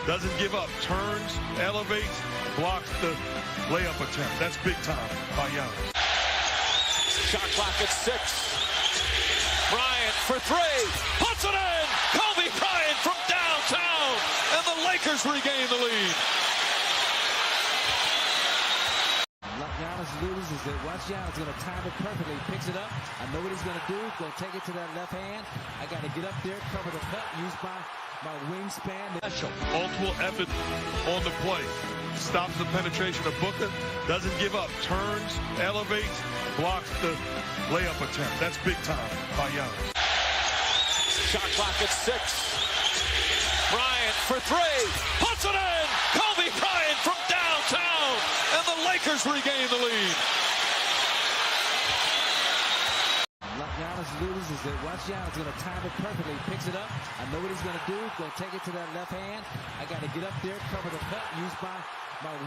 Doesn't give up, turns, elevates, blocks the layup attempt. That's big time by Giannis. Shot clock at 6. Bryant for 3. Puts it in! Kobe Bryant from downtown! And the Lakers regain the lead. Giannis loses it. Watch Giannis going to time it perfectly. Picks it up. I know what he's going to do. Going to take it to that left hand. I got to get up there, cover the cut, use my wingspan. Multiple effort on the play. Stops the penetration of Booker. Doesn't give up. Turns, elevates, blocks the layup attempt. That's big time by Giannis. Shot clock at 6. Bryant for 3. Puts it in! Kobe Bryant from downtown! And the Lakers regain the lead. Giannis loses it. Watch Giannis going to time it perfectly. Picks it up. I know what he's going to do. Going to take it to that left hand. I got to get up there, cover the cut, use my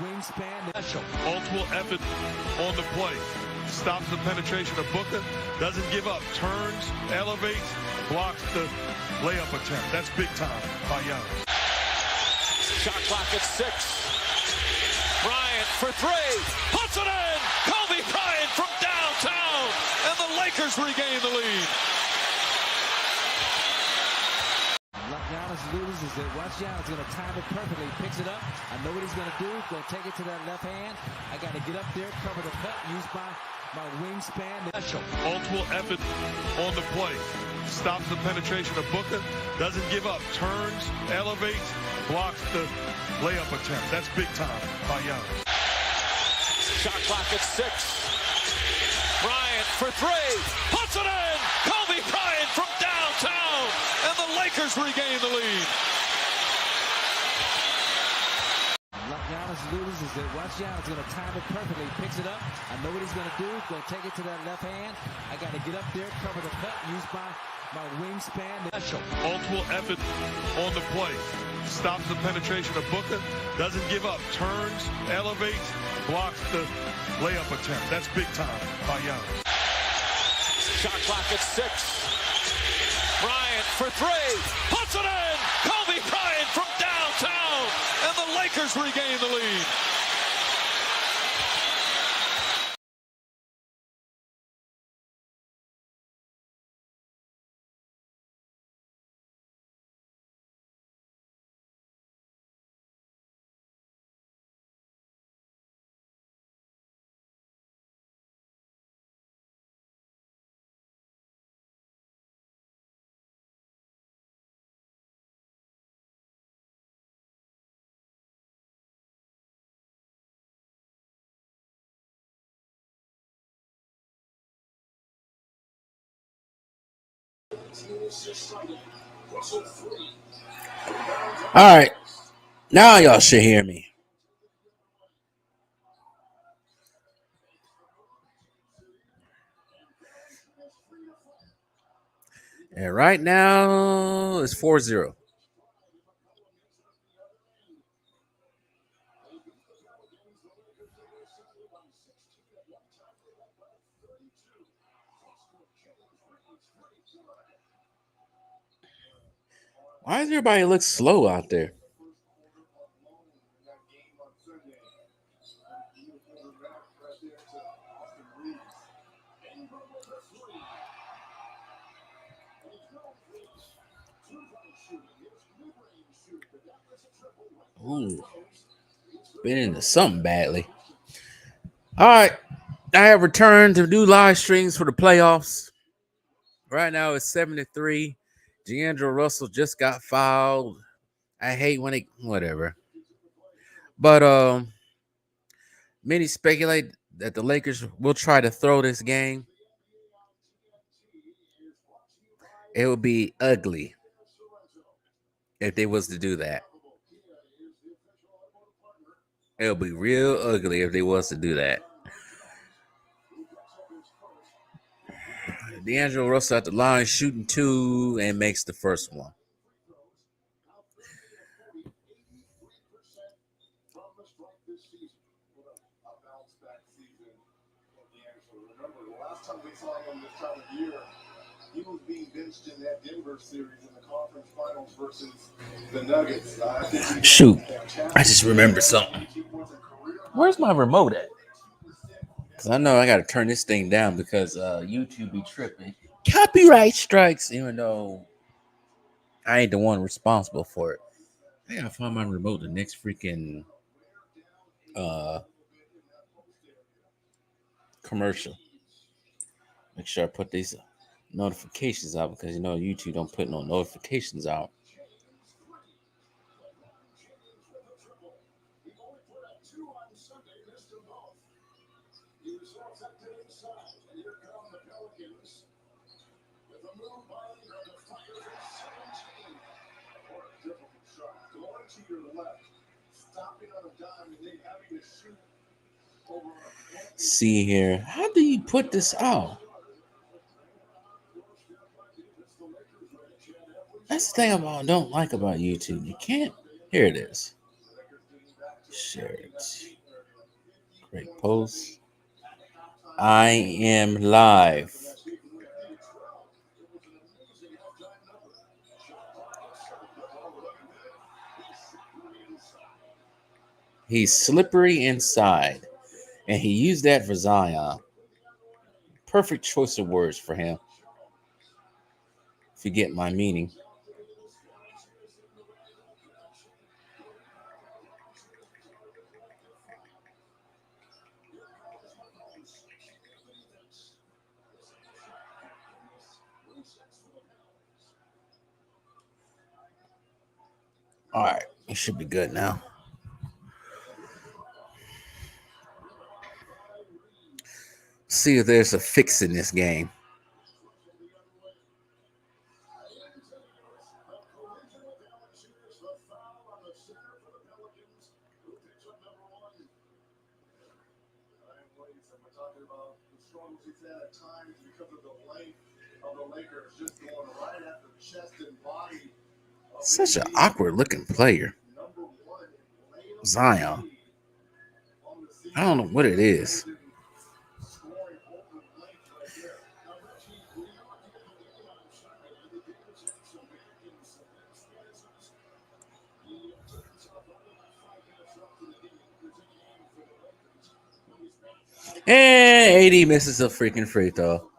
wingspan. Multiple effort on the play. Stops the penetration of Booker. Doesn't give up. Turns, elevates, blocks the layup attempt. That's big time by Giannis. Shot clock at 6. Bryant for 3. Puts it in! Kobe Bryant from downtown! And the Lakers regain the lead. Giannis loses it. Watch Giannis going to time it perfectly. Picks it up. I know what he's going to do. Going to take it to that left hand. I got to get up there, cover the cut, use my wingspan. Multiple effort on the play. Stops the penetration of Booker. Doesn't give up. Turns, elevates, blocks the layup attempt. That's big time by Giannis. Shot clock at 6. Bryant for 3. Puts it in! Kobe Bryant from downtown! And the Lakers regain the lead. Giannis loses it. Watch Giannis going to time it perfectly. Picks it up. I know what he's going to do. Going to take it to that left hand. I got to get up there, cover the cut, use my wingspan. Multiple effort on the play. Stops the penetration of Booker. Doesn't give up. Turns, elevates, blocks the layup attempt. That's big time by Giannis. Shot clock at 6. Bryant for 3. Puts it in! Kobe Bryant from downtown! And the Lakers regain the lead. All right, now y'all should hear me. And right now it's 4-0. Why does everybody look slow out there? Ooh, been into something badly. All right, I have returned to do live streams for the playoffs. Right now it's 7-3. D'Angelo Russell just got fouled. I hate when it whatever. But many speculate that the Lakers will try to throw this game. It would be ugly if they was to do that. It would be real ugly if they was to do that. D'Angelo Russell at the line shooting 2 and makes the first one. He was being benched in that Denver series in the conference finals versus the Nuggets. Shoot, I just remembered something. Where's my remote at? Because I know I got to turn this thing down because YouTube be tripping. Copyright strikes, even though I ain't the one responsible for it. I gotta find my remote the next freaking commercial. Make sure I put these notifications out because you know YouTube don't put no notifications out. See here, how do you put this out? That's the thing I don't like about YouTube. You can't. Here it is. Share it. Great post. I am live. He's slippery inside. And he used that for Zion. Perfect choice of words for him. If you get my meaning. All right. It should be good now. See if there's a fix in this game. Such an awkward looking player. Zion. I don't know what it is. And AD misses a freaking free throw.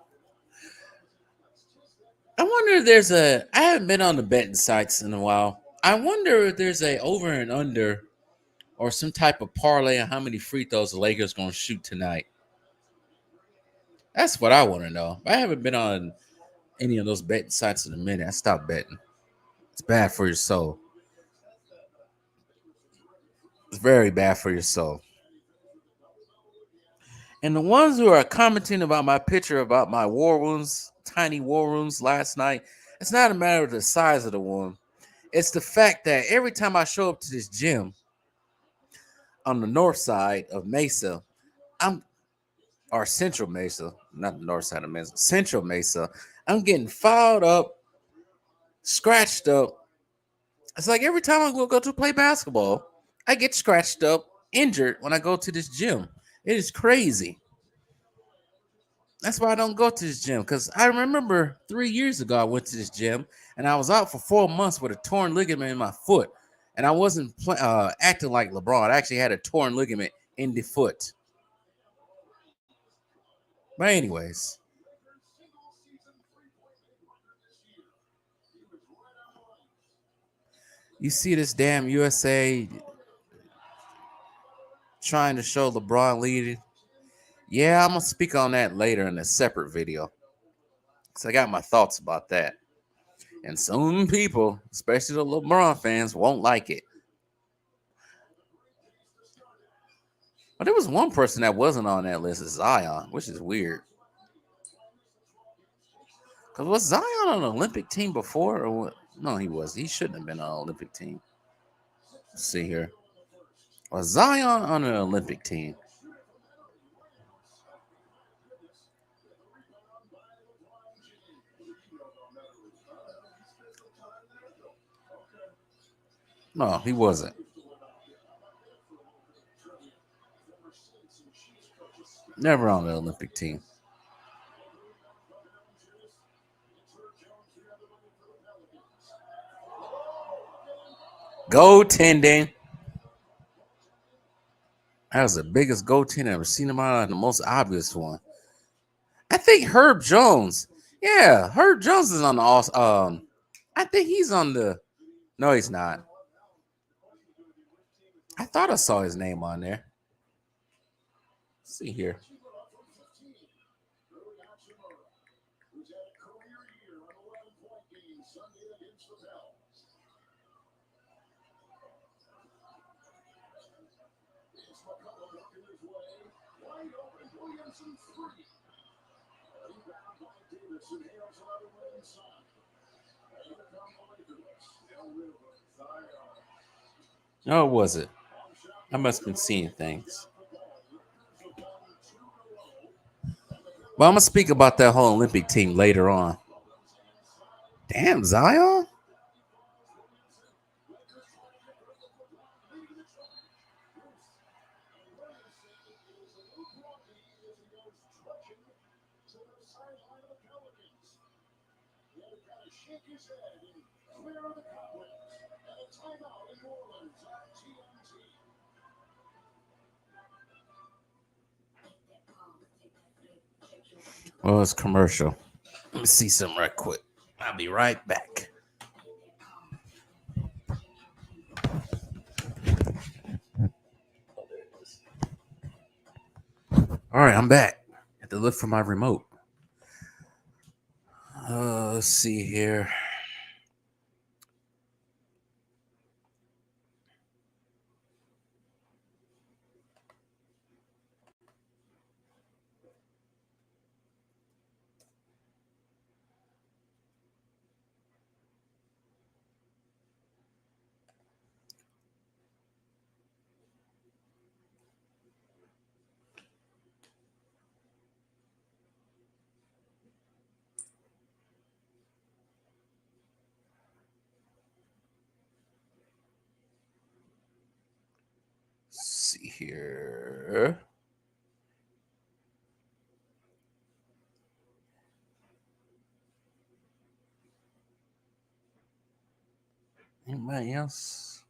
I wonder if there's I haven't been on the betting sites in a while. I wonder if there's a over and under or some type of parlay on how many free throws the Lakers going to shoot tonight. That's what I want to know. I haven't been on any of those betting sites in a minute. I stopped betting. It's bad for your soul. It's very bad for your soul. And the ones who are commenting about my picture about my war wounds, tiny war wounds last night, it's not a matter of the size of the wound. It's the fact that every time I show up to this gym on the north side of Mesa, or Central Mesa, not the north side of Mesa, Central Mesa, I'm getting fouled up, scratched up. It's like every time I go to play basketball, I get scratched up, injured when I go to this gym. It is crazy. That's why I don't go to this gym. Because I remember 3 years ago, I went to this gym and I was out for 4 months with a torn ligament in my foot. And I wasn't acting like LeBron. I actually had a torn ligament in the foot. But anyways. You see this damn USA trying to show LeBron leading. Yeah, I'm going to speak on that later in a separate video. Because I got my thoughts about that. And some people, especially the LeBron fans, won't like it. But there was one person that wasn't on that list, is Zion, which is weird. Because was Zion on an Olympic team before? Or what? No, he was. He shouldn't have been on an Olympic team. Let's see here. Was Zion on an Olympic team? No, he wasn't. Never on the Olympic team. Goaltending. That was the biggest goaltender I've ever seen in my life, the most obvious one. I think Herb Jones. Yeah, Herb Jones is on the I think he's on the. No, he's not. I thought I saw his name on there. Let's see here. Oh, was it? I must have been seeing things. Well, I'm gonna speak about that whole Olympic team later on. Damn, Zion. Well, it's commercial. Let me see something right quick. I'll be right back. All right, I'm back. I had to look for my remote. Let's see here. See here. Anybody else?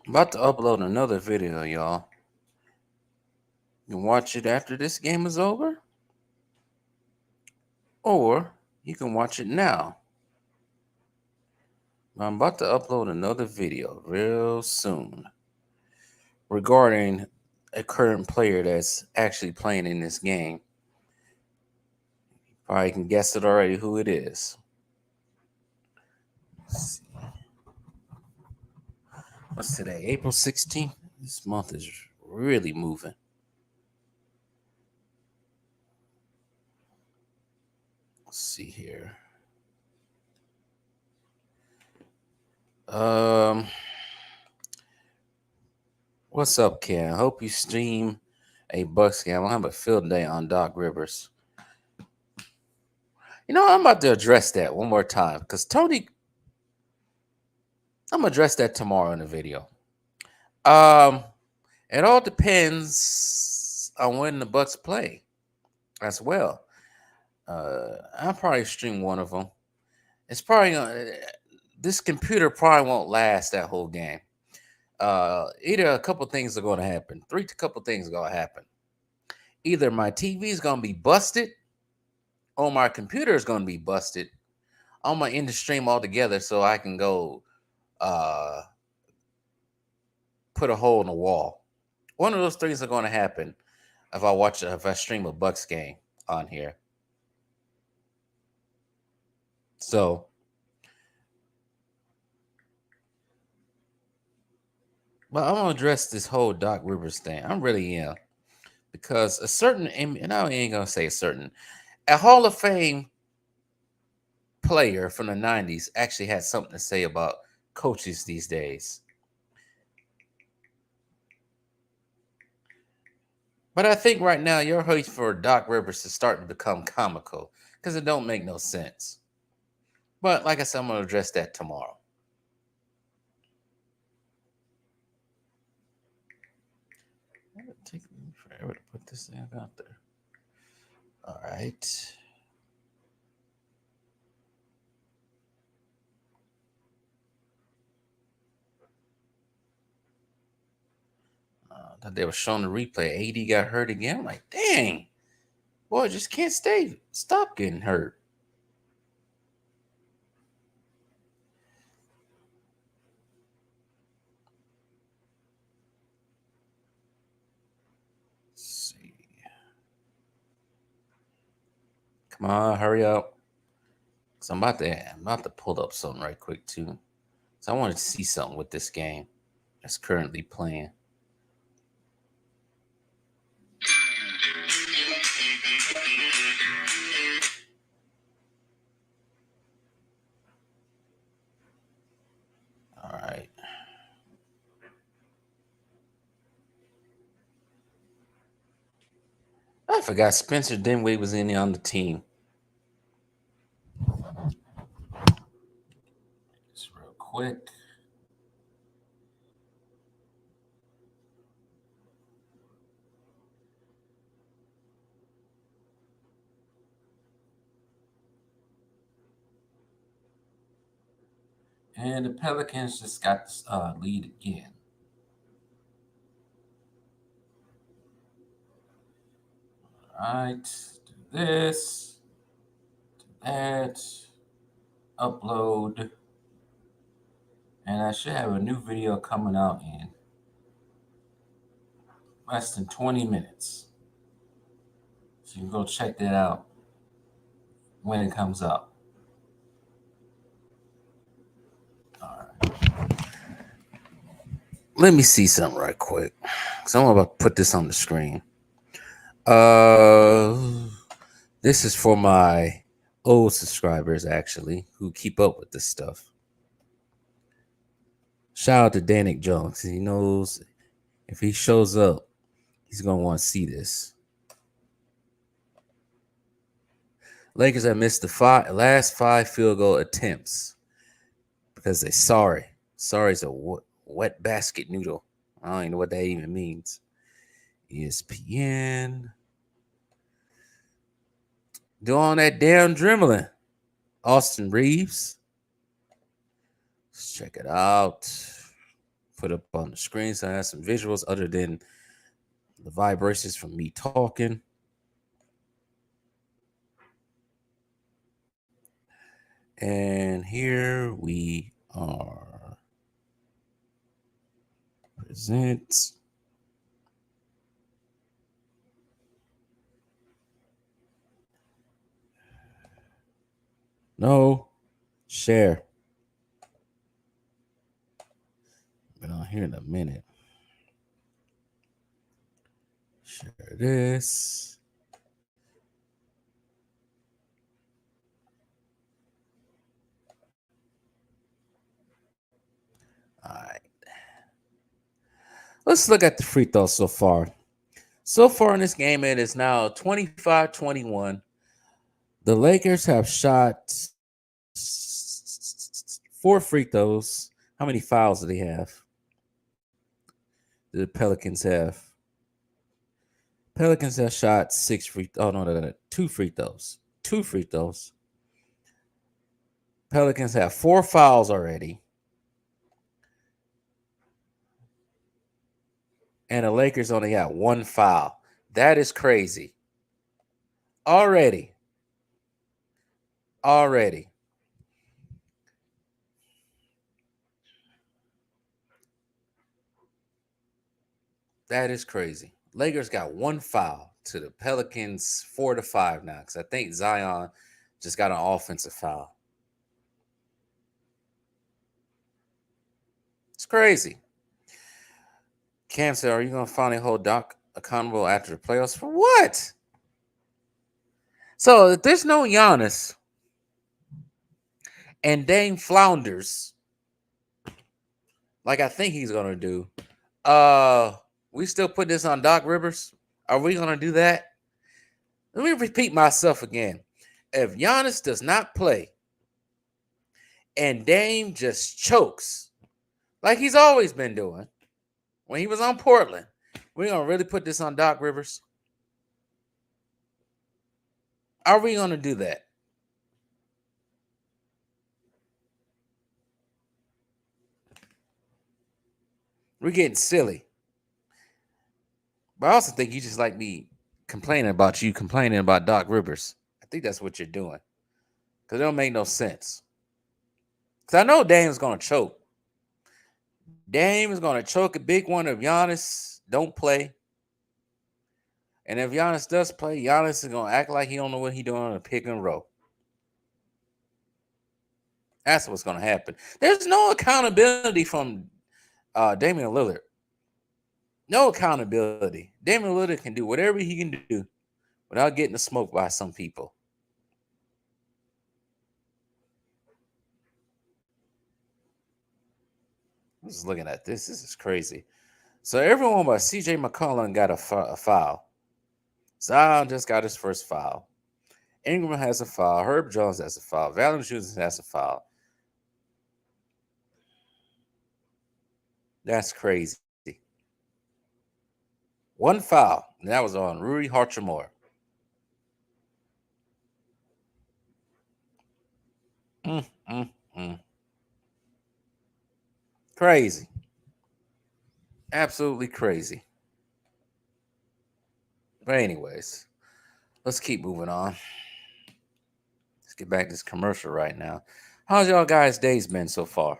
About to upload another video, y'all. You can watch it after this game is over, or you can watch it now. I'm about to upload another video real soon regarding a current player that's actually playing in this game. Probably can guess it already who it is. What's today? April 16th? This month is really moving. Let's see here. What's up, Ken? I hope you stream a Bucks game. I'm gonna have a field day on Doc Rivers. You know, I'm about to address that one more time because Tony, I'm gonna address that tomorrow in the video. It all depends on when the Bucks play as well. I'll probably stream one of them. It's probably this computer probably won't last that whole game. Either a couple things are going to happen. Couple things are going to happen. Either my TV is going to be busted, or my computer is going to be busted. I'm going to end the stream altogether so I can go put a hole in the wall. One of those things are going to happen if I stream a Bucks game on here. So But I'm gonna address this whole Doc Rivers thing. I'm really am because a certain, and I ain't gonna say a Hall of Fame player from the '90s actually had something to say about coaches these days. But I think right now your hate for Doc Rivers is starting to become comical because it don't make no sense. But like I said, I'm gonna address that tomorrow. It would take me forever to put this thing out there. All right. That they were showing the replay. AD got hurt again. I'm like, dang, boy, just can't stop getting hurt. Let's see. Come on, hurry up. Cause I'm about to pull up something right quick too. So I wanted to see something with this game that's currently playing. All right. I forgot Spencer Dinwiddie was in there on the team. Just real quick. And the Pelicans just got this lead again. All right. Do this. Do that. Upload. And I should have a new video coming out in less than 20 minutes. So you can go check that out when it comes out. All right. Let me see something right quick. So I'm about to put this on the screen. This is for my old subscribers, actually, who keep up with this stuff. Shout out to Danik Jones. He knows if he shows up, he's going to want to see this. Lakers have missed the last 5 field goal attempts because they're sorry. Sorry is a wet basket noodle. I don't even know what that even means. ESPN. Doing that damn dribbling. Austin Reeves. Let's check it out. Put up on the screen so I have some visuals other than the vibrations from me talking. And here we are. Present. No. Share. Been on here in a minute. Share this. All right. Let's look at the free throws so far. So far in this game, it is now 25-21. The Lakers have shot 4 free throws. How many fouls do they have? The Pelicans have. Pelicans have shot 6 free. Oh no, 2 free throws. 2 free throws. Pelicans have 4 fouls already. And the Lakers only got 1 foul. That is crazy. Already. That is crazy. Lakers got 1 foul to the Pelicans 4-5 now. Because I think Zion just got an offensive foul. It's crazy. Cam said, are you going to finally hold Doc accountable after the playoffs? For what? So if there's no Giannis and Dame flounders, like I think he's going to do, we still put this on Doc Rivers? Are we going to do that? Let me repeat myself again. If Giannis does not play and Dame just chokes like he's always been doing when he was on Portland, we're going to really put this on Doc Rivers? Are we going to do that? We're getting silly. But I also think you just like me complaining about Doc Rivers. I think that's what you're doing. Because it don't make no sense. Because I know Dame's going to choke. Dame is going to choke a big one if Giannis don't play. And if Giannis does play, Giannis is going to act like he don't know what he's doing on a pick and roll. That's what's going to happen. There's no accountability from Damian Lillard. No accountability. Damian Lillard can do whatever he can do without getting smoked by some people. I'm just looking at this. This is crazy. So everyone but CJ McCollum got a foul. Zion just got his first foul. Ingram has a foul. Herb Jones has a foul. Valanciunas has a foul. That's crazy. One foul, and that was on Rui Hachimura. Crazy. Absolutely crazy. But anyways, let's keep moving on. Let's get back to this commercial right now. How's y'all guys' days been so far?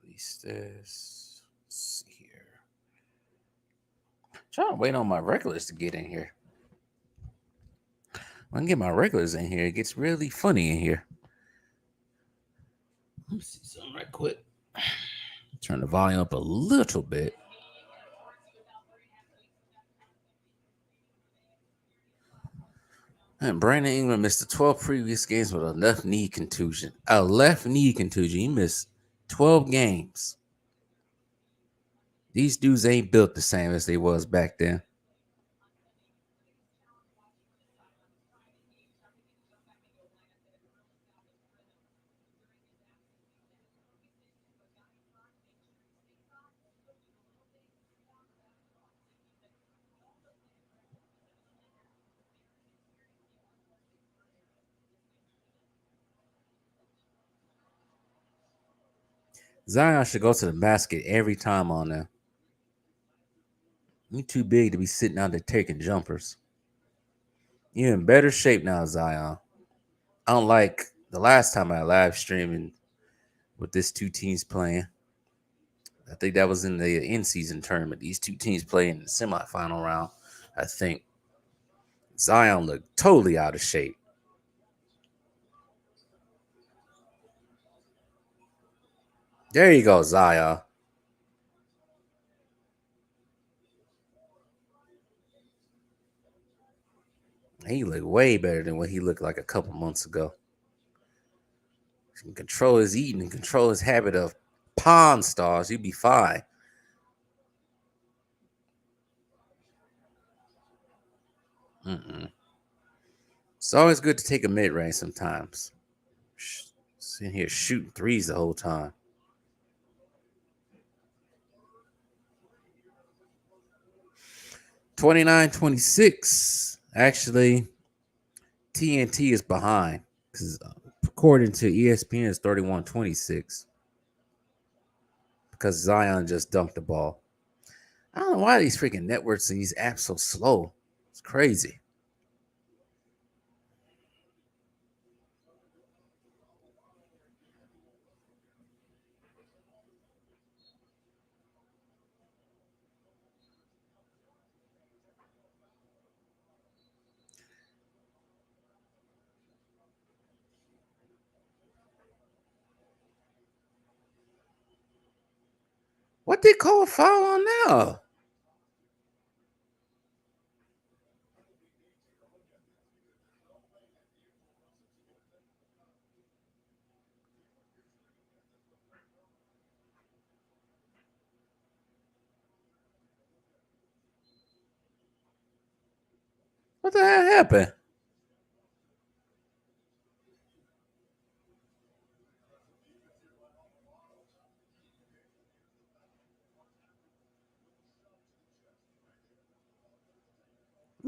Release this. Let's see here. Trying to wait on my regulars to get in here. When I get my regulars in here, it gets really funny in here. Let me see something right quick. Turn the volume up a little bit. And Brandon Ingram missed the 12 previous games with a left knee contusion. A left knee contusion. He missed 12 games. These dudes ain't built the same as they was back then. Zion should go to the basket every time on there. You're too big to be sitting out there taking jumpers. You're in better shape now, Zion. Unlike the last time I live streaming with these two teams playing. I think that was in the in-season tournament. These two teams play in the semifinal round. I think Zion looked totally out of shape. There you go, Zion. He looked way better than what he looked like a couple months ago. He can control his eating and control his habit of Pawn Stars. He'd be fine. It's always good to take a mid-range sometimes. Sitting here shooting threes the whole time. $29-26. Actually, TNT is behind because according to ESPN, it's 31-26 because Zion just dunked the ball. I don't know why these freaking networks and these apps so slow. It's crazy. What they call a foul on now? What the hell happened?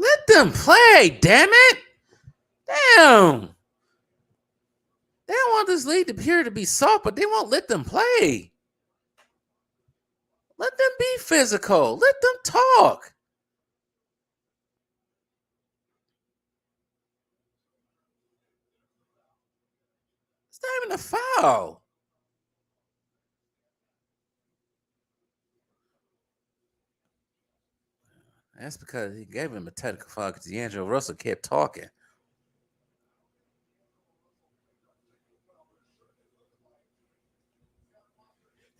Let them play, damn it! Damn! They don't want this league to appear to be soft, but they won't let them play. Let them be physical. Let them talk. It's not even a foul. That's because he gave him a technical foul because D'Angelo Russell kept talking.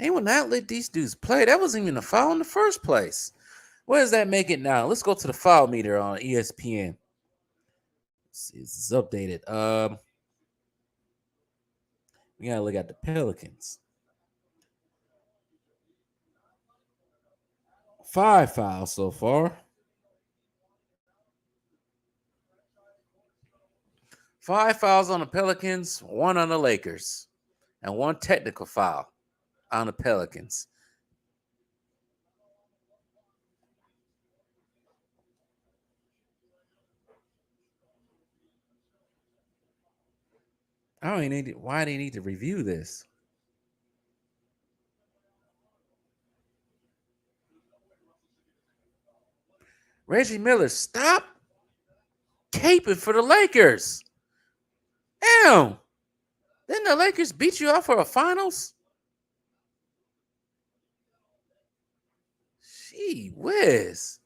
They will not let these dudes play. That wasn't even a foul in the first place. What does that make it now? Let's go to the foul meter on ESPN. It's updated. We gotta look at the Pelicans. 5 fouls so far. 5 fouls on the Pelicans, 1 on the Lakers, and 1 technical foul on the Pelicans. I don't even need why they need to review this. Reggie Miller, stop caping for the Lakers. Damn. Didn't the Lakers beat you out for a finals? Gee whiz.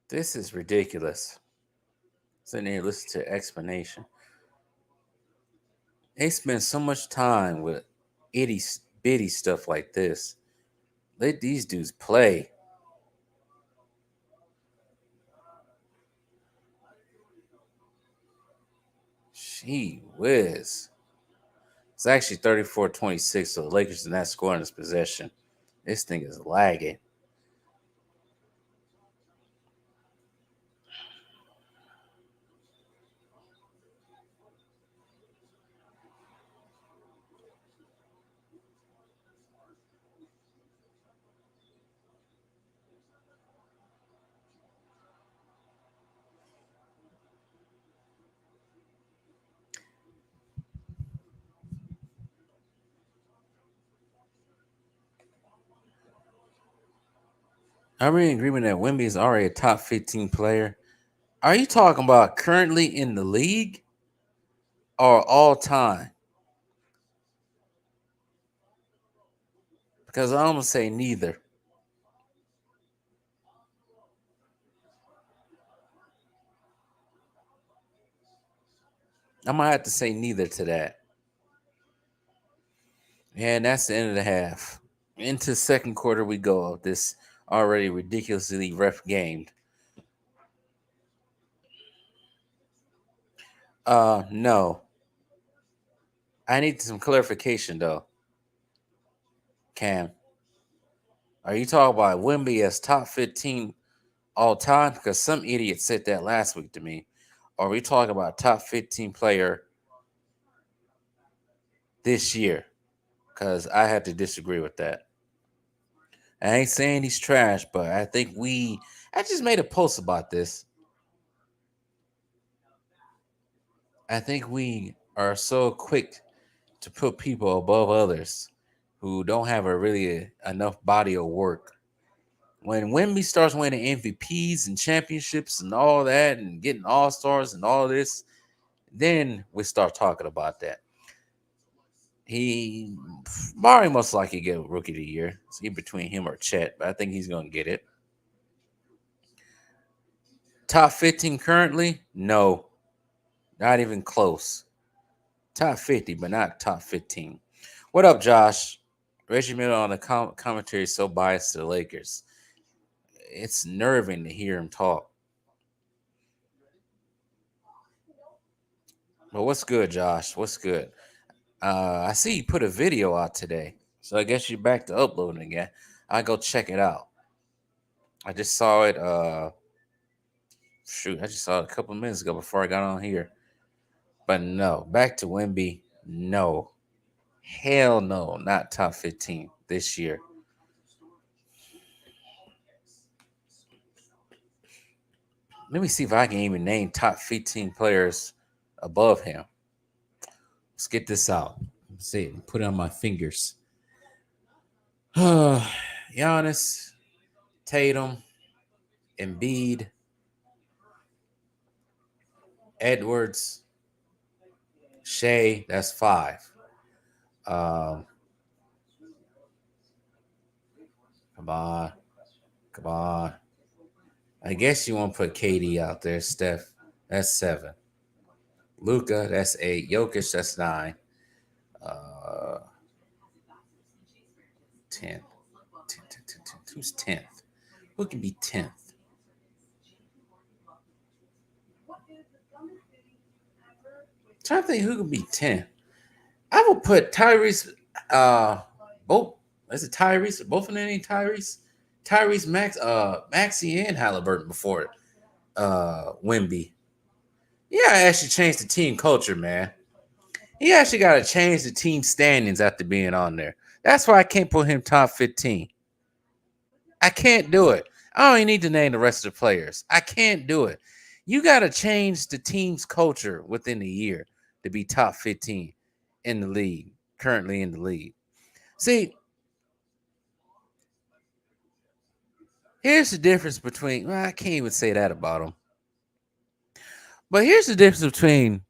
This is ridiculous. Sitting here listening to explanation. They spend so much time with itty bitty stuff like this. Let these dudes play. Gee whiz. It's actually 34-26, so the Lakers did not score in this possession. This thing is lagging. I'm in agreement that Wemby is already a top 15 player. Are you talking about currently in the league or all time? Because I'm going to say neither. I'm going to have to say neither to that. And that's the end of the half. Into second quarter we go of this already ridiculously rough game. No. I need some clarification though. Cam, are you talking about Wemby as top 15 all time? Because some idiot said that last week to me. Or are we talking about top 15 player this year? Because I had to disagree with that. I ain't saying he's trash, but I just made a post about this. I think we are so quick to put people above others who don't have a really enough body of work. When Wemby starts winning MVPs and championships and all that and getting all-stars and all this, then we start talking about that. Barry most likely get Rookie of the Year. It's in between him or Chet, but I think he's going to get it. Top 15 currently? No, not even close. Top 50, but not top 15. What up, Josh? Reggie Miller on the commentary is so biased to the Lakers. It's nerving to hear him talk. But what's good, Josh? What's good? I see you put a video out today, so I guess you're back to uploading again. I'll go check it out. I just saw it. I just saw it a couple minutes ago before I got on here. But no, back to Wemby. No, hell no, not top 15 this year. Let me see if I can even name top 15 players above him. Let's get this out. Let's see. Put it on my fingers. Giannis, Tatum, Embiid, Edwards, Shea. That's 5. Come on. I guess you want to put KD out there, Steph. That's 7. Luka, that's 8. Jokic, that's 9. 10. Who's 10th? Who can be 10th? Trying to think who can be 10th. I will put Tyrese. Both. Is it Tyrese? Both of them ain't Tyrese. Tyrese, Maxey, and Halliburton before Wemby. Yeah, I actually changed the team culture, man. He actually got to change the team standings after being on there. That's why I can't put him top 15. I can't do it. I don't even need to name the rest of the players. I can't do it. You got to change the team's culture within a year to be top 15 in the league, currently in the league. See, here's the difference between, I can't even say that about him. But here's the difference between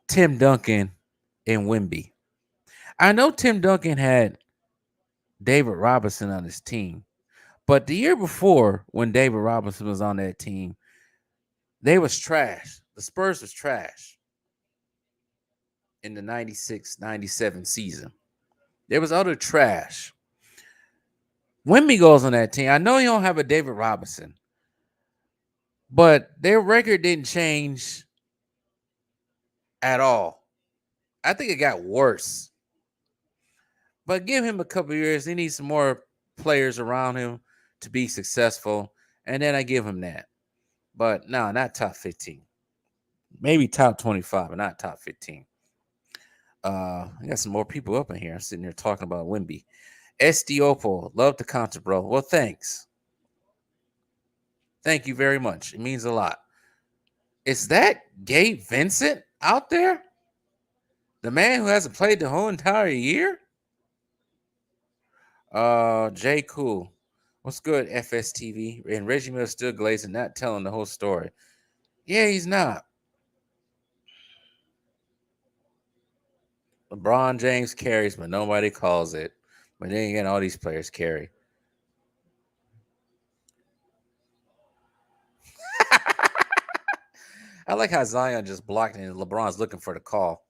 Tim Duncan and Wemby. I know Tim Duncan had David Robinson on his team, but the year before when David Robinson was on that team, they was trash. The Spurs was trash in the 96-97 season. There was other trash. Wemby goes on that team. I know you don't have a David Robinson, but their record didn't change at all. I think it got worse. But give him a couple years. He needs some more players around him to be successful. And then I give him that. But no, not top 15. Maybe top 25, but not top 15. I got some more people up in here. I'm sitting here talking about Wemby. SD Opal, love the content, bro. Well, thanks. Thank you very much. It means a lot. Is that Gabe Vincent out there? The man who hasn't played the whole entire year? Jay Cool. What's good, FSTV? And Reggie Miller still glazing, not telling the whole story. Yeah, he's not. LeBron James carries, but nobody calls it. But then again, all these players carry. I like how Zion just blocked and LeBron's looking for the call.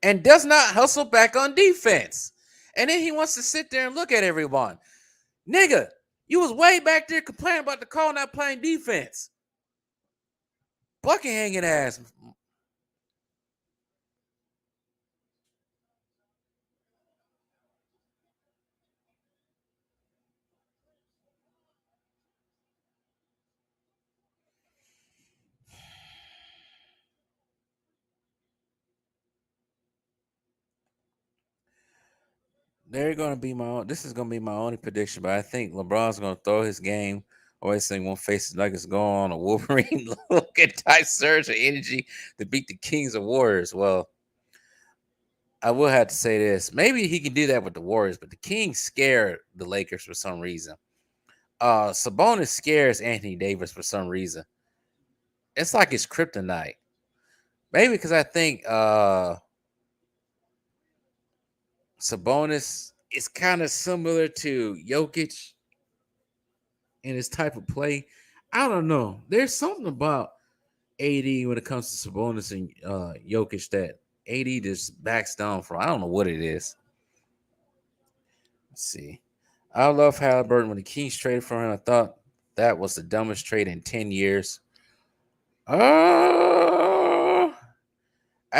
And does not hustle back on defense. And then he wants to sit there and look at everyone. Nigga, you was way back there complaining about the call not playing defense. Bucket hanging ass. they're gonna be my own. This is gonna be my only prediction, but I think LeBron's gonna throw his game. Always saying won't face like it's going on a Wolverine look at type surge of energy to beat the Kings of Warriors. Well, I will have to say this. Maybe he can do that with the Warriors, but the Kings scared the Lakers for some reason. Sabonis scares Anthony Davis for some reason. It's like it's kryptonite. Maybe because I think Sabonis is kind of similar to Jokic in his type of play. I don't know. There's something about AD when it comes to Sabonis and Jokic that AD just backs down from. I don't know what it is. Let's see. I love Halliburton. When the Kings traded for him, I thought that was the dumbest trade in 10 years. I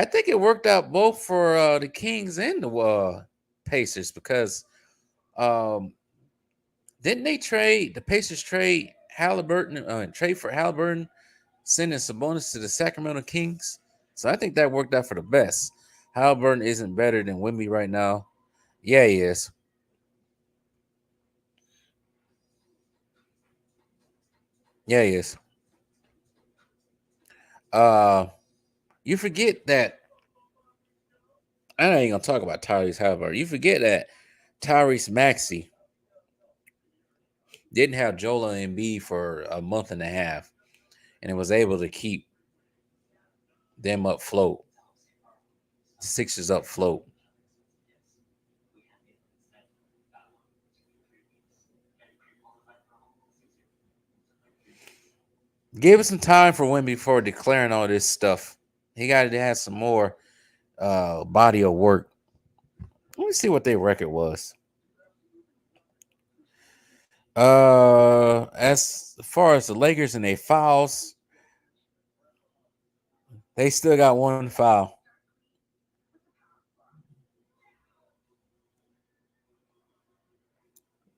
think it worked out both for the Kings and the Pacers because didn't the Pacers trade Halliburton, trade for Halliburton, sending Sabonis to the Sacramento Kings? So I think that worked out for the best. Halliburton isn't better than Wemby right now. Yeah, he is. Yeah, he is. You forget that I ain't gonna talk about Tyrese Halliburton. You forget that Tyrese Maxey didn't have Joel Embiid for a month and a half, and it was able to keep them up float. Sixers up float. Give us some time for Wemby before declaring all this stuff. He got to have some more body of work. Let me see what their record was. As far as the Lakers and their fouls, they still got one foul.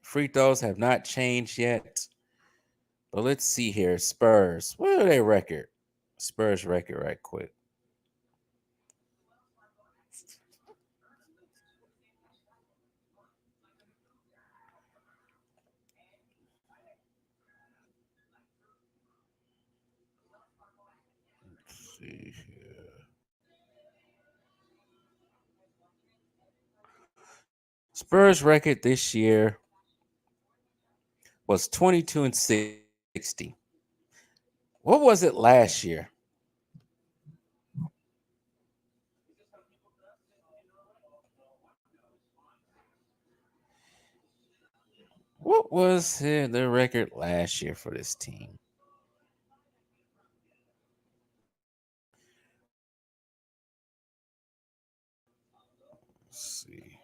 Free throws have not changed yet. But let's see here. Spurs. What are their record? Spurs record right quick. Let's see here. Spurs record this year was 22-60. What was it last year? What was the record last year for this team? Let's see.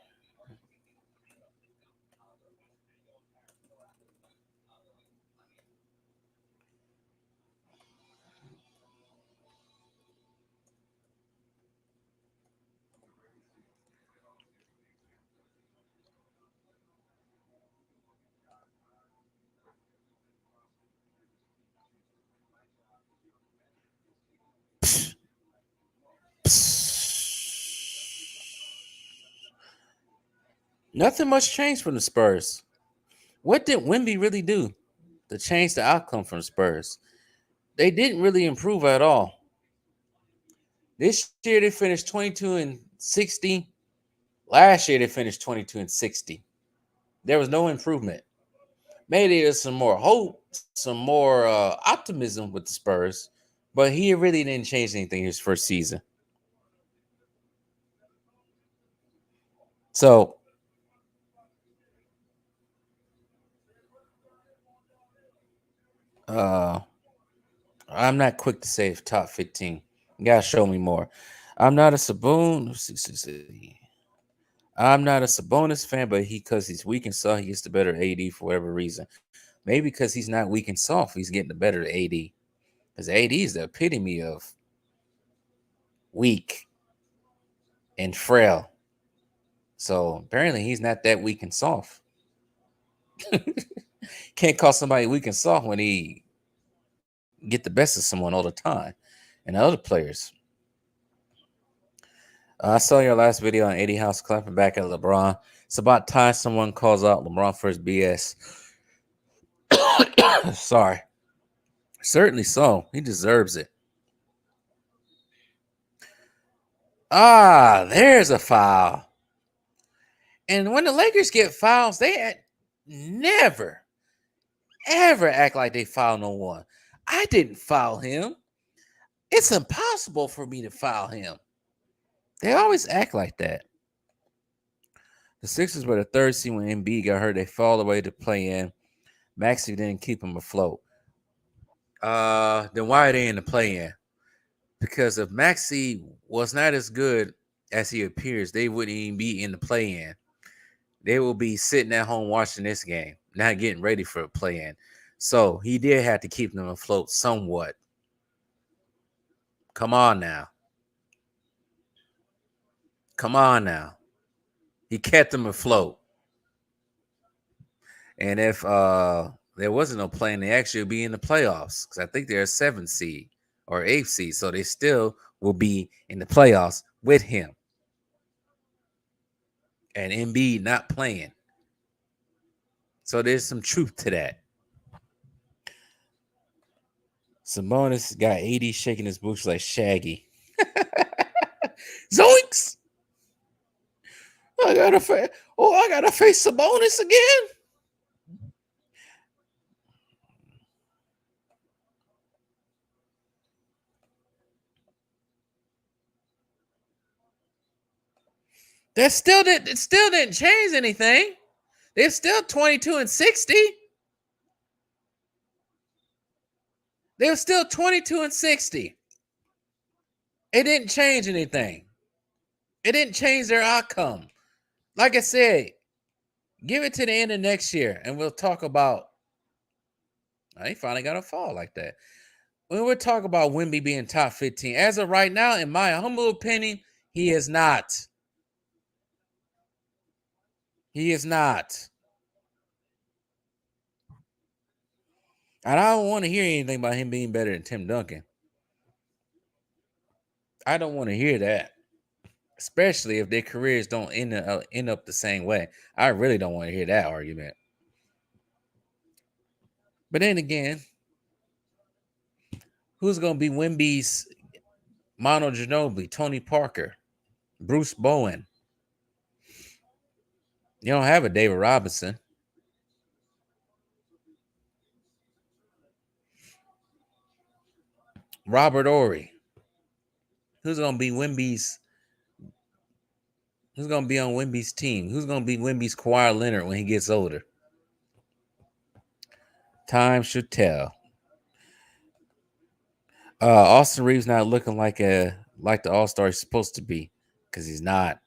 Nothing much changed from the Spurs. What did Wemby really do to change the outcome from Spurs? They didn't really improve at all. This year they finished 22-60. Last year they finished 22-60. There was no improvement. Maybe there's some more hope, some more optimism with the Spurs, but he really didn't change anything his first season. So I'm not quick to say top 15. You gotta show me more. I'm not a I'm not a Sabonis fan, but because he's weak and soft, he gets the better AD for whatever reason. Maybe because he's not weak and soft, he's getting the better AD. Because AD is the epitome of weak and frail. So apparently he's not that weak and soft. Can't call somebody weak and soft when he get the best of someone all the time. And other players. I saw your last video on AD House clapping back at LeBron. It's about time someone calls out LeBron for his BS. Sorry. Certainly so. He deserves it. There's a foul. And when the Lakers get fouls, they never, ever act like they foul no one. I didn't foul him. It's impossible for me to foul him. They always act like that. The Sixers were the third seed when Embiid got hurt. They fell away to play in. Maxey didn't keep him afloat. Then why are they in the play-in? Because if Maxey was not as good as he appears, they wouldn't even be in the play-in. They will be sitting at home watching this game, not getting ready for a play-in. So he did have to keep them afloat somewhat. Come on now. Come on now. He kept them afloat. And if there wasn't no play-in, they actually would be in the playoffs. Because I think they're a 7th seed or 8th seed. So they still will be in the playoffs with him. And Embiid not playing. So there's some truth to that. Sabonis got 80 shaking his boots like Shaggy. Zoinks! I gotta face Sabonis again. It still didn't change anything. They're still 22-60. They were still 22-60. It didn't change anything. It didn't change their outcome. Like I said, give it to the end of next year, and we'll talk about. He finally got a fall like that. When we're talking about Wemby being top 15, as of right now, in my humble opinion, he is not. He is not. And I don't want to hear anything about him being better than Tim Duncan. I don't want to hear that. Especially if their careers don't end up the same way. I really don't want to hear that argument. But then again, who's going to be Wemby's Manu Ginobili, Tony Parker, Bruce Bowen? You don't have a David Robinson. Robert Ory. Who's going to be Wemby's? Who's going to be on Wemby's team? Who's going to be Wemby's Kawhi Leonard when he gets older? Time should tell. Austin Reeves not looking like the All-Star he's supposed to be because he's not.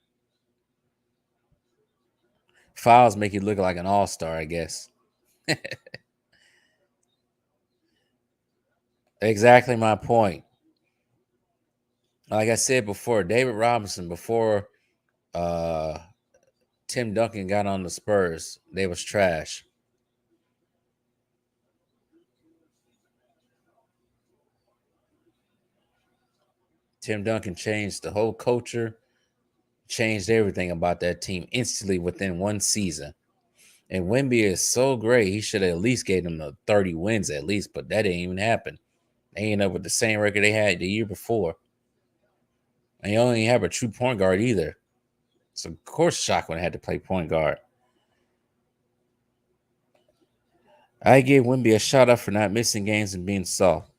Fouls make you look like an All-Star, I guess. Exactly my point. Like I said before, David Robinson, before Tim Duncan got on the Spurs, they was trash. Tim Duncan changed the whole culture, changed everything about that team instantly within one season. And Wemby is so great, he should have at least gave them the 30 wins at least, but that didn't even happen. They ended up with the same record they had the year before. And you don't even have a true point guard either. So, of course, Shotgun had to play point guard. I gave Wemby a shout out for not missing games and being soft.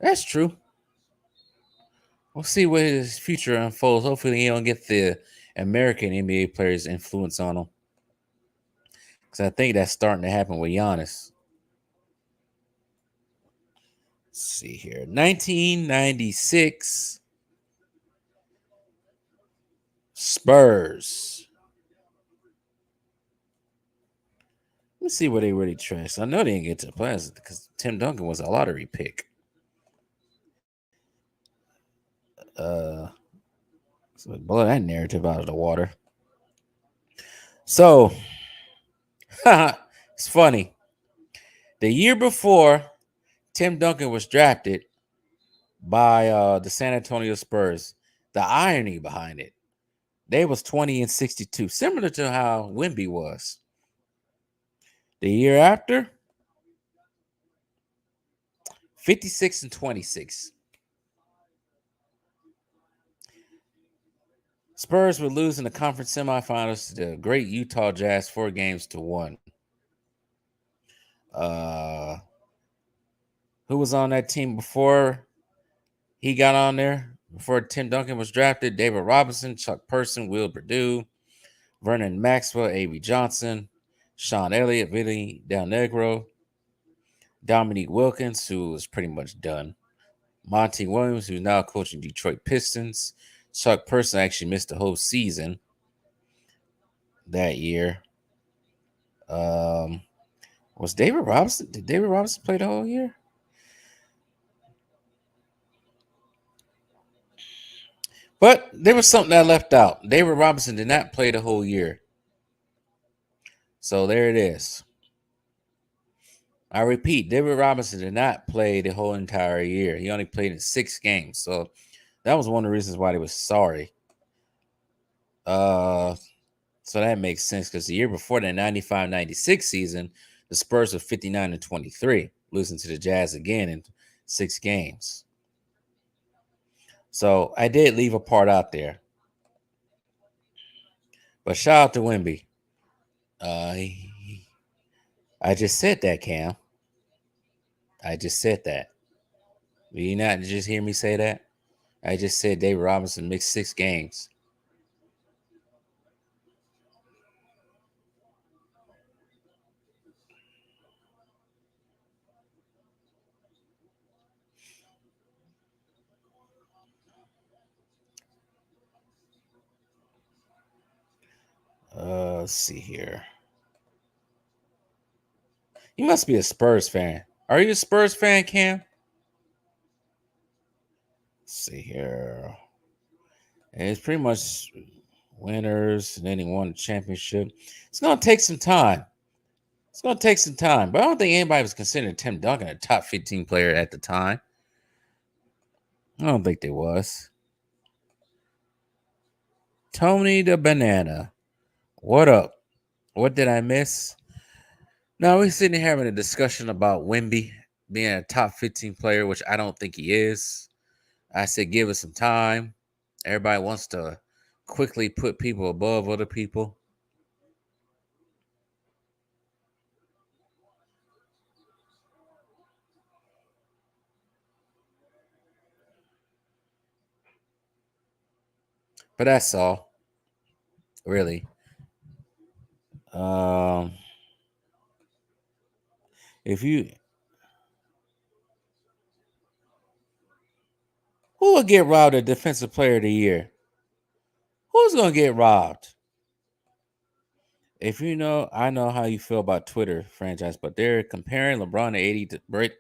That's true. We'll see what his future unfolds. Hopefully, he don't get the American NBA players' influence on him. Because I think that's starting to happen with Giannis. Let's see here. 1996 Spurs. Let's see where they really trashed. I know they didn't get to the playoffs because Tim Duncan was a lottery pick. So blow that narrative out of the water. So, it's funny. The year before Tim Duncan was drafted by the San Antonio Spurs, the irony behind it. They was 20-62, similar to how Wemby was. The year after, 56-26. Spurs were losing the conference semifinals to the great Utah Jazz 4-1. Who was on that team before he got on there? Before Tim Duncan was drafted? David Robinson, Chuck Person, Will Perdue, Vernon Maxwell, A.B. Johnson, Sean Elliott, Vinny Del Negro, Dominique Wilkins, who was pretty much done, Monty Williams, who's now coaching Detroit Pistons. Chuck Person actually missed the whole season that year. Was David Robinson? Did David Robinson play the whole year? But there was something that I left out. David Robinson did not play the whole year. So there it is. I repeat, David Robinson did not play the whole entire year. He only played in 6 games. So that was one of the reasons why they was sorry. So that makes sense because the year before the 95-96 season, the Spurs were 59-23, losing to the Jazz again in 6 games. So I did leave a part out there. But shout out to Wemby. I just said that, Cam. I just said that. Did you not just hear me say that? I just said David Robinson mixed 6 games. Let's see here. You must be a Spurs fan. Are you a Spurs fan, Cam? Let's see here. And it's pretty much winners, and then he won the championship. It's going to take some time. But I don't think anybody was considering Tim Duncan a top 15 player at the time. I don't think there was. Tony the Banana. What up? What did I miss? No, we're sitting here having a discussion about Wemby being a top 15 player, which I don't think he is. I said give us some time. Everybody wants to quickly put people above other people. But that's all. Really. If you who will get robbed of Defensive Player of the Year? Who's gonna get robbed? If you know, I know how you feel about Twitter franchise, but they're comparing LeBron to 80 to Brady.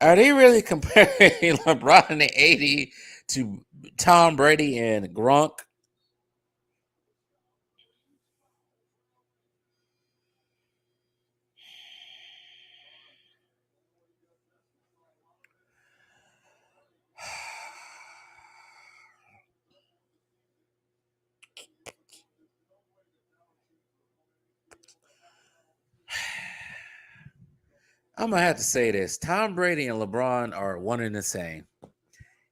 Are they really comparing LeBron to 80 to Tom Brady and Gronk? I'm going to have to say this. Tom Brady and LeBron are one and the same.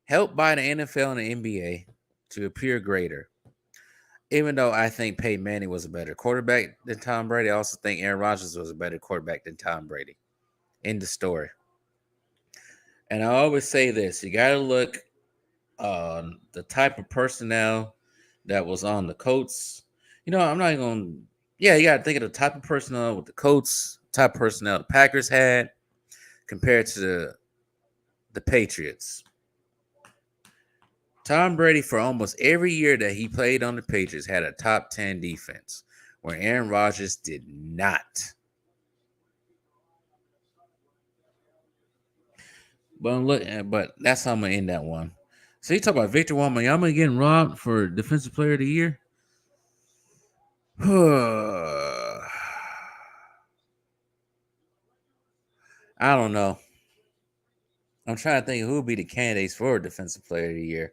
Helped by the NFL and the NBA to appear greater. Even though I think Peyton Manning was a better quarterback than Tom Brady, I also think Aaron Rodgers was a better quarterback than Tom Brady. End the story. And I always say this. You got to look on the type of personnel that was on the Colts. You know, I'm not going to... Yeah, you got to think of the type of personnel with the Colts, type of personnel the Packers had compared to the Patriots. Tom Brady, for almost every year that he played on the Patriots, had a top 10 defense, where Aaron Rodgers did not. But that's how I'm going to end that one. So you talk about Victor Wembanyama getting robbed for Defensive Player of the Year? I don't know. I'm trying to think who would be the candidates for Defensive Player of the Year.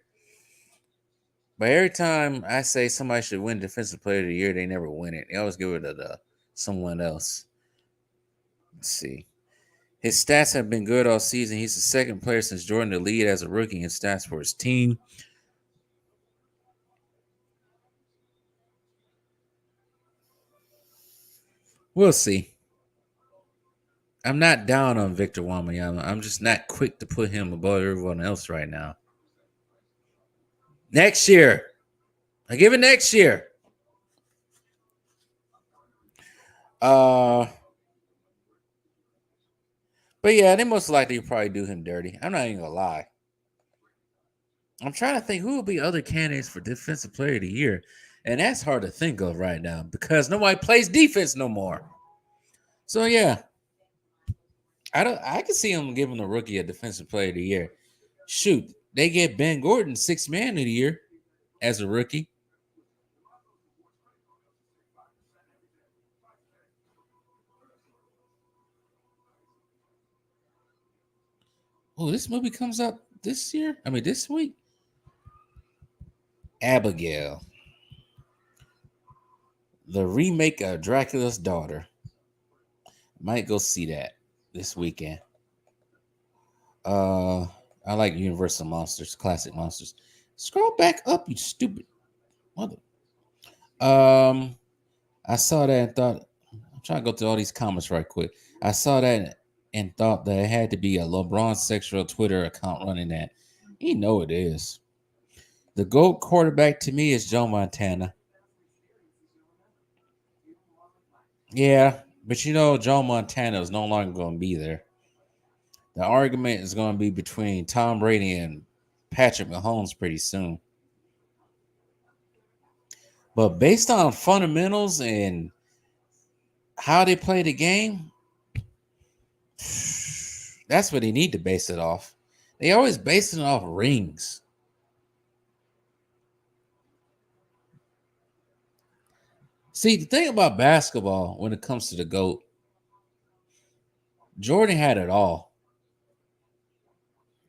But every time I say somebody should win Defensive Player of the Year, they never win it. They always give it to someone else. Let's see. His stats have been good all season. He's the second player since Jordan to lead as a rookie in stats for his team. We'll see. I'm not down on Victor Wembanyama. I'm just not quick to put him above everyone else right now. Next year. I give it next year. But yeah, they most likely probably do him dirty. I'm not even gonna lie. I'm trying to think who will be other candidates for Defensive Player of the Year. And that's hard to think of right now because nobody plays defense no more. So yeah. I can see him giving a rookie a Defensive Player of the Year. Shoot, they get Ben Gordon 6th Man of the Year as a rookie. Oh, this movie comes out this year? I mean, this week? Abigail. The remake of Dracula's Daughter. Might go see that this weekend. I like Universal Monsters, classic monsters. Scroll back up, you stupid mother. I saw that and thought, I'm trying to go through all these comments right quick. I saw that and thought that it had to be a LeBron sexual Twitter account running that. You know it is. The GOAT quarterback to me is Joe Montana. Yeah, but you know Joe Montana is no longer going to be there. The argument is going to be between Tom Brady and Patrick Mahomes pretty soon. But based on fundamentals and how they play the game, that's what they need to base it off. They always base it off rings. See, the thing about basketball when it comes to the GOAT, Jordan had it all.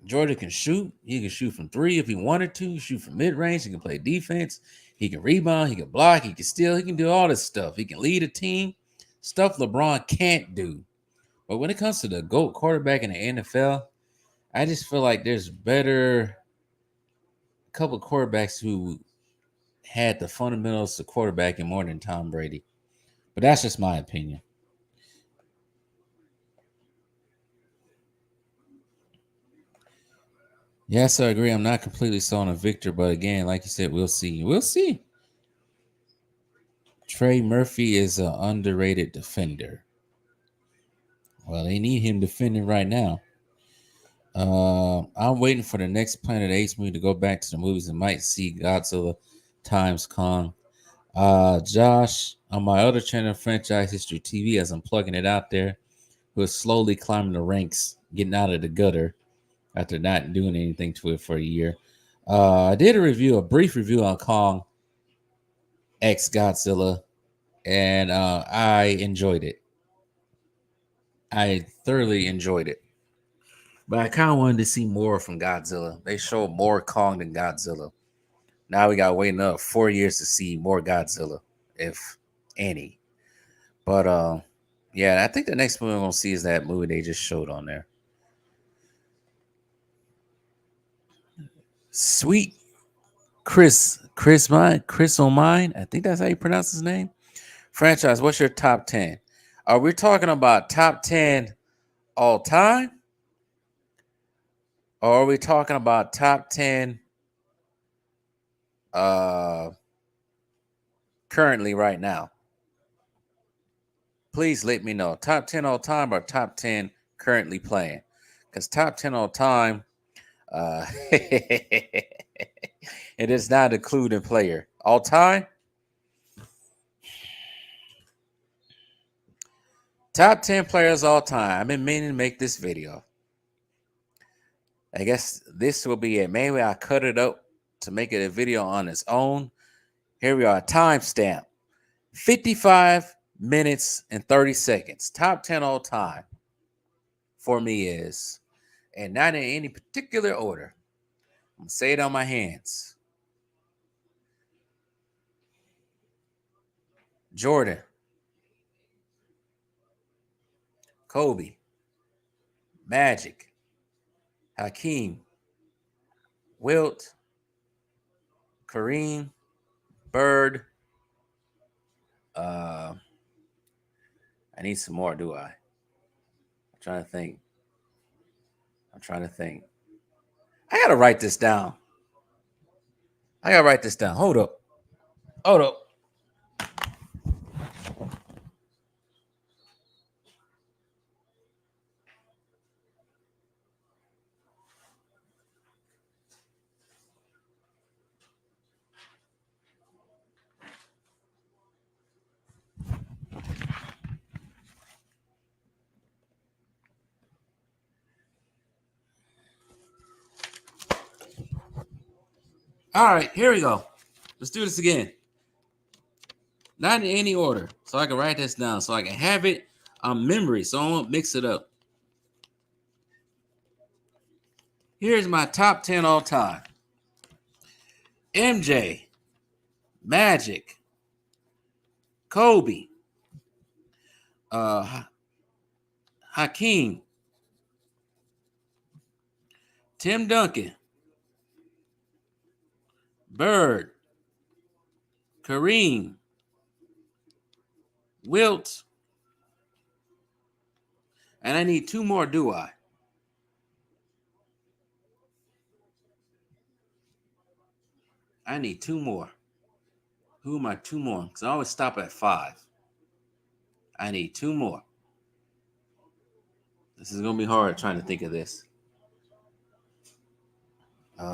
Jordan can shoot. He can shoot from 3 if he wanted to. Shoot from mid-range. He can play defense. He can rebound. He can block. He can steal. He can do all this stuff. He can lead a team. Stuff LeBron can't do. But when it comes to the GOAT quarterback in the NFL, I just feel like there's a couple of quarterbacks who had the fundamentals of quarterbacking more than Tom Brady. But that's just my opinion. Yes, I agree. I'm not completely sold on Victor, but again, like you said, we'll see. We'll see. Trey Murphy is an underrated defender. Well, they need him defending right now. I'm waiting for the next Planet of the Apes movie to go back to the movies and might see Godzilla times Kong. Josh, on my other channel, Franchise History TV, as I'm plugging it out there, who is slowly climbing the ranks, getting out of the gutter after not doing anything to it for a year. I did a brief review on Kong X Godzilla, and I enjoyed it. I thoroughly enjoyed it. But I kind of wanted to see more from Godzilla. They showed more Kong than Godzilla. Now we got to wait another 4 years to see more Godzilla, if any. But yeah, I think the next movie we're going to see is that movie they just showed on there. Sweet Chris on mine. I think that's how you pronounce his name. Franchise, what's your top 10? Are we talking about top 10 all time? Or are we talking about top 10 currently right now? Please let me know. Top 10 all time or top 10 currently playing? Because top 10 all time, it does not include a player. All time? Top 10 players all time. I've been meaning to make this video. I guess this will be it. Maybe I cut it up to make it a video on its own. Here we are. Timestamp. 55 minutes and 30 seconds. Top 10 all time for me is and not in any particular order. I'm going to say it on my hands. Jordan, Kobe, Magic, Hakeem, Wilt, Kareem, Bird. I need some more, do I? I'm trying to think. I got to write this down. Hold up. All right, here we go. Let's do this again. Not in any order, so I can write this down, so I can have it on memory, so I won't mix it up. Here's my top 10 all time. MJ, Magic, Kobe, Hakeem, Tim Duncan, Bird, Kareem, Wilt, and I need two more, do I? I need two more. Who am I? Two more? Because I always stop at 5. I need two more. This is going to be hard trying to think of this. Who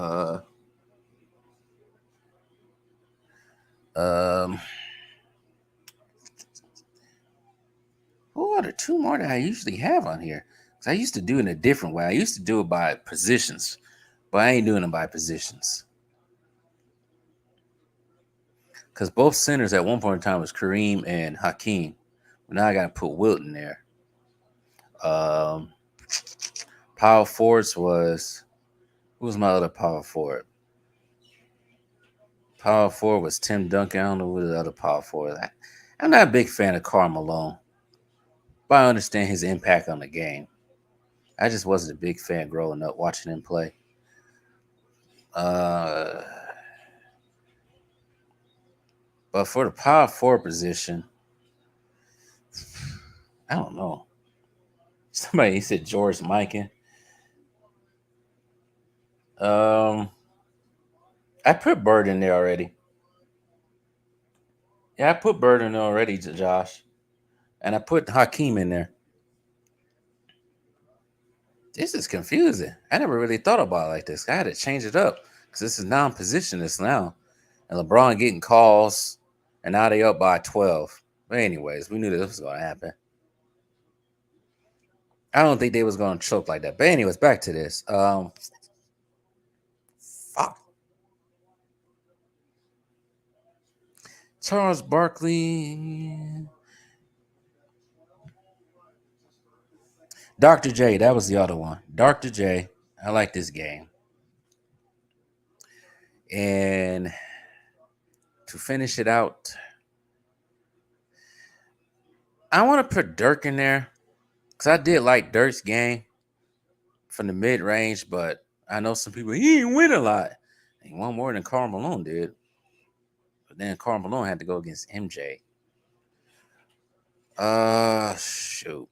are the two more that I usually have on here? Because I used to do it in a different way. I used to do it by positions, but I ain't doing them by positions. Because both centers at one point in time was Kareem and Hakeem. But now I got to put Wilt in there. Power forwards was... Who was my other power forward? Power forward was Tim Duncan. I don't know who the other power forward. I'm not a big fan of Karl Malone, but I understand his impact on the game. I just wasn't a big fan growing up watching him play. But for the power forward position, I don't know. Somebody said George Mikan. I put Bird in there already. Yeah, I put Bird in there already, Josh. And I put Hakeem in there. This is confusing. I never really thought about it like this. I had to change it up because this is non-positionless now. And LeBron getting calls, and now they up by 12. But anyways, we knew this was going to happen. I don't think they was going to choke like that. But anyways, back to this. Fuck. Charles Barkley. Dr. J, that was the other one. Dr. J. I like this game. And to finish it out, I want to put Dirk in there because I did like Dirk's game from the mid-range, but I know some people, he didn't win a lot. He won more than Karl Malone did. But then Karl Malone had to go against MJ. Shoot.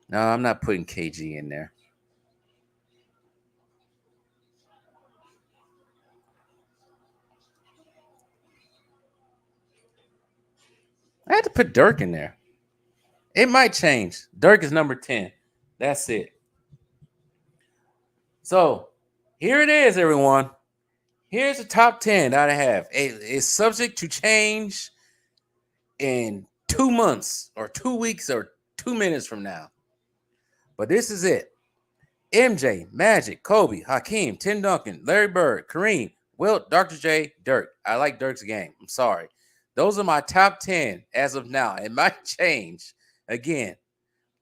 No, I'm not putting KG in there. I had to put Dirk in there. It might change. Dirk is number 10. That's it. So here it is, everyone. Here's the top 10 that I have. It's subject to change in 2 months or 2 weeks or 2 minutes from now. But this is it. MJ, Magic, Kobe, Hakeem, Tim Duncan, Larry Bird, Kareem, Wilt, Dr. J, Dirk. I like Dirk's game. I'm sorry. Those are my top 10 as of now. It might change again,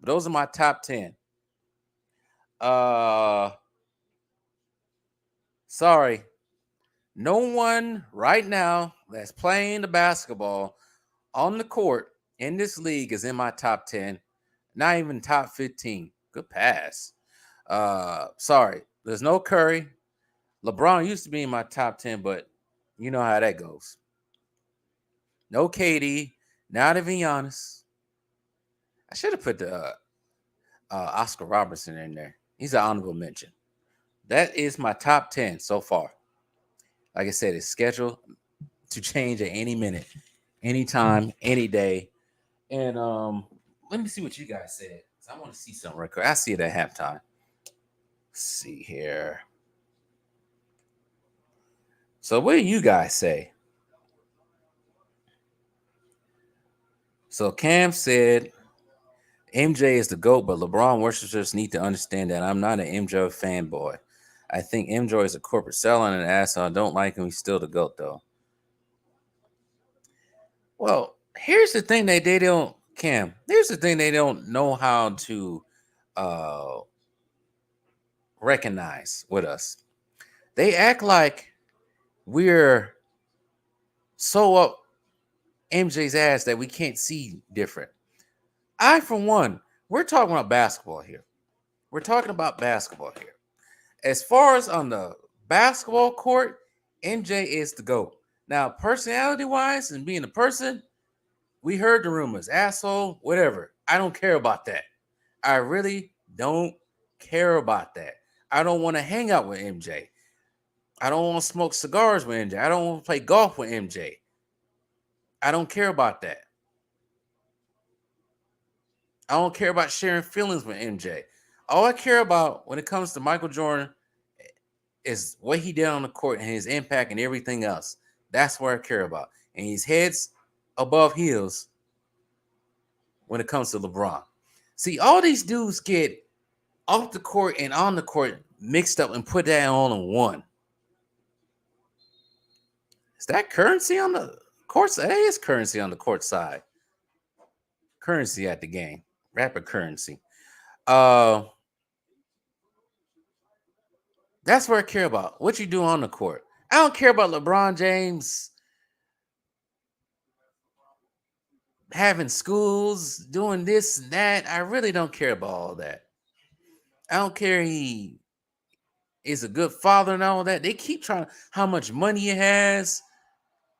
but those are my top 10. Sorry. No one right now that's playing the basketball on the court in this league is in my top 10. Not even top 15. Good pass. Sorry. There's no Curry. LeBron used to be in my top 10, but you know how that goes. No KD. Not even Giannis. I should have put the Oscar Robertson in there. He's an honorable mention. That is my top 10 so far. Like I said, it's scheduled to change at any minute, anytime, any day. And let me see what you guys said. I want to see something right quick. I see it at halftime. Let's see here. So what do you guys say? So Cam said MJ is the GOAT, but LeBron worshipers need to understand that I'm not an MJ fanboy. I think MJ is a corporate sellout and an asshole. I don't like him. He's still the GOAT, though. Well, here's the thing that they don't, Cam. Here's the thing they don't know how to recognize with us. They act like we're so up MJ's ass that we can't see different. I, for one, we're talking about basketball here. We're talking about basketball here. As far as on the basketball court, MJ is the GOAT. Now, personality-wise and being a person, we heard the rumors, asshole, whatever. I don't care about that. I really don't care about that. I don't want to hang out with MJ. I don't want to smoke cigars with MJ. I don't want to play golf with MJ. I don't care about that. I don't care about sharing feelings with MJ. All I care about when it comes to Michael Jordan is what he did on the court and his impact and everything else. That's what I care about. And he's heads above heels when it comes to LeBron. See, all these dudes get off the court and on the court mixed up and put that all in one. Is that currency on the court side? That is currency on the court side. Currency at the game. Rapid currency. That's what I care about. What you do on the court. I don't care about LeBron James having schools, doing this and that. I really don't care about all that. I don't care he is a good father and all that. They keep trying how much money he has,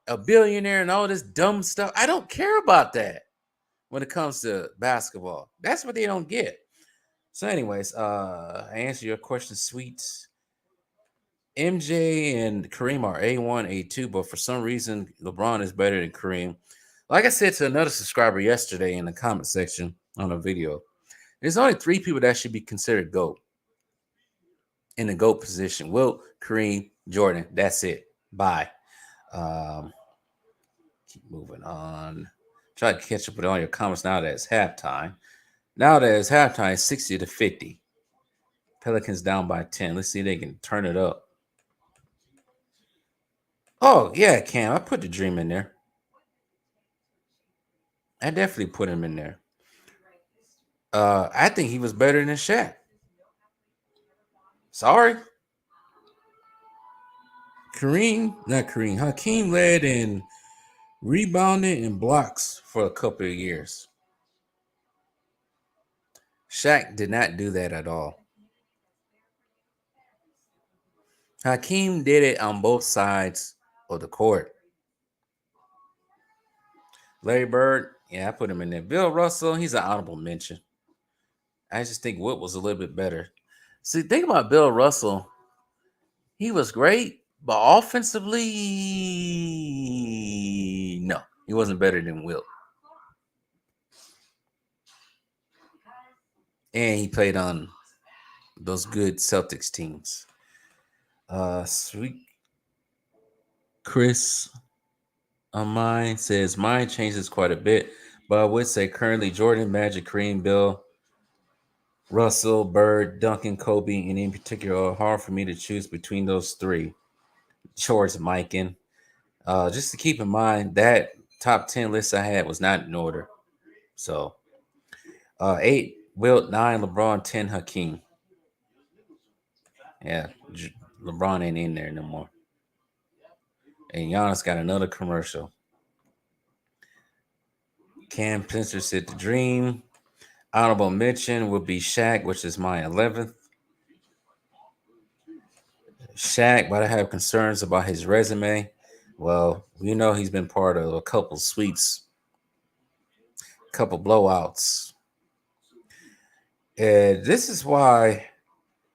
a billionaire and all this dumb stuff. I don't care about that when it comes to basketball. That's what they don't get. So, anyways, I answer your question, sweets. MJ and Kareem are A1, A2, but for some reason, LeBron is better than Kareem. Like I said to another subscriber yesterday in the comment section on a video, there's only 3 people that should be considered GOAT in the GOAT position. Wilt, Kareem, Jordan. That's it. Bye. Keep moving on. Try to catch up with all your comments now that it's halftime. Now that it's halftime, it's 60-50. Pelicans down by 10. Let's see if they can turn it up. Oh, yeah, Cam. I put the dream in there. I definitely put him in there. I think he was better than Shaq. Sorry. Hakeem led in rebounding and blocks for a couple of years. Shaq did not do that at all. Hakeem did it on both sides of the court. Larry Bird, yeah, I put him in there. Bill Russell, he's an honorable mention. I just think Wilt was a little bit better. See, think about Bill Russell. He was great, but offensively, no, he wasn't better than Wilt. And he played on those good Celtics teams. Sweet Chris on mine says mine changes quite a bit, but I would say currently Jordan, Magic, Kareem, Bill, Russell, Bird, Duncan, Kobe, and in particular, hard for me to choose between those 3. George, Mikan. Just to keep in mind that top 10 list I had was not in order. So 8, Wilt, 9, LeBron, 10, Hakeem. Yeah, LeBron ain't in there no more. And Giannis got another commercial. Cam Spencer said the dream. Honorable mention would be Shaq, which is my 11th. Shaq, but I have concerns about his resume. Well, you know he's been part of a couple sweeps, couple blowouts. And this is why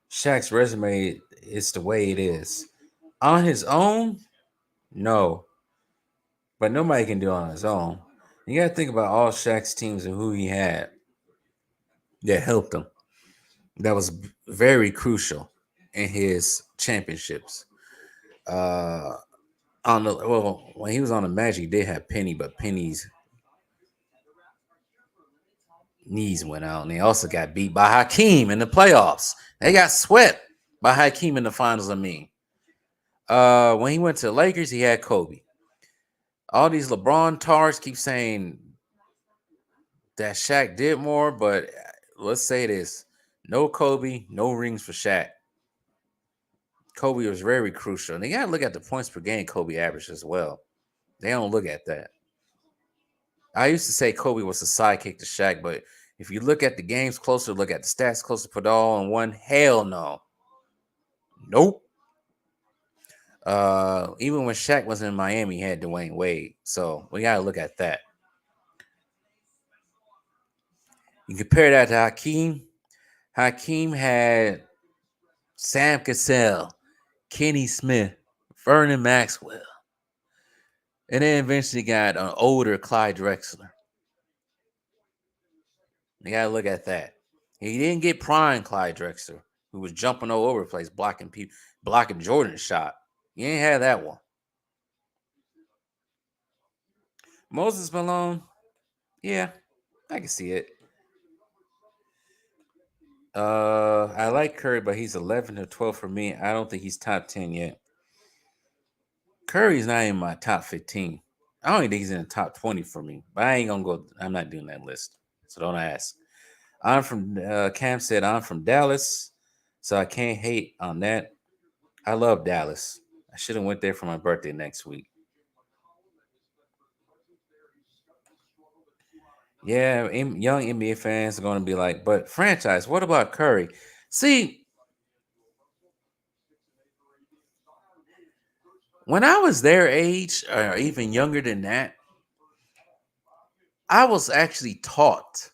Shaq's resume is the way it is. On his own, no. But nobody can do it on his own. You got to think about all Shaq's teams and who he had that helped him. That was very crucial in his championships. When he was on the Magic, he did have Penny, but Penny's knees went out, and they also got beat by Hakeem in the playoffs. They got swept by Hakeem in the finals. When he went to the Lakers, he had Kobe. All these LeBron tars keep saying that Shaq did more, but let's say this: no Kobe, no rings for Shaq. Kobe was very crucial, and they got to look at the points per game Kobe averaged as well. They don't look at that. I used to say Kobe was a sidekick to Shaq, but if you look at the games closer, look at the stats closer, put it all in one, hell no. Nope. Even when Shaq was in Miami, he had Dwayne Wade. So we got to look at that. You compare that to Hakeem. Hakeem had Sam Cassell, Kenny Smith, Vernon Maxwell. And then eventually got an older Clyde Drexler. You got to look at that. He didn't get prime Clyde Drexler, who was jumping all over the place, blocking people, blocking Jordan's shot. You ain't had that one. Moses Malone, yeah, I can see it. I like Curry, but he's 11 or 12 for me. I don't think he's top 10 yet. Curry's not in my top 15. I don't even think he's in the top 20 for me. But I ain't gonna go. I'm not doing that list, so don't ask. Cam said I'm from Dallas, so I can't hate on that. I love Dallas. I should have went there for my birthday next week. Yeah, young NBA fans are going to be like, but franchise, what about Curry? See, when I was their age, or even younger than that, I was actually taught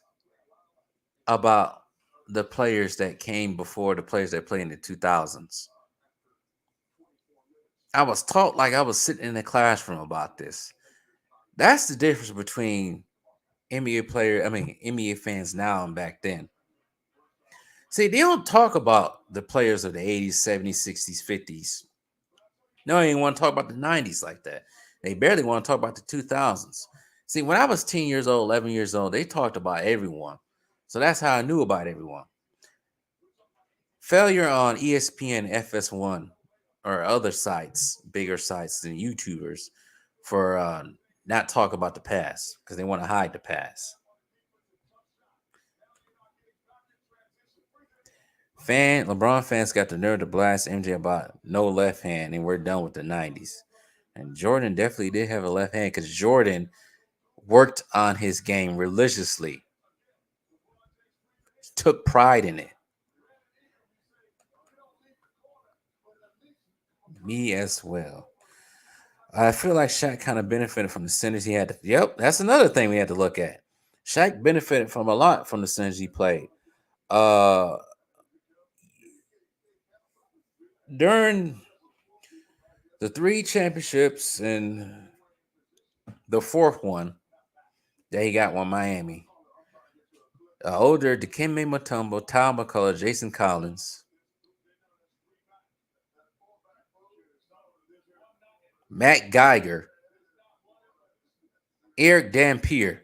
about the players that came before the players that played in the 2000s. I was taught like I was sitting in the classroom about this. That's the difference between NBA fans now and back then. See, they don't talk about the players of the 80s, 70s, 60s, 50s. No, they don't want to talk about the 90s like that. They barely want to talk about the 2000s. See, when I was 10 years old, 11 years old, they talked about everyone. So that's how I knew about everyone. Failure on ESPN, FS1, or other sites, bigger sites than YouTubers, for not talk about the past because they want to hide the past. LeBron fans got the nerve to blast MJ about no left hand, and we're done with the 90s. And Jordan definitely did have a left hand because Jordan worked on his game religiously, took pride in it. Me as well. I feel like Shaq kind of benefited from the centers he had. Yep, that's another thing we had to look at. Shaq benefited from a lot from the centers he played. During the 3 championships and the 4th one that he got with Miami, older Dikembe Mutombo, Tal McCullough, Jason Collins, Matt Geiger, Eric Dampier.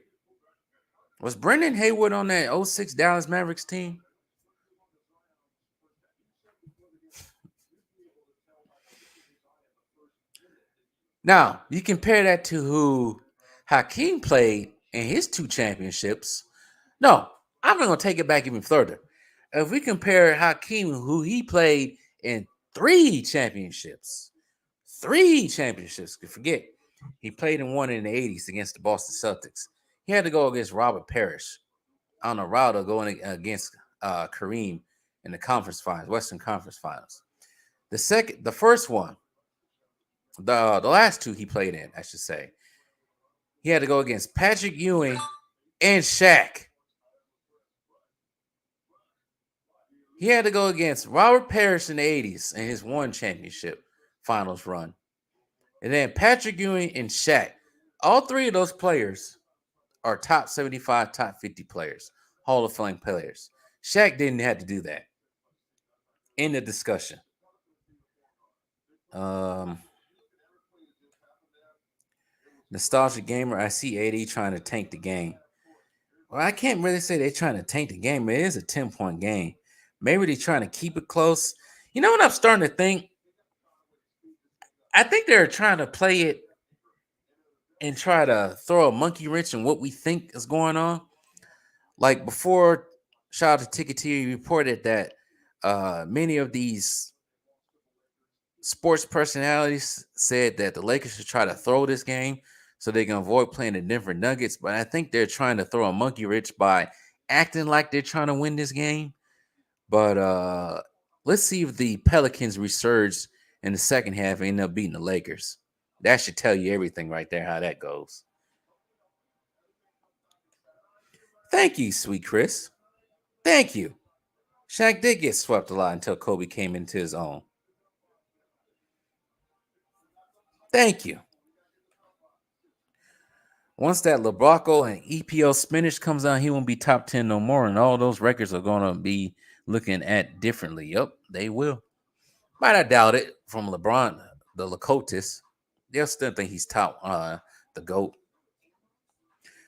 Was Brendan Haywood on that 06 Dallas Mavericks team? Now, you compare that to who Hakeem played in his 2 championships. No, I'm not going to take it back even further. If we compare Hakeem, who he played in 3 championships. 3 championships. You forget, he played in one in the 80s against the Boston Celtics. He had to go against Robert Parrish on a route of going against Kareem in the conference finals, Western Conference Finals. The first one, the last 2 he played in, I should say, he had to go against Patrick Ewing and Shaq. He had to go against Robert Parrish in the 80s in his 1 championship finals run. And then Patrick Ewing and Shaq. All 3 of those players are top 75, top 50 players, Hall of Fame players. Shaq didn't have to do that. In the discussion. Nostalgic Gamer, I see AD trying to tank the game. Well, I can't really say they're trying to tank the game. It is a 10-point game. Maybe they're trying to keep it close. You know what I'm starting to think? I think they're trying to play it and try to throw a monkey wrench in what we think is going on. Like before, shout out to Ticketeer, reported that many of these sports personalities said that the Lakers should try to throw this game so they can avoid playing the Denver Nuggets. But I think they're trying to throw a monkey wrench by acting like they're trying to win this game. But let's see if the Pelicans resurge in the second half and end up beating the Lakers. That should tell you everything right there, how that goes. Thank you, sweet Chris. Thank you. Shaq did get swept a lot until Kobe came into his own. Thank you. Once that LeBronco and EPO spinach comes out, he won't be top 10 no more, and all those records are going to be looking at differently. Yep, they will. Might I doubt it from LeBron, the Lakotis. They'll still think he's top, the GOAT.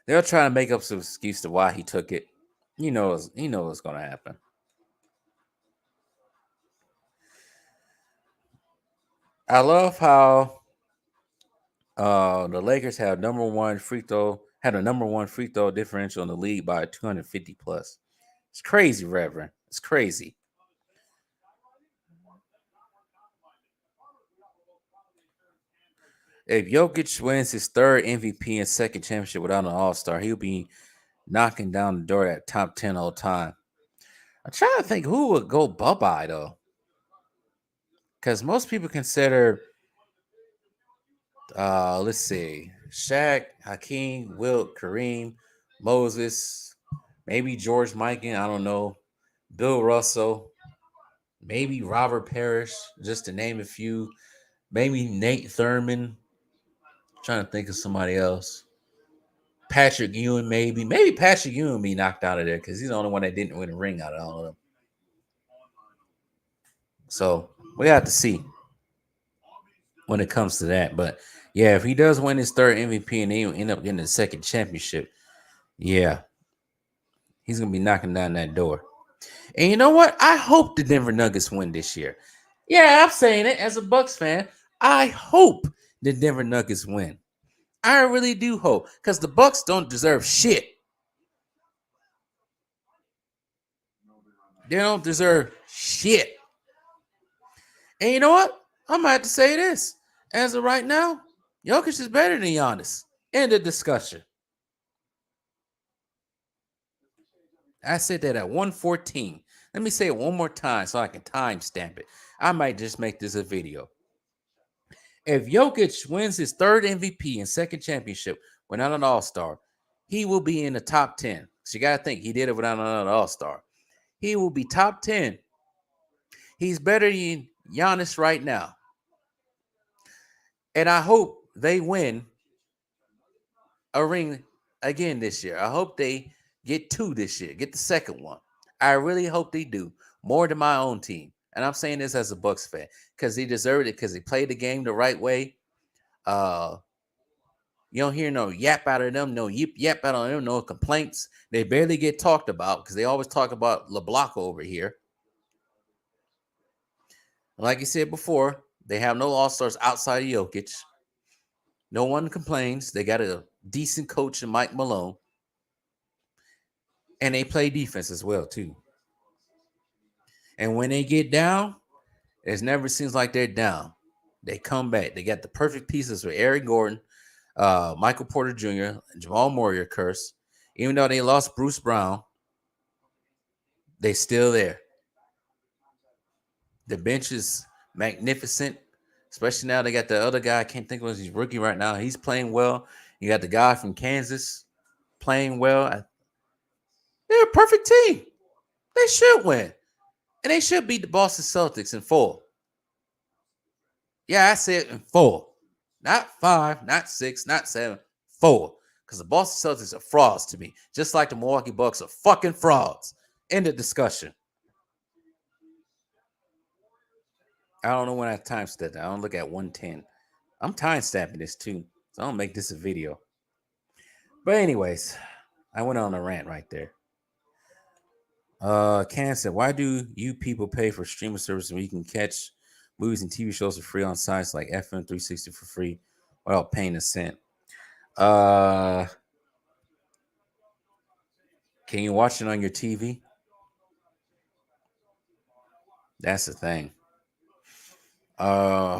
They'll try to make up some excuse to why he took it. You know what's going to happen. I love how the Lakers had a number one free throw differential in the league by 250 plus. It's crazy, Reverend. It's crazy. If Jokic wins his 3rd MVP and 2nd championship without an All-Star, he'll be knocking down the door at top 10 all time. I'm trying to think who would go bye-bye, though. Because most people consider, let's see, Shaq, Hakeem, Wilt, Kareem, Moses, maybe George Mikan, I don't know, Bill Russell, maybe Robert Parrish, just to name a few, maybe Nate Thurman. Trying to think of somebody else. Patrick Ewing, maybe. Maybe Patrick Ewing be knocked out of there because he's the only one that didn't win a ring out of all of them. So we have to see when it comes to that. But yeah, if he does win his 3rd MVP and he'll end up getting the 2nd championship, yeah, he's gonna be knocking down that door. And you know what? I hope the Denver Nuggets win this year. Yeah, I'm saying it as a Bucks fan. I hope the Denver Nuggets win. I really do hope, because the Bucks don't deserve shit. They don't deserve shit. And you know what? I'm going to have to say this. As of right now, Jokic is better than Giannis. End of discussion. I said that at 114. Let me say it one more time so I can timestamp it. I might just make this a video. If Jokic wins his 3rd MVP and 2nd championship without an All-Star, he will be in the top 10. So you got to think, he did it without another All-Star. He will be top 10. He's better than Giannis right now. And I hope they win a ring again this year. I hope they get 2 this year, get the 2nd one. I really hope they do, more than my own team. And I'm saying this as a Bucks fan because they deserved it, because they played the game the right way. You don't hear no yap out of them, no yap out of them, no complaints. They barely get talked about because they always talk about LeBlanc over here. Like you said before, they have no All-Stars outside of Jokic. No one complains. They got a decent coach in Mike Malone. And they play defense as well, too. And when they get down, It never seems like they're down. They come back. They got the perfect pieces with Eric Gordon, Michael Porter Jr., and Jamal Murray curse. Even though they lost Bruce Brown, they still there. The bench is magnificent, especially now they got the other guy. I can't think of his rookie right now. He's playing well. You got the guy from Kansas playing well. They're a perfect team. They should win. And they should beat the Boston Celtics in 4. Yeah, I said in 4. Not 5, not 6, not 7, 4. Because the Boston Celtics are frauds to me. Just like the Milwaukee Bucks are fucking frauds. End of discussion. I don't know when I time stamped that. I don't look at 110. I'm time stamping this too. So I don't make this a video. But anyways, I went on a rant right there. Ken said, why do you people pay for streaming services when you can catch movies and TV shows for free on sites like FM 360 for free without paying a cent? Can you watch it on your TV? That's the thing. I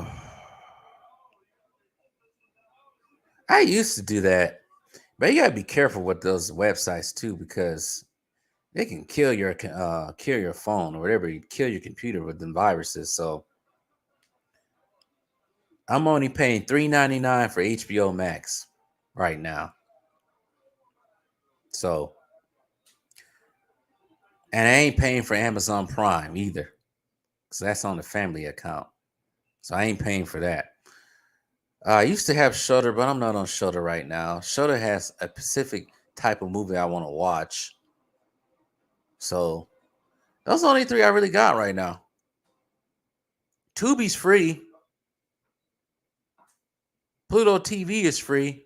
used to do that, but you gotta be careful with those websites too, because they can kill your phone or whatever, kill your computer with them viruses. So I'm only paying $3.99 for HBO Max right now. So, and I ain't paying for Amazon Prime either, because that's on the family account. So I ain't paying for that. I used to have Shudder, but I'm not on Shudder right now. Shudder has a specific type of movie I want to watch. So those are the only 3 I really got right now. Tubi's free. Pluto TV is free.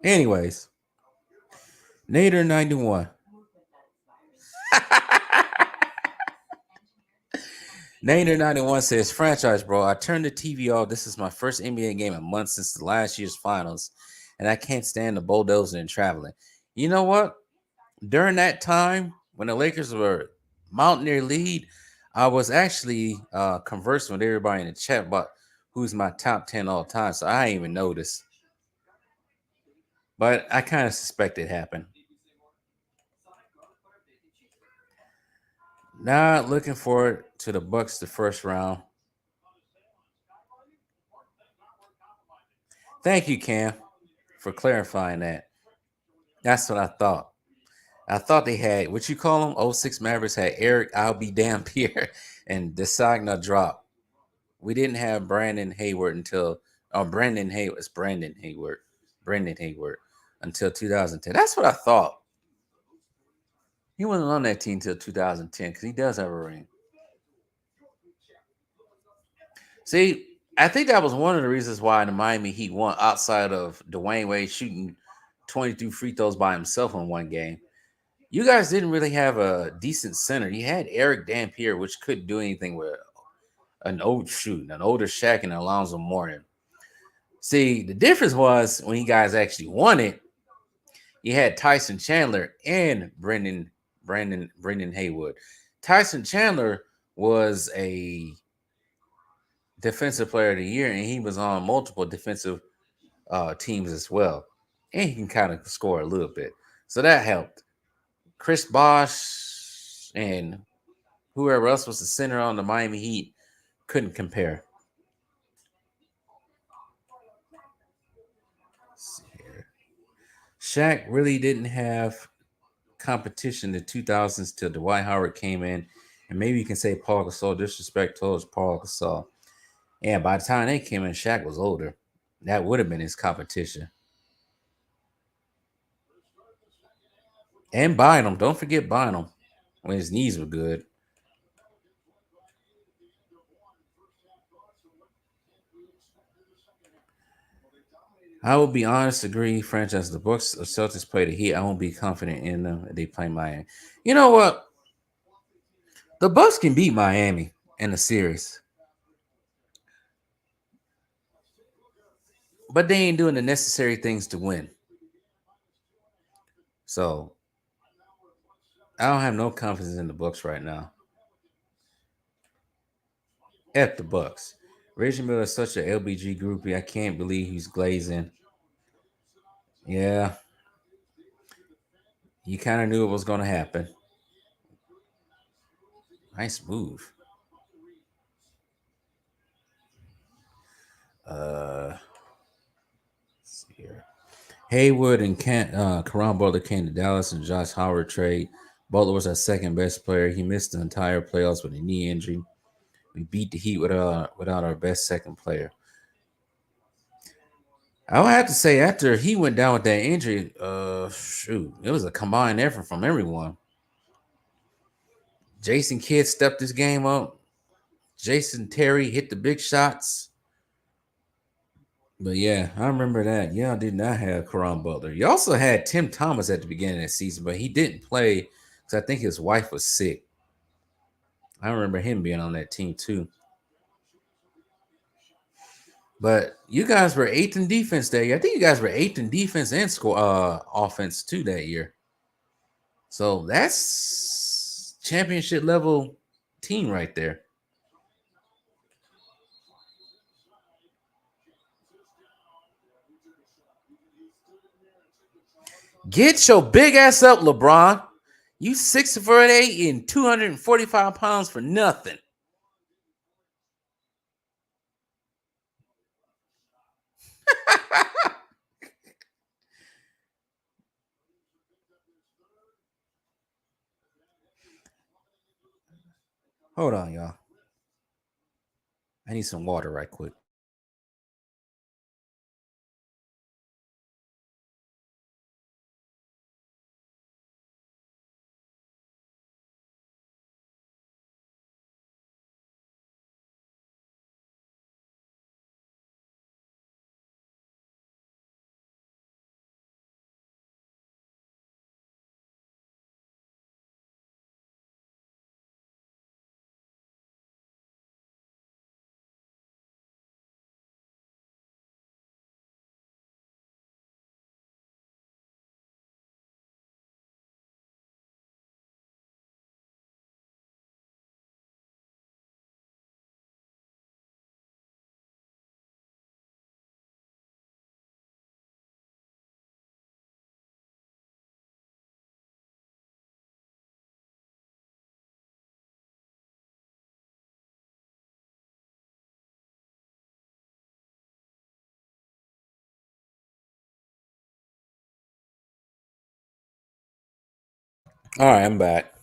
Anyways, Nader 91. Nader 91 says, franchise, bro. I turned the TV off. This is my first NBA game in months since the last year's finals, and I can't stand the bulldozing and traveling. You know what? During that time, when the Lakers were mounting their lead, I was actually conversing with everybody in the chat about who's my top 10 all time. So I didn't even notice. But I kind of suspect it happened. Not looking forward to the Bucks the first round. Thank you, Cam, for clarifying that. That's what I thought. I thought they had, what you call them? 06 Mavericks had Eric, I'll be damn Pierre, and Desagna drop. We didn't have Brandon Hayward until, Brendan Hayward until 2010. That's what I thought. He wasn't on that team until 2010 because he does have a ring. See, I think that was one of the reasons why the Miami Heat won, outside of Dwayne Wade shooting 22 free throws by himself in one game. You guys didn't really have a decent center. You had Eric Dampier, which couldn't do anything with an older Shaq and Alonzo Mourning. See, the difference was when you guys actually won it, you had Tyson Chandler and Brendan Haywood. Tyson Chandler was a defensive player of the year, and he was on multiple defensive teams as well. And he can kind of score a little bit. So that helped. Chris Bosh and whoever else was the center on the Miami Heat couldn't compare. Let's see here. Shaq really didn't have competition in the 2000s till Dwight Howard came in. And maybe you can say Paul Gasol, disrespect towards Paul Gasol. And by the time they came in, Shaq was older. That would have been his competition. And Bynum. Don't forget Bynum when his knees were good. I will be honest, agree, franchise. The Bucks or Celtics play the Heat. I won't be confident in them. They play Miami. You know what? The Bucks can beat Miami in the series. But they ain't doing the necessary things to win. So I don't have no confidence in the Bucks right now. F the Bucks. Reggie Miller is such a LBG groupie. I can't believe he's glazing. Yeah, you kind of knew it was going to happen. Nice move. Let's see here. Haywood and Karan Butler came to Dallas and Josh Howard trade. Butler was our second best player. He missed the entire playoffs with a knee injury. We beat the Heat without our best second player. I would have to say after he went down with that injury, it was a combined effort from everyone. Jason Kidd stepped this game up. Jason Terry hit the big shots. But yeah, I remember that. Y'all did not have Karan Butler. You also had Tim Thomas at the beginning of the season, but he didn't play because I think his wife was sick. I remember him being on that team too. But you guys were eighth in defense that year. I think you guys were eighth in defense and offense too that year. So that's championship level team right there. Get your big ass up, LeBron. You 6'8" and 245 pounds for nothing. Hold on, y'all. I need some water right quick. All right, I'm back.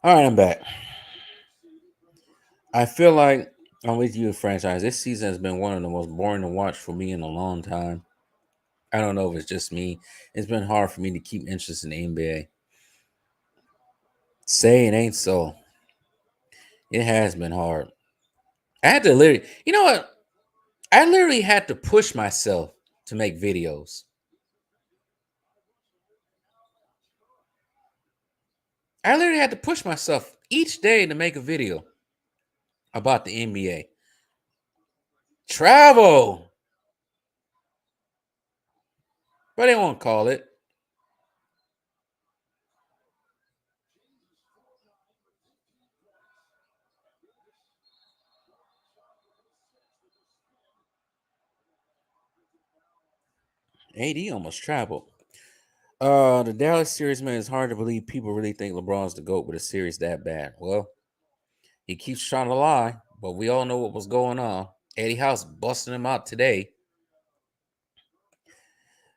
All right, I'm back. I feel like I'm with you, franchise. This season has been one of the most boring to watch for me in a long time. I don't know if it's just me. It's been hard for me to keep interest in the NBA. Say it ain't so. It has been hard. I had to literally, you know what? I literally had to push myself to make videos. I literally had to push myself each day to make a video about the NBA. Travel. But they won't call it. AD almost traveled. The Dallas series, man, it's hard to believe people really think LeBron's the GOAT with a series that bad. Well, he keeps trying to lie, but we all know what was going on. Eddie House busting him out today.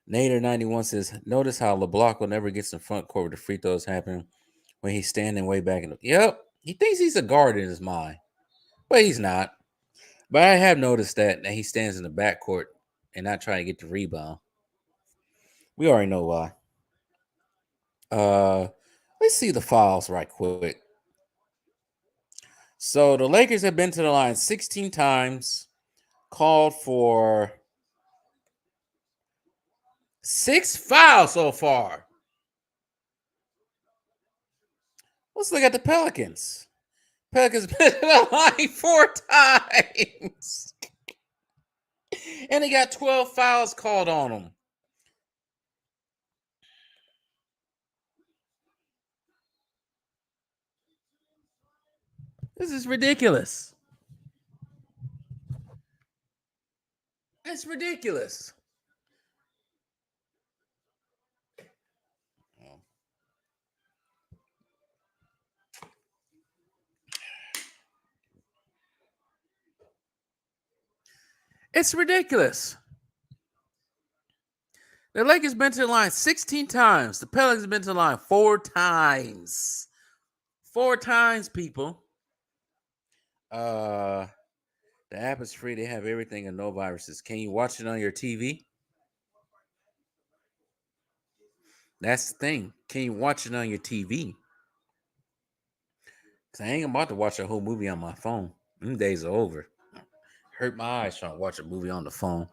Nader91 says, notice how LeBlanc never gets in front court with the free throws happening when he's standing way back in the. Yep, he thinks he's a guard in his mind, but he's not. But I have noticed that he stands in the backcourt and not trying to get the rebound. We already know why. Let's see the files right quick. So the Lakers have been to the line 16 times, called for 6 fouls so far. Let's look at the Pelicans. Pelicans been to the line 4 times. And they got 12 fouls called on them. This is ridiculous. It's ridiculous. It's ridiculous. The Lakers been to the line 16 times. The Pelicans been to the line 4 times. 4 times, people. The app is free. They have everything and no viruses. Can you watch it on your TV? That's the thing. Can you watch it on your TV? Cause I ain't about to watch a whole movie on my phone. Them days are over. Hurt my eyes trying to watch a movie on the phone.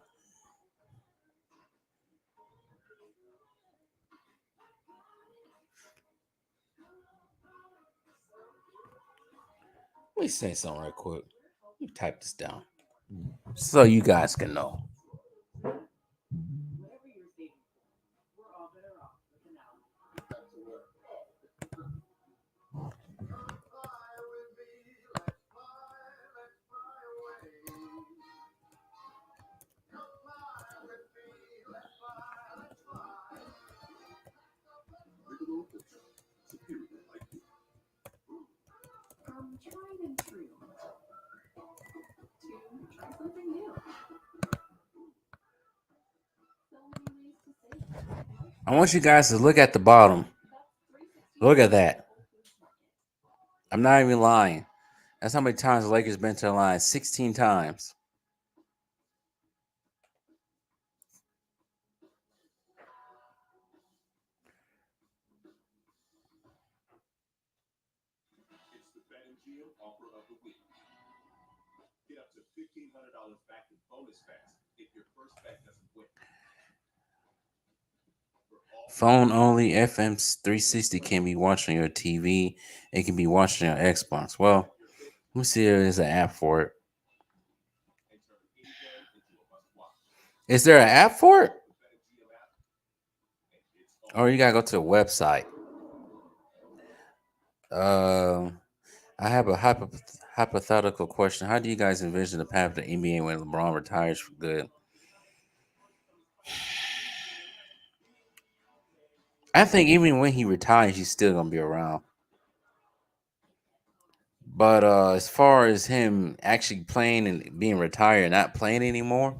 Let me say something right quick. Let me type this down so you guys can know. I want you guys to look at the bottom. Look at that. I'm not even lying. That's how many times the Lakers been to the line. 16 times. It's the BetMGM offer of the week. Get up to $1,500 back in bonus bets if your first bet doesn't win. Phone only. FM 360 can be watched on your TV. It can be watched on your Xbox. Well, let me see if there's an app for it. Is there an app for it? Or you gotta go to the website. I have a hypothetical question. How do you guys envision the path of the NBA when LeBron retires for good? I think even when he retires, he's still gonna be around. But as far as him actually playing and being retired and not playing anymore,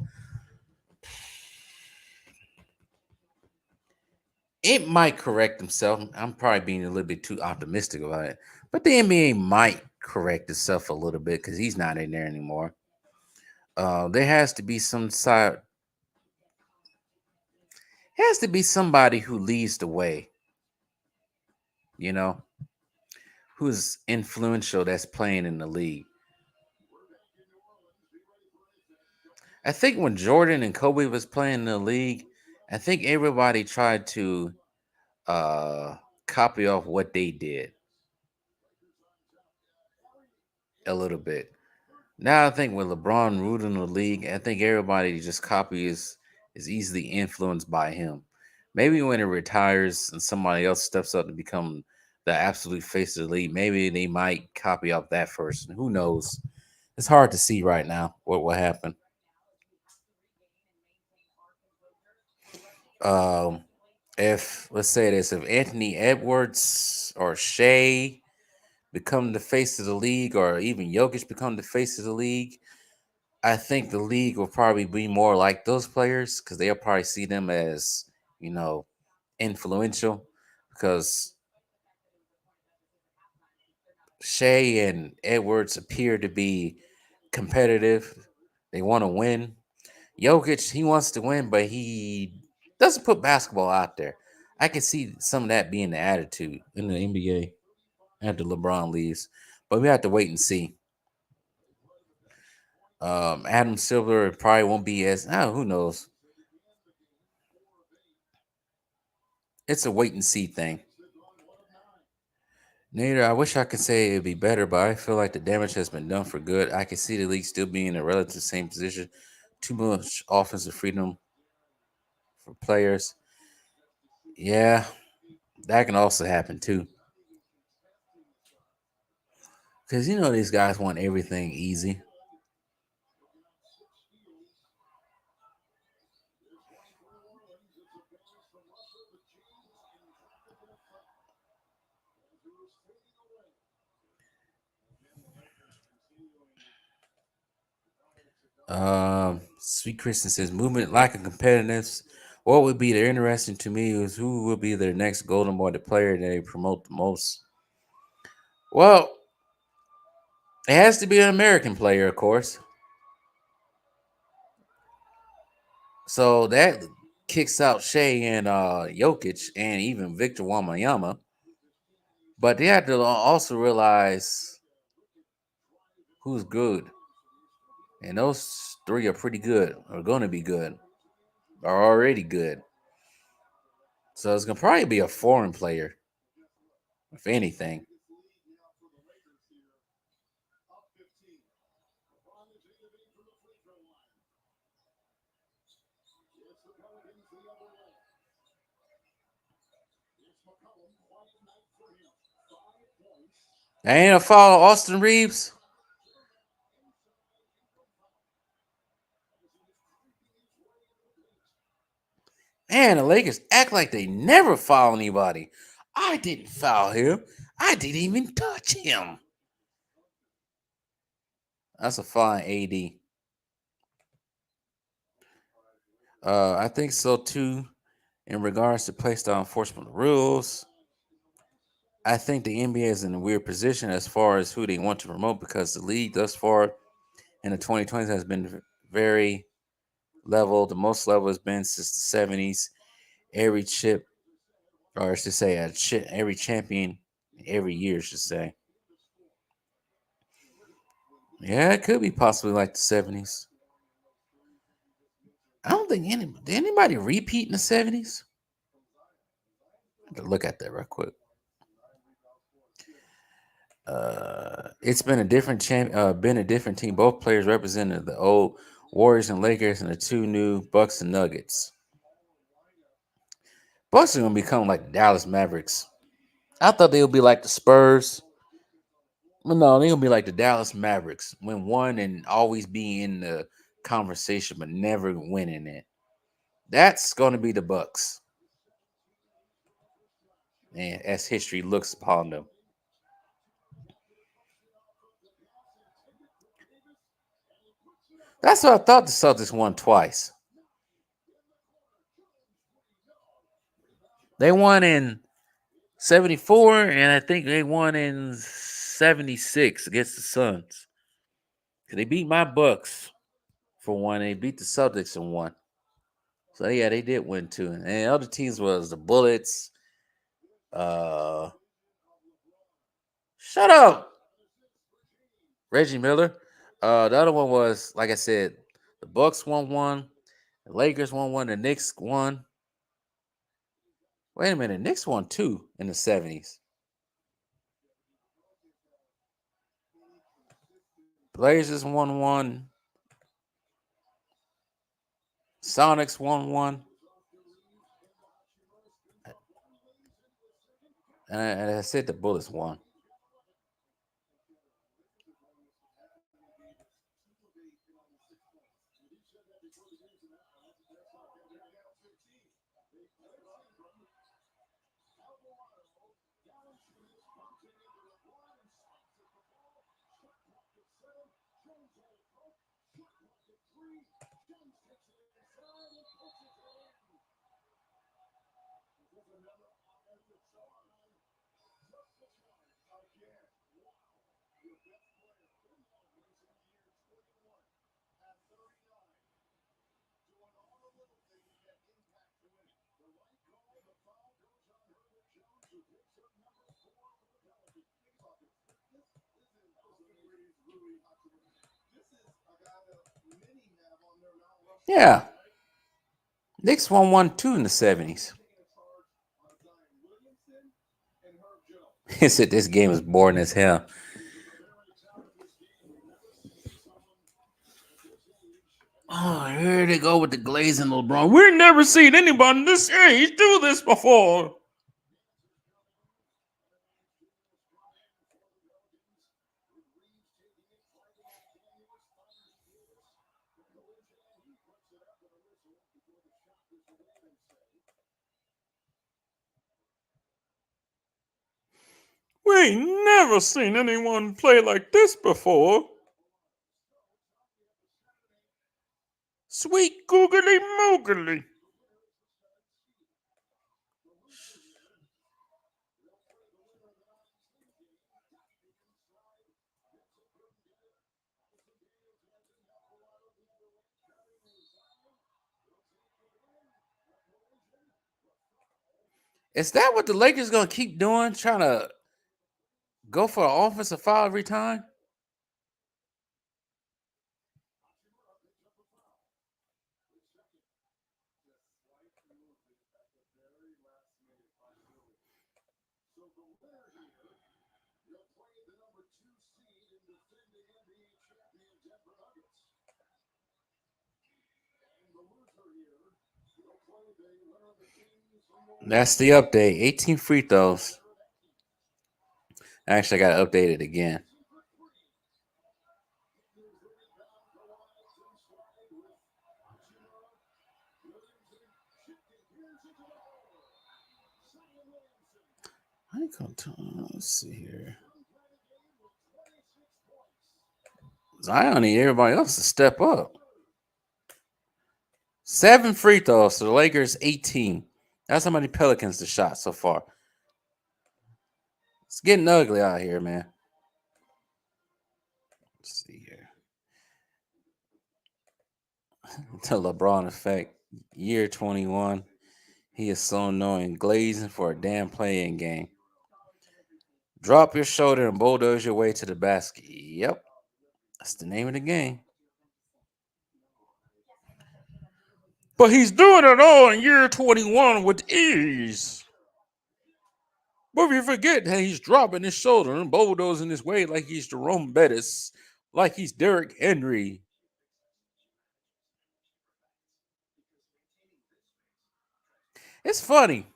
it might correct himself. I'm probably being a little bit too optimistic about it. But the NBA might correct itself a little bit because he's not in there anymore. There has to be somebody who leads the way, you know, who's influential that's playing in the league. I think when Jordan and Kobe was playing in the league, I think everybody tried to copy off what they did a little bit. Now I think with LeBron ruling the league, I think everybody just copies is easily influenced by him. Maybe when it retires and somebody else steps up to become the absolute face of the league, maybe they might copy off that person. Who knows? It's hard to see right now what will happen. Um, if let's say this, if Anthony Edwards or Shea become the face of the league, or even Jokic become the face of the league, I think the league will probably be more like those players because they'll probably see them as, you know, influential because Shea and Edwards appear to be competitive. They want to win. Jokic, he wants to win, but he doesn't put basketball out there. I can see some of that being the attitude in the NBA after LeBron leaves, but we have to wait and see. Adam Silver probably won't be as. Oh, who knows? It's a wait and see thing. Nader, I wish I could say it'd be better, but I feel like the damage has been done for good. I can see the league still being in a relative same position. Too much offensive freedom for players. Yeah, that can also happen too. Because these guys want everything easy. Sweet Kristen says movement, lack of competitiveness. What would be the interesting to me is who will be their next Golden Boy, the player that they promote the most. Well, it has to be an American player, of course. So that kicks out Shea and Jokic and even Victor Wembanyama. But they have to also realize who's good. And those three are pretty good, are going to be good, are already good. So it's going to probably be a foreign player, if anything. Ain't a foul, Austin Reeves. Man, the Lakers act like they never foul anybody. I didn't foul him. I didn't even touch him. That's a fine AD. I think so too. In regards to play style enforcement rules, I think the NBA is in a weird position as far as who they want to promote because the league thus far in the 2020s has been very level. The most level has been since the 70s. Every chip, or I should say, every champion every year, I should say. Yeah, it could be possibly like the 70s. I don't think did anybody repeat in the 70s? I have to look at that real quick. It's been been a different team. Both players represented the old Warriors and Lakers and the two new Bucks and Nuggets. Bucks are gonna become like the Dallas Mavericks. I thought they would be like the Spurs. But no, they're gonna be like the Dallas Mavericks. Win one and always be in the conversation, but never winning it. That's gonna be the Bucks. And as history looks upon them. That's what I thought the Celtics won twice. They won in 74, and I think they won in 76 against the Suns. They beat my Bucks for one. They beat the Celtics in one. So yeah, they did win two. And the other teams was the Bullets. Shut up, Reggie Miller. The other one was, like I said, the Bucks won one, the Lakers won one, the Knicks won. Wait a minute, Knicks won two in the 70s. Blazers won one. Sonics won one. And I said the Bullets won. Yeah. Knicks won one two in the 70s. He said this game is boring as hell. Oh, here they go with the glazing LeBron. We've never seen anybody this age do this before. We ain't never seen anyone play like this before. Sweet googly moogly. Is that what the Lakers gonna keep doing? Trying to go for an offensive foul every time? That's the update. 18 free throws. Actually, I got to update it again. Let's see here. Zion need everybody else to step up. 7 free throws. So the Lakers 18. That's how many Pelicans to shot so far. It's getting ugly out here, man. Let's see here. The LeBron effect. Year 21. He is so annoying. Glazing for a damn playing game. Drop your shoulder and bulldoze your way to the basket. Yep. That's the name of the game. But he's doing it all in year 21 with ease. But we forget that he's dropping his shoulder and bulldozing his way like he's Jerome Bettis, like he's Derrick Henry. It's funny.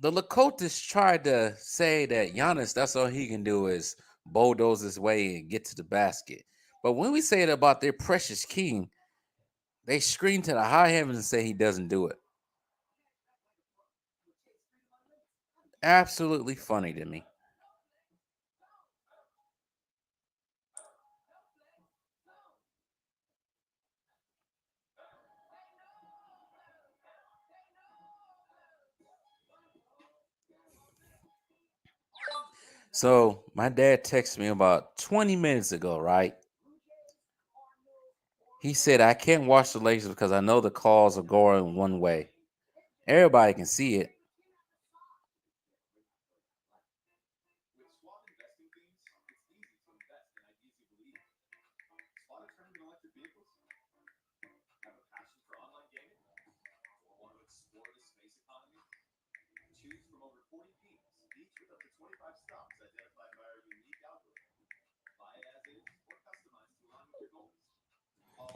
The Lakotas tried to say that Giannis, that's all he can do is bulldoze his way and get to the basket. But when we say it about their precious king, they scream to the high heavens and say he doesn't do it. Absolutely funny to me. So my dad texted me about 20 minutes ago, right? He said, I can't watch the Lakers because I know the calls are going one way. Everybody can see it.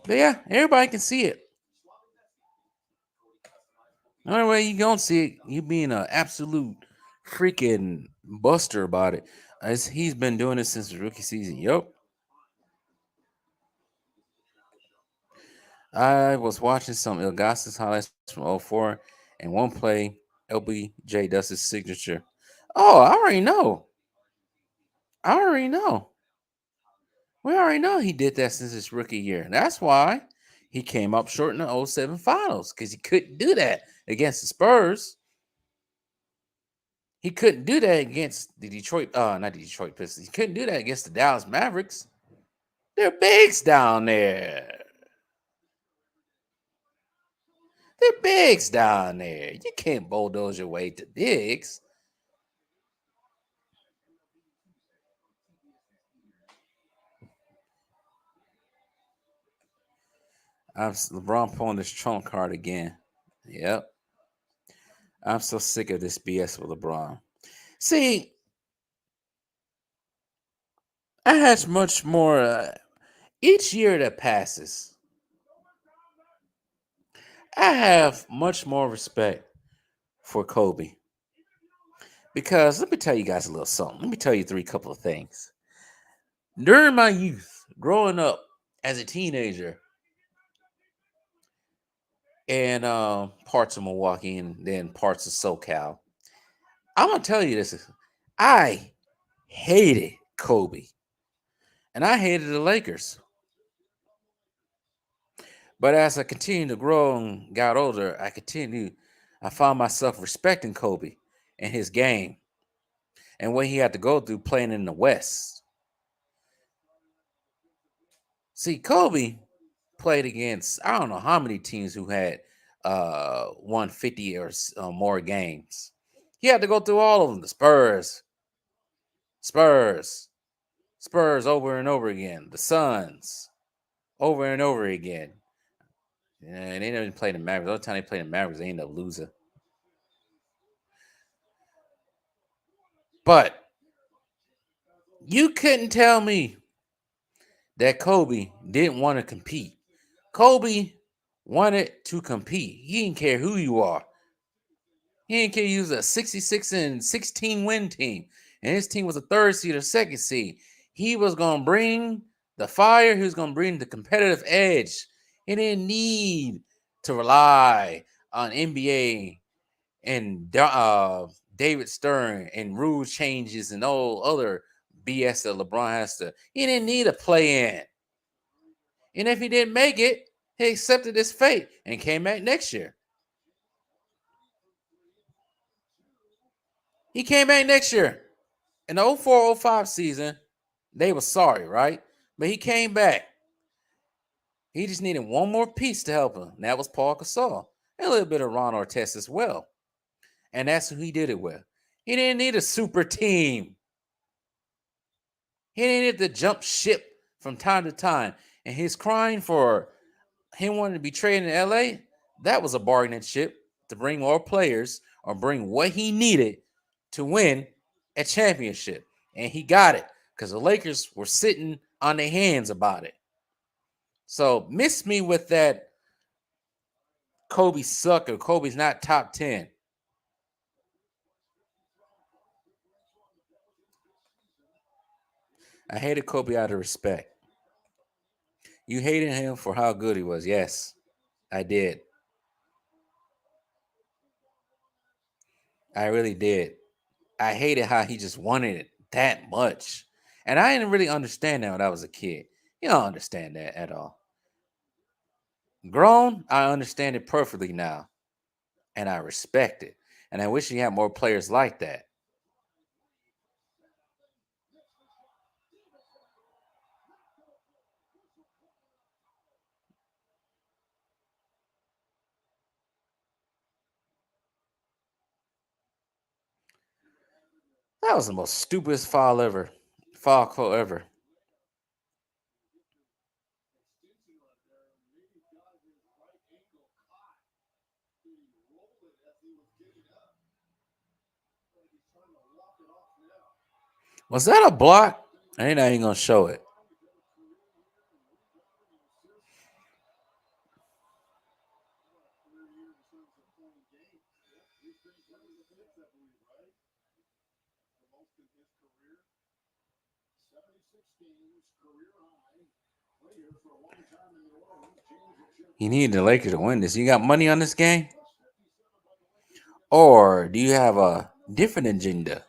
But yeah, everybody can see it. The only way you don't see it, you being an absolute freaking buster about it. As he's been doing it since the rookie season. Yup. I was watching some Ilgauskas highlights from '04, and one play, LBJ does his signature. Oh, I already know. I already know. We already know he did that since his rookie year. That's why he came up short in the '07 finals, because he couldn't do that against the Spurs. He couldn't do that against the not the Detroit Pistons. He couldn't do that against the Dallas Mavericks. They're bigs down there. They're bigs down there. You can't bulldoze your way to bigs. LeBron pulling his trump card again. Yep. I'm so sick of this BS with LeBron. See, I have much more. Each year that passes, I have much more respect for Kobe. Because let me tell you guys a little something. Let me tell you couple of things. During my youth, growing up as a teenager in parts of Milwaukee and then parts of SoCal, I'm gonna tell you this: I hated Kobe, and I hated the Lakers. But as I continued to grow and got older, I found myself respecting Kobe and his game and what he had to go through playing in the West. See, Kobe played against I don't know how many teams who had won 50 or more games. He had to go through all of them. The Spurs, Spurs over and over again. The Suns over and over again. And they never played the Mavericks. The only time they played the Mavericks, they ended up losing. But you couldn't tell me that Kobe didn't want to compete. Kobe wanted to compete. He didn't care who you are. He didn't care. He was a 66 and 16 win team, and his team was a third seed or second seed. He was gonna bring the fire. He was gonna bring the competitive edge. He didn't need to rely on NBA and David Stern and rule changes and all other BS that LeBron has to. He didn't need a play in. And if he didn't make it, he accepted his fate and came back next year. He came back next year. In the 04-05 season, they were sorry, right? But he came back. He just needed one more piece to help him. And that was Paul Gasol. And a little bit of Ron Artest as well. And that's who he did it with. He didn't need a super team. He didn't need to jump ship from time to time. And his crying for him wanting to be traded in LA, that was a bargaining chip to bring more players or bring what he needed to win a championship. And he got it because the Lakers were sitting on their hands about it. So miss me with that Kobe sucker. Kobe's not top 10. I hated Kobe out of respect. You hated him for how good he was. Yes, I did. I really did. I hated how he just wanted it that much. And I didn't really understand that when I was a kid. You don't understand that at all. Grown, I understand it perfectly now. And I respect it. And I wish he had more players like that. That was the most stupidest foul call ever. Was that a block? I ain't even gonna show it. You need the Lakers to win this. You got money on this game? Or do you have a different agenda?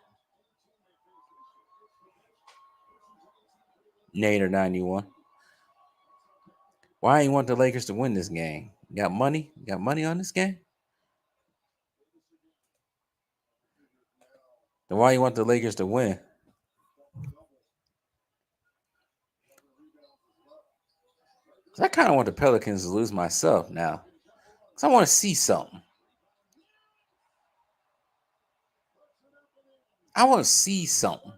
Nader 91. Why you want the Lakers to win this game? You got money? You got money on this game? Then why you want the Lakers to win? I kind of want the Pelicans to lose myself now. Because I want to see something. I want to see something.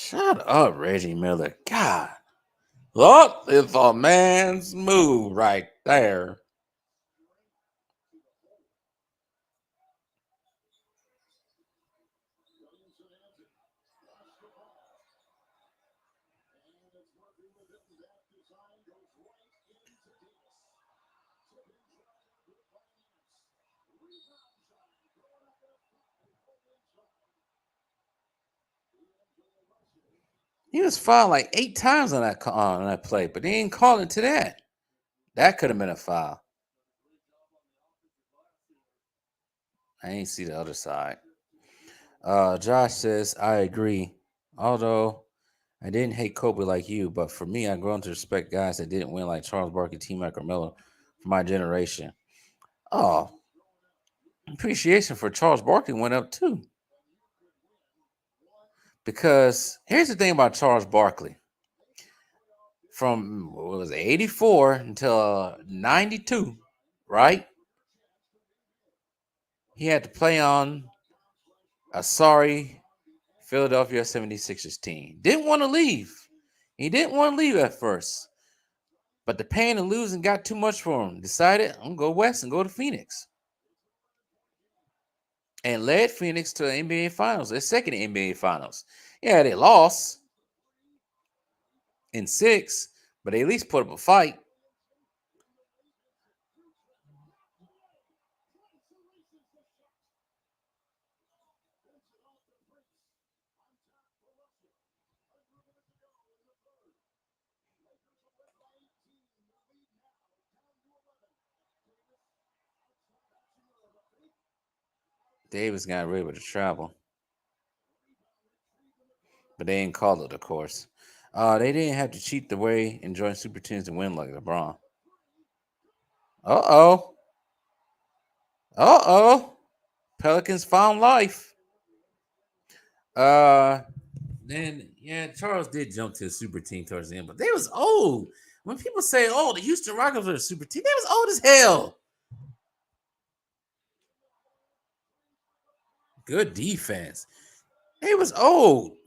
Shut up, Reggie Miller. God. Look, it's a man's move right there. He was fouled like 8 times on that play, but they didn't call it to that. That could have been a foul. I didn't see the other side. Josh says, I agree. Although I didn't hate Kobe like you, but for me, I've grown to respect guys that didn't win like Charles Barkley, T-Mac, or Miller for my generation. Oh, appreciation for Charles Barkley went up too. Because here's the thing about Charles Barkley. From what was it, 84 until 92, right? He had to play on a sorry Philadelphia 76ers team. Didn't want to leave. He didn't want to leave at first. But the pain of losing got too much for him. Decided, I'm going to go west and go to Phoenix. And led Phoenix to the NBA Finals, their second NBA Finals. Yeah, they lost in 6, but they at least put up a fight. Davis got rid of the travel. But they didn't call it, of course. They didn't have to cheat the way and join super teams to win like LeBron. Uh-oh. Uh-oh. Pelicans found life. Then Charles did jump to a super team towards the end, but they was old. When people say, "Oh, the Houston Rockets are a super team," they was old as hell. Good defense. They was old.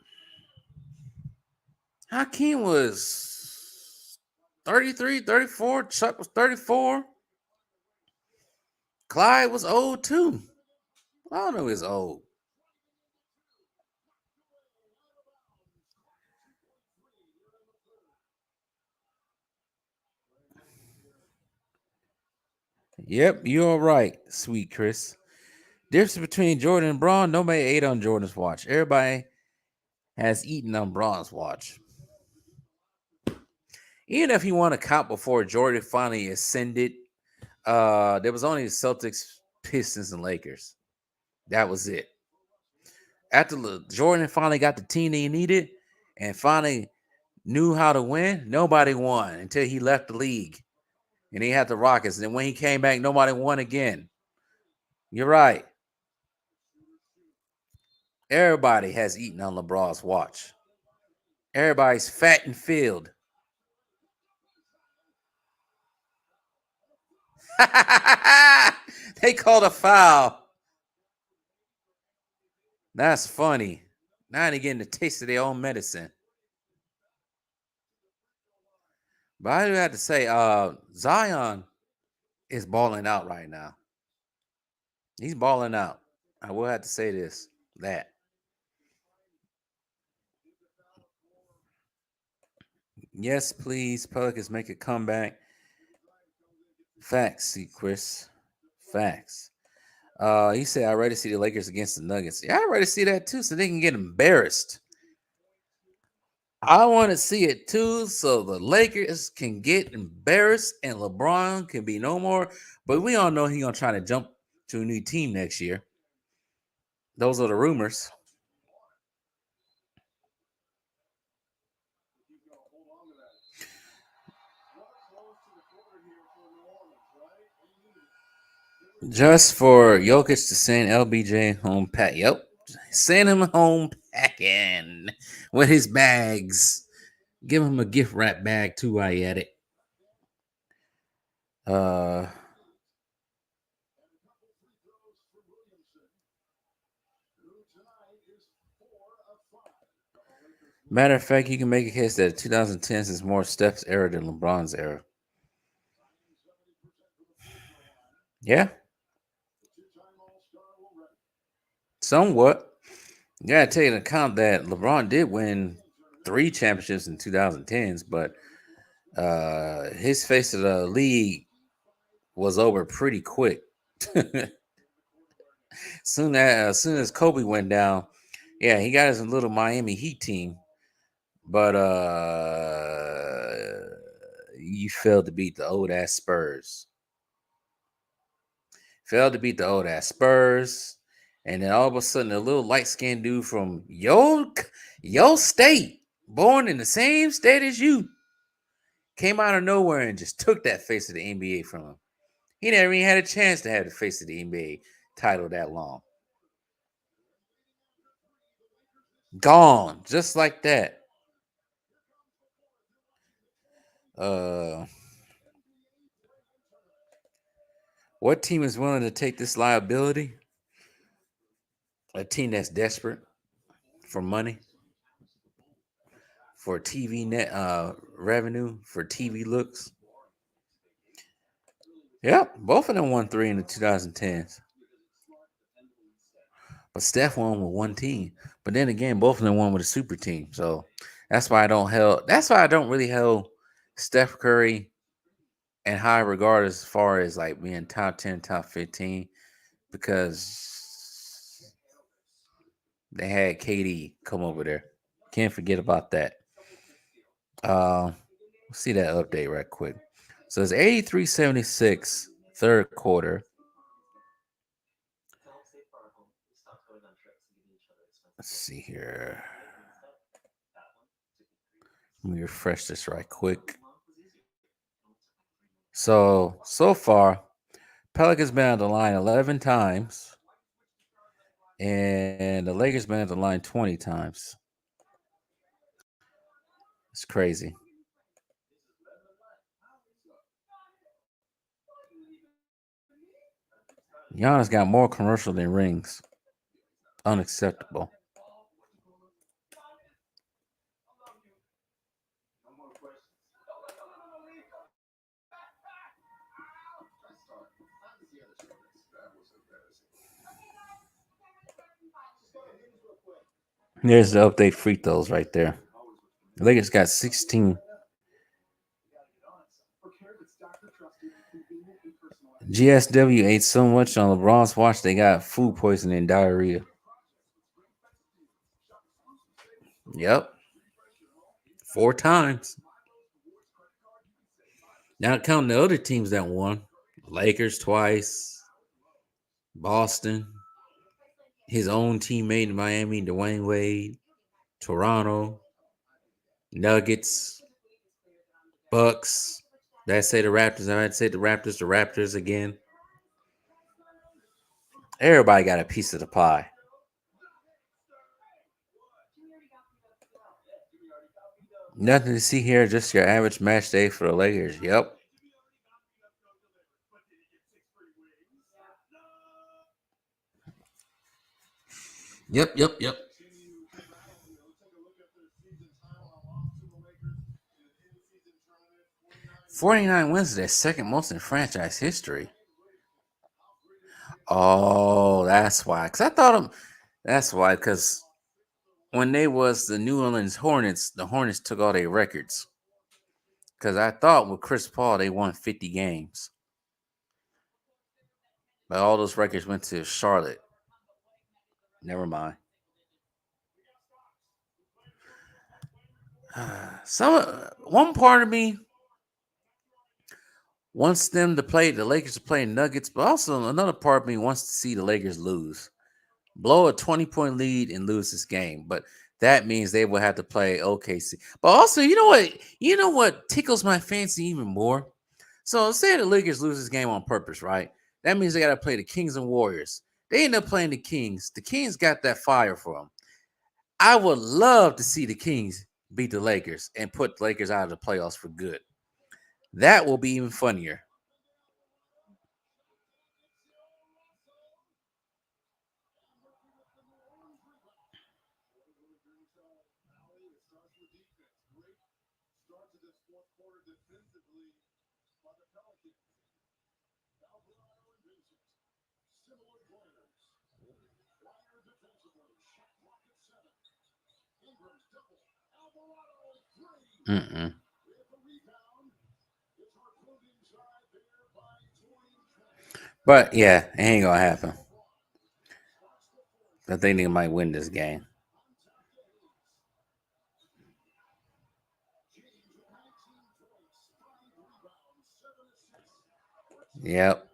Hakeem was 33, 34. Chuck was 34. Clyde was old too. I don't know, he's old. Yep, you're right, sweet Chris. Difference between Jordan and Braun, nobody ate on Jordan's watch. Everybody has eaten on Braun's watch. Even if he won a cup before Jordan finally ascended, there was only the Celtics, Pistons, and Lakers. That was it. After Jordan finally got the team he needed and finally knew how to win, nobody won until he left the league. And he had the Rockets. And then when he came back, nobody won again. You're right. Everybody has eaten on LeBron's watch. Everybody's fat and filled. They called a foul. That's funny. Now they're getting the taste of their own medicine. But I do have to say, Zion is balling out right now. He's balling out. I will have to say that. Yes, please. Pelicans make a comeback. Facts, see, Chris. Facts. He said, I'd rather see the Lakers against the Nuggets. Yeah, I'd rather see that too, so they can get embarrassed. I want to see it too, so the Lakers can get embarrassed and LeBron can be no more. But we all know he's gonna try to jump to a new team next year. Those are the rumors. Just for Jokic to send LBJ home pack. Yep. Send him home packing with his bags. Give him a gift wrap bag too while you at it. Matter of fact, you can make a case that 2010s is more Steph's era than LeBron's era. Yeah, somewhat. You gotta take into account that LeBron did win 3 championships in 2010s, but his face of the league was over pretty quick. Soon as Kobe went down, yeah, he got his little Miami Heat team, but you failed to beat the old ass Spurs. Failed to beat the old ass Spurs, and then all of a sudden, a little light skinned dude from your state, born in the same state as you, came out of nowhere and just took that face of the NBA from him. He never even had a chance to have the face of the NBA title that long. Gone, just like that. Uh, what team is willing to take this liability? A team that's desperate for money, for TV net revenue, for TV looks. Yep, both of them won 3 in the 2010s. But Steph won with one team. But then again, both of them won with a super team. So that's why I don't really hold Steph Curry in high regard as far as like being top 10, top 15, because they had KD come over there. Can't forget about that. Let's see that update right quick. So it's 83-76 third quarter. Let's see here. Let me refresh this right quick. So far, Pelicans been on the line 11 times, and the Lakers been on the line 20 times. It's crazy. Giannis got more commercial than rings. Unacceptable. There's the update free throws right there. The Lakers got 16. GSW ate so much on LeBron's watch they got food poisoning and diarrhea. Yep. 4 times. Now counting the other teams that won. Lakers twice. Boston. His own teammate in Miami, Dwayne Wade. Toronto. Nuggets. Bucks. Did I say the Raptors? I'd say the Raptors again. Everybody got a piece of the pie. Nothing to see here, just your average match day for the Lakers. Yep. Yep. 49 wins is their second most in franchise history. Oh, that's why. That's why. Because when they was the New Orleans Hornets, the Hornets took all their records. Because I thought with Chris Paul they won 50 games, but all those records went to Charlotte. Never mind. One part of me wants them to play the Lakers to play Nuggets, but also another part of me wants to see the Lakers lose. Blow a 20-point lead and lose this game. But that means they will have to play OKC. But also, you know what? You know what tickles my fancy even more? So say the Lakers lose this game on purpose, right? That means they got to play the Kings and Warriors. They end up playing the Kings. The Kings got that fire for them. I would love to see the Kings beat the Lakers and put the Lakers out of the playoffs for good. That will be even funnier. quarter defensively by the Pelicans. Alvarado and Vincent. Similar players. Wire defensively. Shot clock at 7. Ingram's double. Alvarado 3. With the rebound. It's harpooned inside there by Dwayne. But yeah, it ain't gonna happen. I think they might win this game. Yep,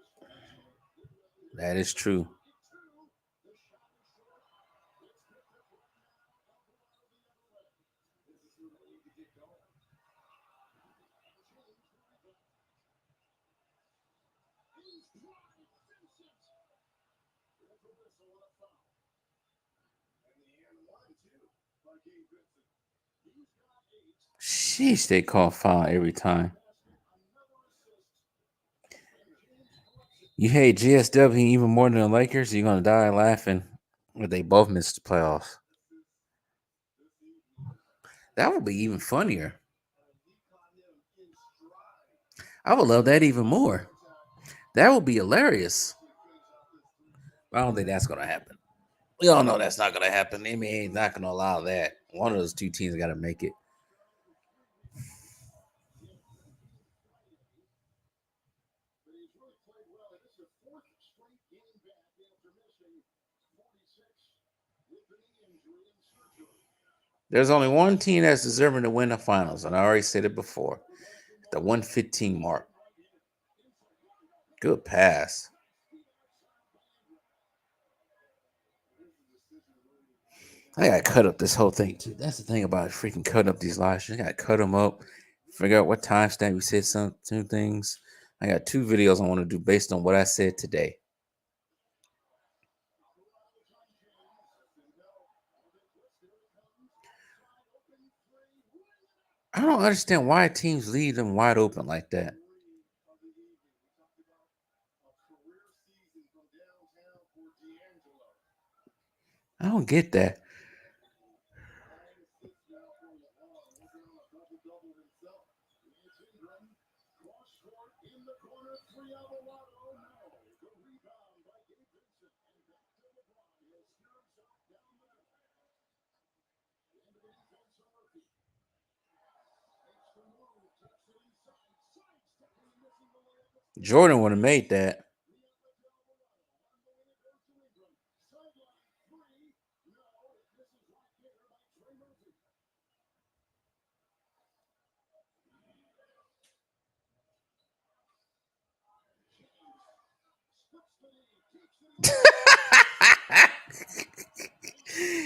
that is true. Sheesh, they call foul every time. You hate GSW even more than the Lakers, you're gonna die laughing. But they both missed the playoffs. That would be even funnier. I would love that even more. That would be hilarious. I don't think that's gonna happen. We all know that's not gonna happen. NBA ain't not gonna allow that. One of those two teams got to make it. There's only one team that's deserving to win the finals, and I already said it before. The 115 mark. Good pass. I gotta cut up this whole thing too. That's the thing about freaking cutting up these live streams. I gotta cut them up, figure out what timestamp we said some things. I got 2 videos I want to do based on what I said today. I don't understand why teams leave them wide open like that. I don't get that. Jordan would have made that.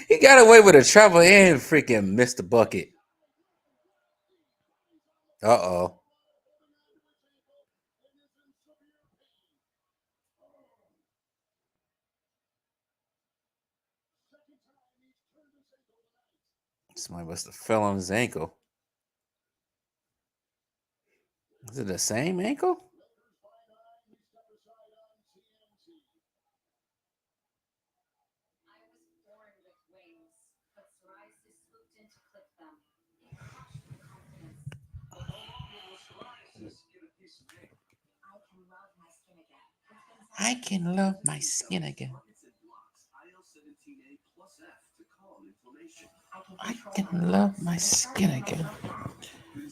He got away with a travel and freaking missed the bucket. Uh-oh. Somebody must have fell on his ankle. Is it the same ankle? I can love my skin again. I can love my skin again.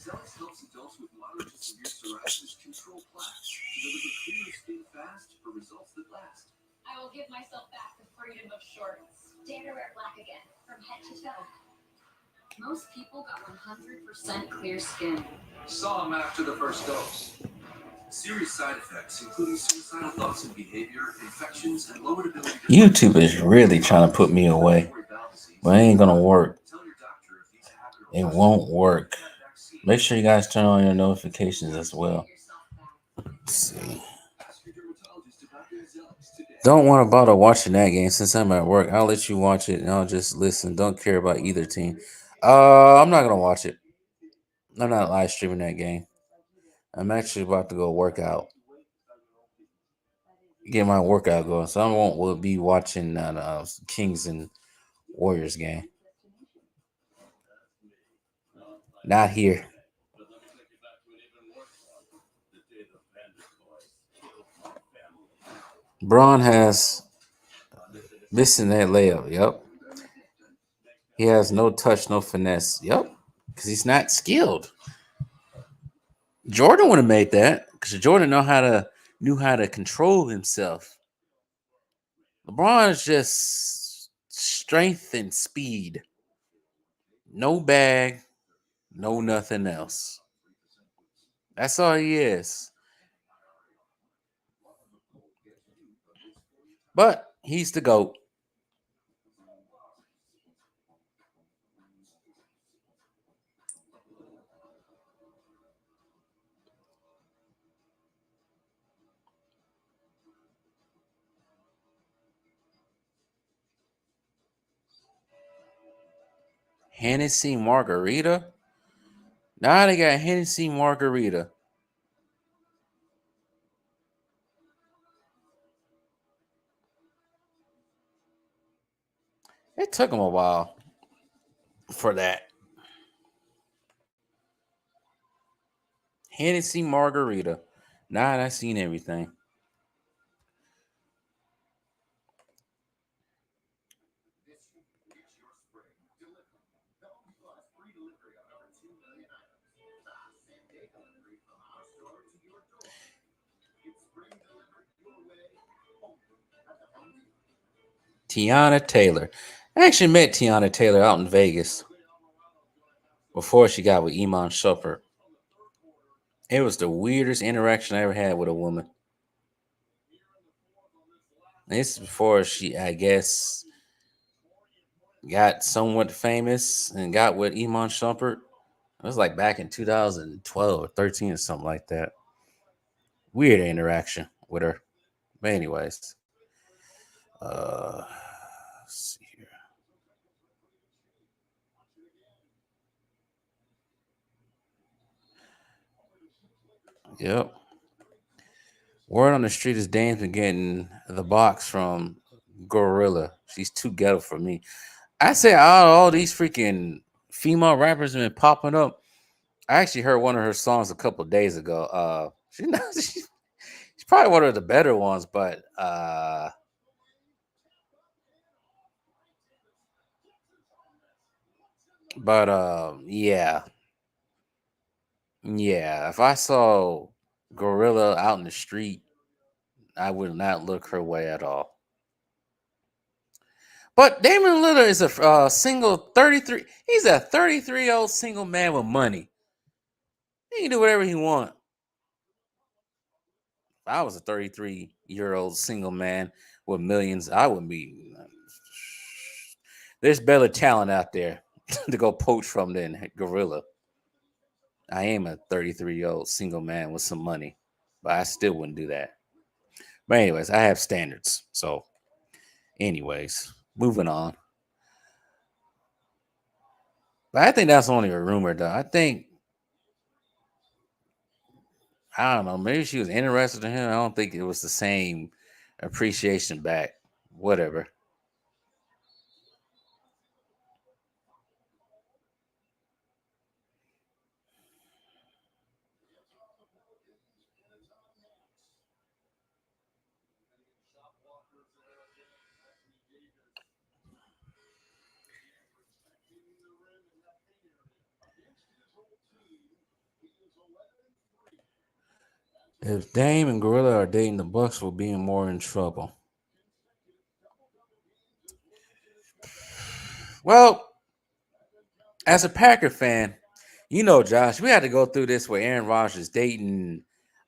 Helps adults with moderate to severe psoriasis control plaques to deliver clear skin fast for results that last. I will give myself back the freedom of shorts. Dare to wear black again, from head to toe. Most people got 100% clear skin. Saw him after the first dose. Serious side effects, including suicidal thoughts and behavior, infections, and lowered ability to... YouTube is really trying to put me away. But it ain't gonna work. It won't work. Make sure you guys turn on your notifications as well. Let's see. Don't want to bother watching that game since I'm at work. I'll let you watch it and I'll just listen. Don't care about either team. I'm not gonna watch it. I'm not live streaming that game. I'm actually about to go work out. Get my workout going. So I won't be watching Kings and Warriors game. Not here. Braun has missing that layup. Yep. He has no touch, no finesse. Yep. Because he's not skilled. Jordan would have made that because Jordan knew how to control himself. LeBron is just strength and speed. No bag, no nothing else. That's all he is. But he's the GOAT. Hennessy Margarita? Now they got Hennessy Margarita. It took him a while for that. Hennessy Margarita. Now I've seen everything. Tiana Taylor. I actually met Tiana Taylor out in Vegas before she got with Iman Shumpert. It was the weirdest interaction I ever had with a woman. This is before she, I guess, got somewhat famous and got with Iman Shumpert. It was like back in 2012 or 13 or something like that. Weird interaction with her. But anyways. Let's see here. Yep. Word on the street is Dame's been getting the box from Gorilla. She's too ghetto for me. I say all these freaking female rappers have been popping up. I actually heard one of her songs a couple of days ago. She's probably one of the better ones, but yeah. Yeah, if I saw Gorilla out in the street, I would not look her way at all. But Damian Lillard is a single 33. He's a 33-year-old single man with money. He can do whatever he wants. If I was a 33-year-old single man with millions, I would be. There's better talent out there to go poach from than Gorilla. I am a 33-year-old single man with some money, but I still wouldn't do that. But anyways, I have standards. So, anyways, moving on. But I think that's only a rumor, though. I don't know. Maybe she was interested in him. I don't think it was the same appreciation back. Whatever. If Dame and Gorilla are dating, the Bucks will be more in trouble. Well, as a Packer fan, you know, Josh, we had to go through this with Aaron Rodgers dating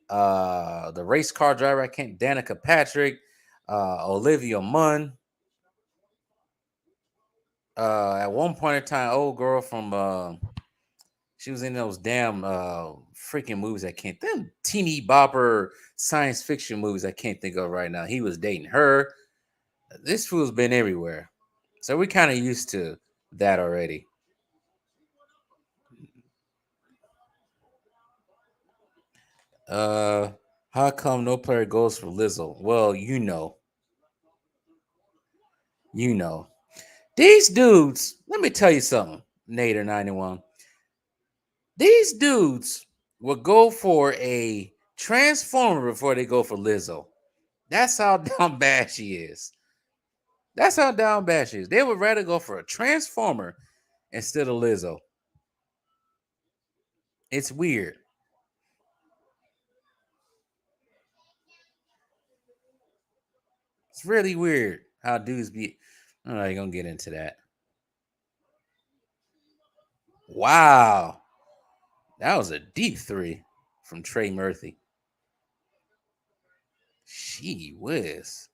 the race car driver. I can't, Danica Patrick, Olivia Munn. At one point in time, old girl from she was in those damn freaking movies I can't, them teeny bopper science fiction movies I can't think of right now. He was dating her. This fool's been everywhere. So we kind of used to that already. How come no player goes for Lizzo? Well, you know. These dudes, let me tell you something, Nader 91. These dudes will go for a Transformer before they go for Lizzo. That's how down bad she is. That's how down bad she is. They would rather go for a Transformer instead of Lizzo. It's weird. It's really weird how dudes be. I'm not gonna get into that. Wow. That was a deep three from Trey Murphy. She whiz.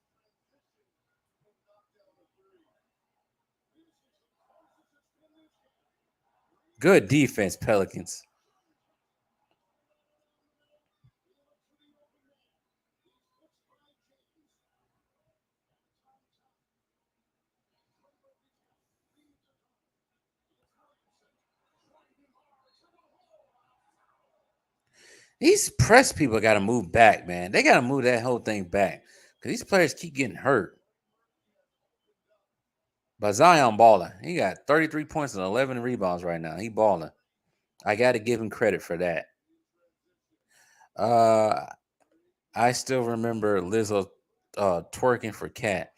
Good defense, Pelicans. These press people got to move back, man. They got to move that whole thing back because these players keep getting hurt. But Zion balling. He got 33 points and 11 rebounds right now. He balling. I got to give him credit for that. I still remember Lizzo twerking for Cat.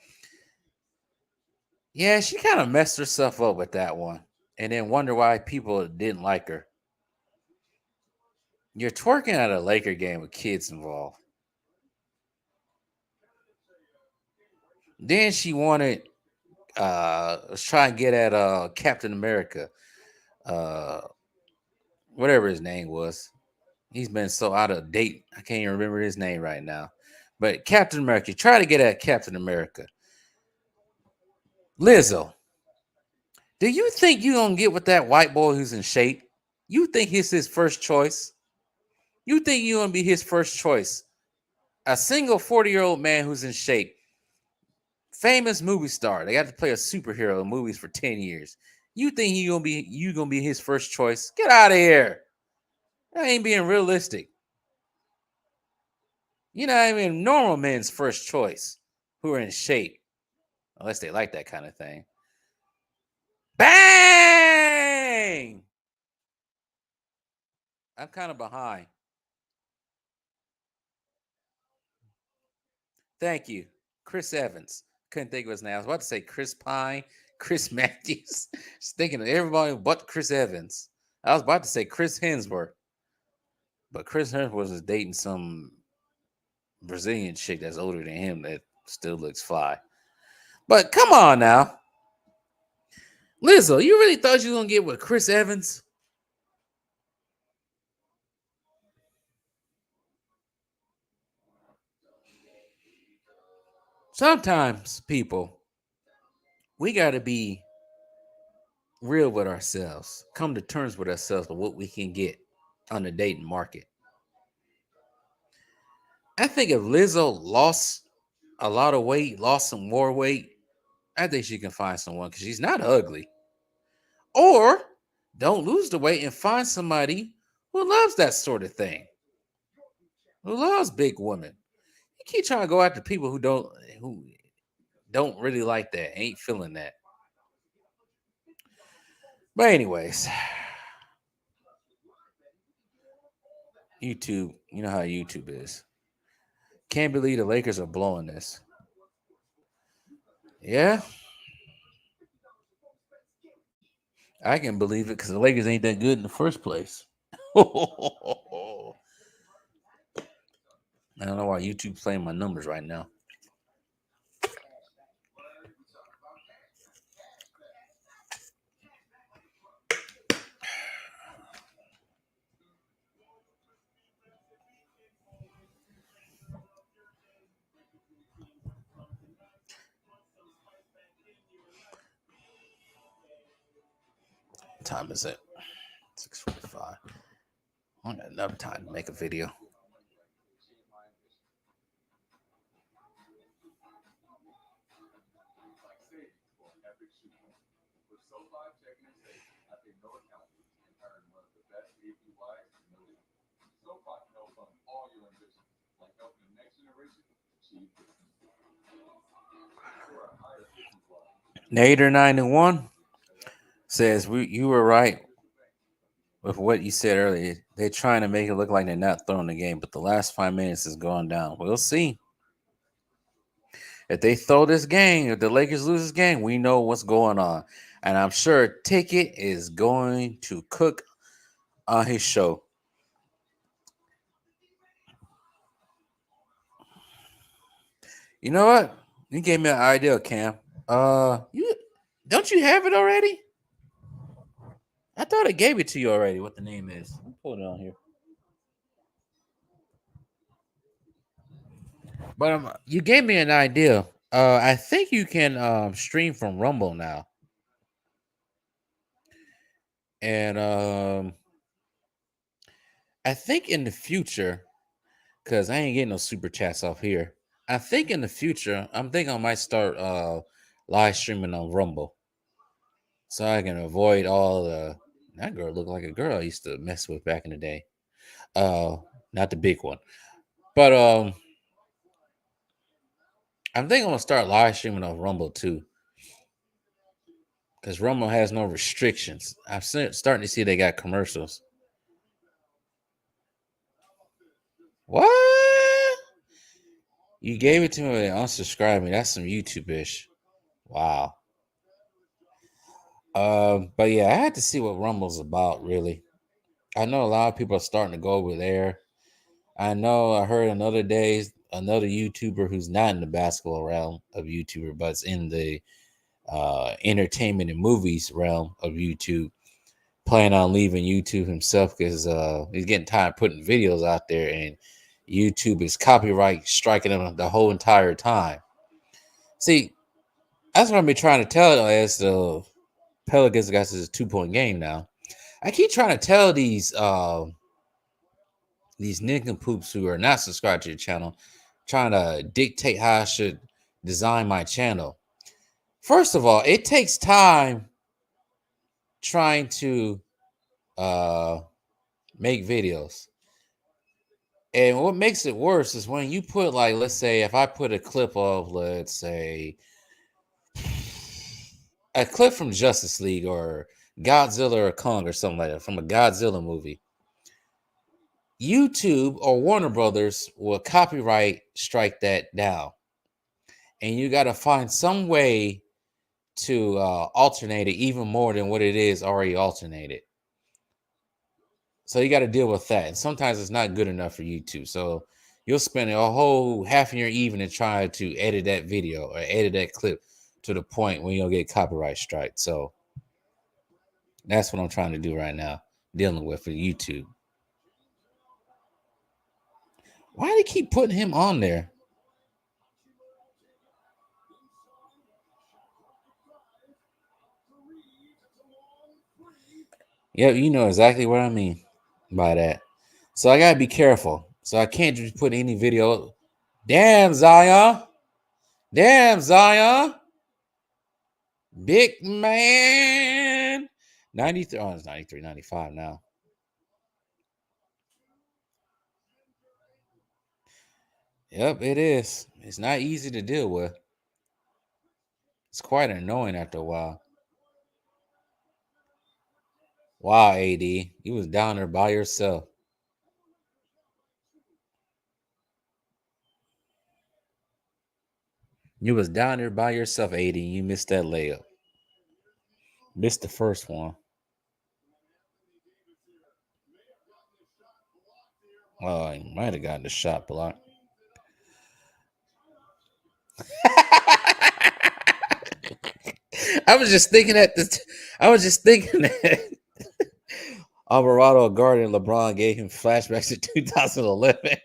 Yeah, she kind of messed herself up with that one, and then wonder why people didn't like her. You're twerking at a Laker game with kids involved. Then she wanted was trying to get at Captain America, uh whatever his name was. He's been so out of date, I can't even remember his name right now. But Captain America, try to get at Captain America. Lizzo, do you think you're gonna get with that white boy who's in shape? You think he's his first choice? You think you're gonna be his first choice? A single 40-year-old man who's in shape, famous movie star. They got to play a superhero in movies for 10 years. You think you gonna be his first choice? Get out of here. That ain't being realistic. You're not even normal men's first choice who are in shape, unless they like that kind of thing. Bang! I'm kind of behind. Thank you. Chris Evans. Couldn't think of his name. I was about to say Chris Pine, Chris Matthews. Just thinking of everybody but Chris Evans. I was about to say Chris Hemsworth. But Chris Hemsworth was dating some Brazilian chick that's older than him that still looks fly. But come on now. Lizzo, you really thought you were going to get with Chris Evans? Sometimes, people, we got to be real with ourselves, come to terms with ourselves of what we can get on the dating market. I think if Lizzo lost a lot of weight, lost some more weight, I think she can find someone because she's not ugly. Or don't lose the weight and find somebody who loves that sort of thing, who loves big women. You keep trying to go after people who don't really like that, ain't feeling that. But anyways, YouTube, you know how YouTube is. Can't believe the Lakers are blowing this. Yeah, I can believe it because the Lakers ain't that good in the first place. I don't know why YouTube's playing my numbers right now. What time is it? 6:45. I got enough time to make a video. Nader 91 says you were right. with what you said earlier. They're trying to make it look like they're not throwing the game, but the last 5 minutes is going down. We'll see. If they throw this game, if the Lakers lose this game, we know what's going on. And I'm sure Ticket is going to cook on his show. You know what? You gave me an idea, Cam. You don't you have it already? I thought I gave it to you already. What the name is? Let me pull it on here. But you gave me an idea. I think you can stream from Rumble now, and I think in the future, because I ain't getting no super chats off here. I think in the future, I'm thinking I might start live streaming on Rumble, so I can avoid all the. That girl looked like a girl I used to mess with back in the day. Not the big one, but I'm thinking I'm gonna start live streaming on Rumble too, because Rumble has no restrictions. Starting to see they got commercials. What? You gave it to me and unsubscribed me. That's some YouTube ish. Wow. But yeah, I had to see what Rumble's about, really. I know a lot of people are starting to go over there. I know I heard another day another YouTuber who's not in the basketball realm of YouTuber, but it's in the entertainment and movies realm of YouTube, planning on leaving YouTube himself because he's getting tired of putting videos out there and YouTube is copyright striking him the whole entire time. See, that's what I've been trying to tell as the Pelicans got this 2-point game now. I keep trying to tell these nincompoops who are not subscribed to the channel, trying to dictate how I should design my channel. First of all, it takes time trying to make videos. And what makes it worse is when you put, like, let's say if I put a clip of, let's say, a clip from Justice League or Godzilla or Kong or something like that, from a Godzilla movie, YouTube or Warner Brothers will copyright strike that down. And you got to find some way to alternate it even more than what it is already alternated. So you got to deal with that. And sometimes it's not good enough for YouTube. So you'll spend a whole half of your evening trying to edit that video or edit that clip to the point when you'll get copyright strike. So that's what I'm trying to do right now, dealing with for YouTube. Why do they keep putting him on there? Yeah, you know exactly what I mean by that. So I gotta be careful. So I can't just put any video. Damn, Zion. Damn, Zion. Big man. 93. Oh, it's 93, 95 now. Yep, it is. It's not easy to deal with. It's quite annoying after a while. Wow, AD. You was down there by yourself. You was down there by yourself, AD. You missed that layup. Missed the first one. Oh, he might have gotten the shot blocked. I was just thinking that Alvarado guarding LeBron gave him flashbacks to 2011.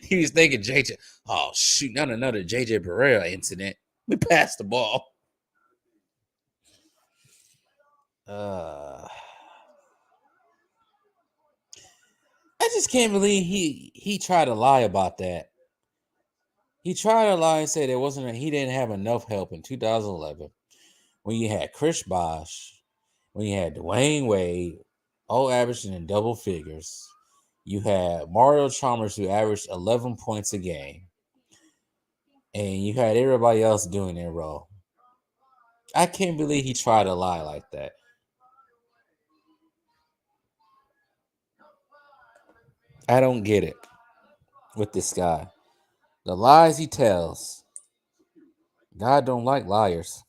He was thinking JJ. Oh shoot! Not another JJ Barrera incident. We passed the ball. I just can't believe he tried to lie about that. He tried to lie and say he didn't have enough help in 2011 when you had Chris Bosh, when you had Dwayne Wade, all averaging in double figures. You had Mario Chalmers who averaged 11 points a game, and you had everybody else doing their role. I can't believe he tried to lie like that. I don't get it with this guy. The lies he tells. God don't like liars.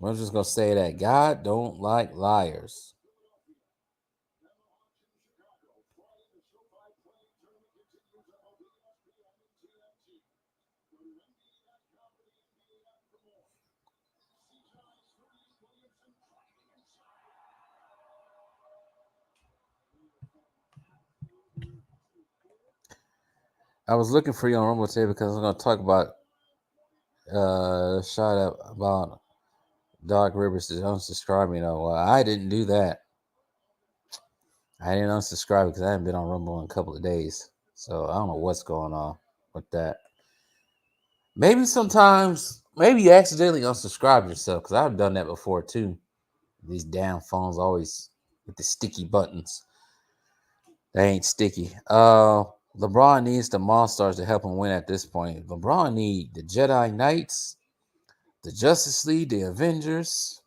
I'm just gonna say that God don't like liars. I was looking for you on Rumble today because I'm gonna talk about shot up about Doc Rivers unsubscribing. Well, I didn't do that. I didn't unsubscribe because I haven't been on Rumble in a couple of days. So I don't know what's going on with that. Maybe sometimes, maybe you accidentally unsubscribe yourself because I've done that before too. These damn phones always with the sticky buttons. They ain't sticky. LeBron needs the Monstars to help him win at this point. LeBron need the Jedi Knights, the Justice League, the Avengers.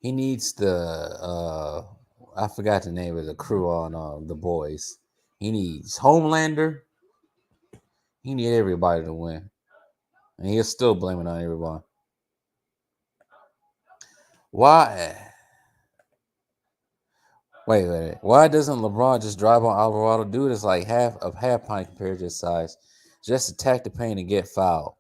He needs the I forgot the name of the crew on The Boys. He needs Homelander. He need everybody to win. And he'll still blame it on everyone. Why? Wait. Why doesn't LeBron just drive on Alvarado? Dude is like half pint compared to his size. Just attack the paint and get fouled.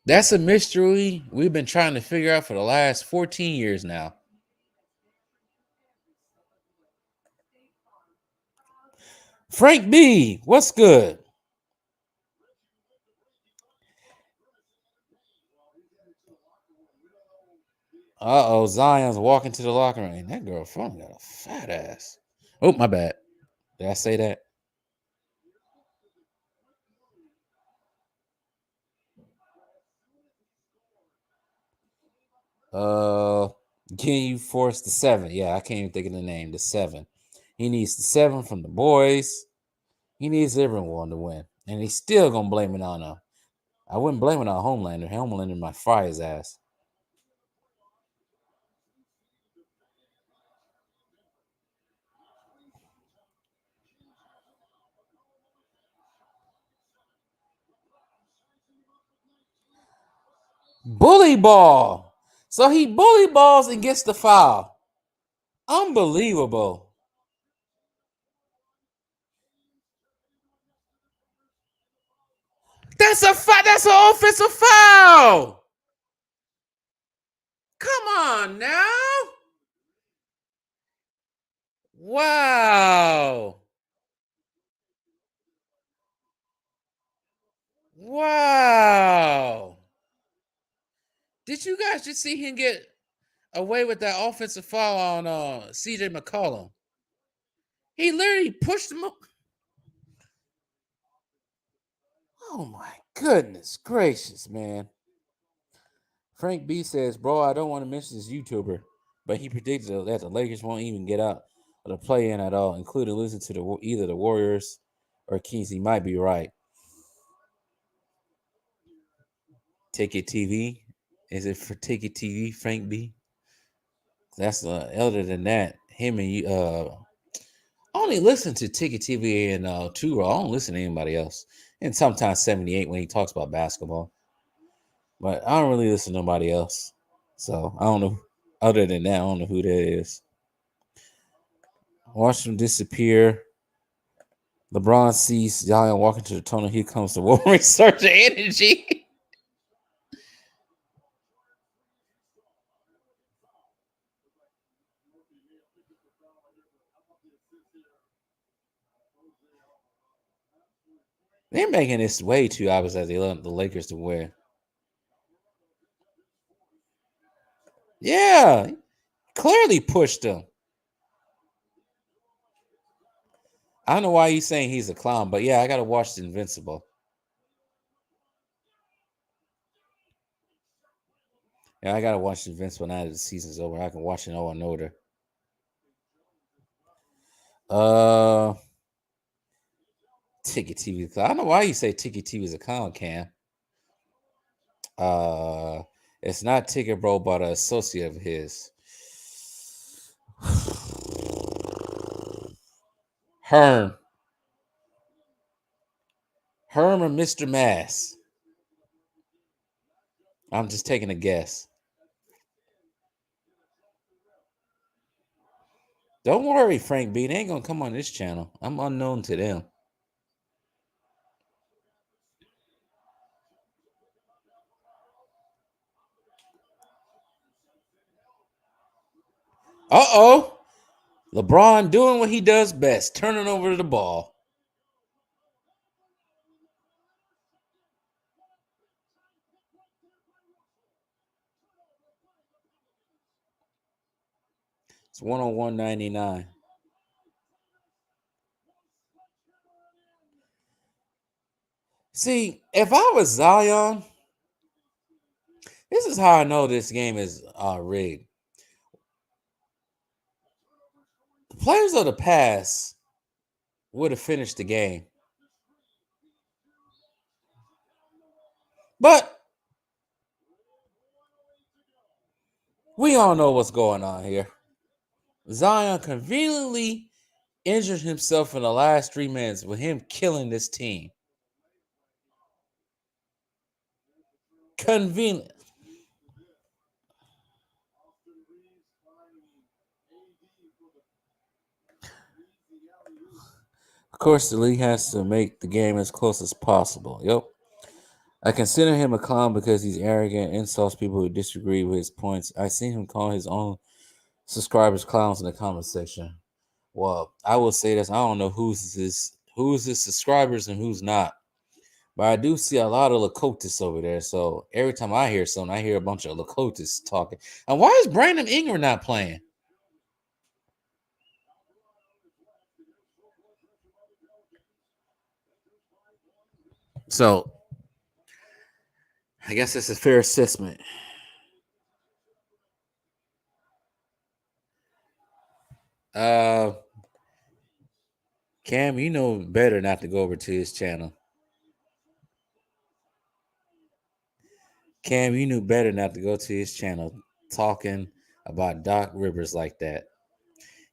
That's a mystery we've been trying to figure out for the last 14 years now. Frank B, what's good? Uh-oh, Zion's walking to the locker room. That girl phone got a fat ass. Oh, my bad. Did I say that? Can you force the 7? Yeah, I can't even think of the name. The 7. He needs the 7 from the boys. He needs everyone to win. And he's still going to blame it on him. I wouldn't blame it on Homelander. Homelander might fry his ass. Bully ball. So he bully balls and gets the foul. Unbelievable. That's that's an offensive foul. Come on now. Wow. Wow. Did you guys just see him get away with that offensive foul on CJ McCollum? He literally pushed him up. Oh my goodness gracious, man. Frank B says, bro, I don't want to mention this YouTuber, but he predicted that the Lakers won't even get out of the play-in at all, including losing to either the Warriors or Kings. He might be right. Ticket TV? Is it for Ticket TV, Frank B? That's other than that, him and you I only listen to Ticket TV and Two. I don't listen to anybody else. And sometimes 78 when he talks about basketball. But I don't really listen to nobody else. So I don't know. Other than that, I don't know who that is. Watch him disappear. LeBron sees Zion walking to the tunnel. Here comes the Wolverine surge of energy. They're making this way too obvious that they want the Lakers to win. Yeah, clearly pushed them. I don't know why he's saying he's a clown, but yeah, I gotta watch the Invincible. Yeah, I gotta watch the Invincible now that the season's over. I can watch it all in order. Ticket TV. I don't know why you say Ticket TV is a clown, Cam. It's not Ticket Bro, but an associate of his. Herm or Mr. Mass. I'm just taking a guess. Don't worry, Frank B. They ain't gonna come on this channel. I'm unknown to them. Uh-oh. LeBron doing what he does best, turning over the ball. It's 101.99. See, if I was Zion, this is how I know this game is rigged. The players of the past would have finished the game. But we all know what's going on here. Zion conveniently injured himself in the last 3 minutes with him killing this team. Convenient. Of course, the league has to make the game as close as possible. Yep. I consider him a clown because he's arrogant, insults people who disagree with his points. I seen him call his own subscribers clowns in the comment section. Well, I will say this: I don't know who's his subscribers and who's not, but I do see a lot of Lakotis over there. So every time I hear something, I hear a bunch of Lakotis talking. And why is Brandon Ingram not playing? So I guess it's a fair assessment. Cam, you know better not to go over to his channel. Cam, you knew better not to go to his channel talking about Doc Rivers like that.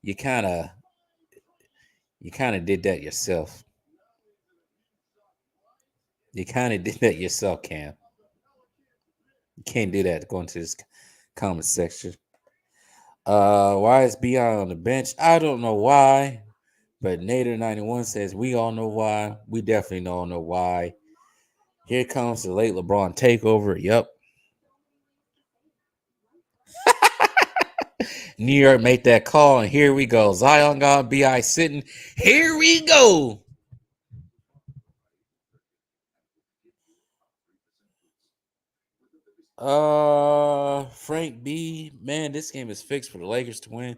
You kind of did that yourself. You kind of did that yourself, Cam. You can't do that going to this comment section. Why is Beyond on the bench? I don't know why, but Nader91 says we all know why. We definitely all know why. Here comes the late LeBron takeover. Yep. New York made that call, and here we go. Zion got BI sitting. Here we go. Frank B. Man, this game is fixed for the Lakers to win.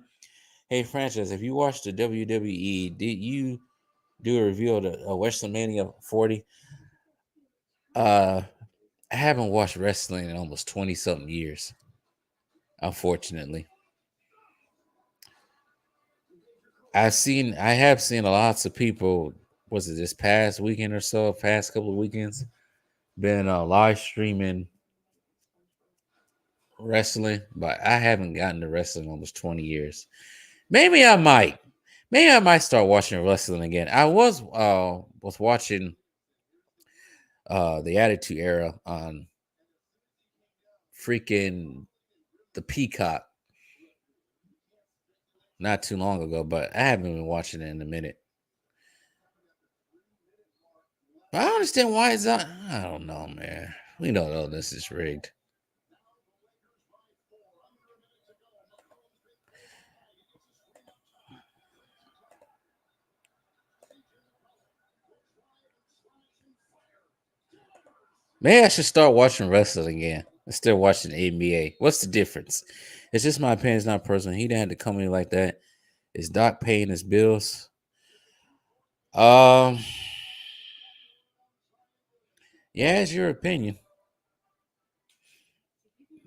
Hey, franchise, if you watched the WWE, did you do a review of the WrestleMania 40? I haven't watched wrestling in almost 20-something years, unfortunately. I have seen lots of people, was it this past weekend or so, past couple of weekends, been live streaming wrestling, but I haven't gotten to wrestling in almost 20 years. Maybe I might start watching wrestling again. I was watching the Attitude Era on freaking the Peacock not too long ago, but I haven't been watching it in a minute. But I don't understand why it's not. I don't know, man. We know this is rigged. Maybe I should start watching wrestling again instead of watching the NBA. What's the difference? It's just my opinion. It's not personal. He didn't have to come in like that. Is Doc paying his bills? Yeah, it's your opinion.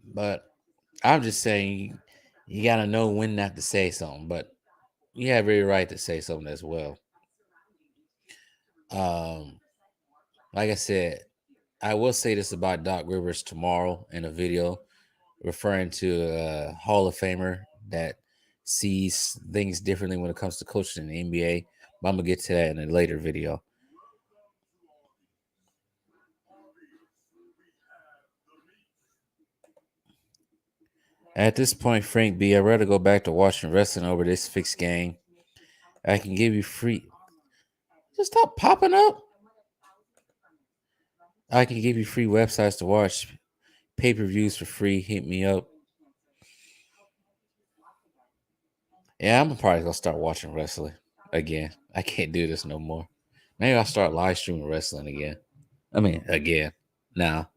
But I'm just saying you gotta know when not to say something. But you have every right to say something as well. Like I said, I will say this about Doc Rivers tomorrow in a video referring to a Hall of Famer that sees things differently when it comes to coaching in the NBA. But I'm gonna get to that in a later video. At this point, Frank B, I'd rather go back to watching wrestling over this fixed game. I can give you free. Just stop popping up. I can give you free websites to watch pay-per-views for free. Hit me up. Yeah, I'm probably gonna start watching wrestling again. I can't do this no more. Maybe I'll start live streaming wrestling again. I mean, again. Now.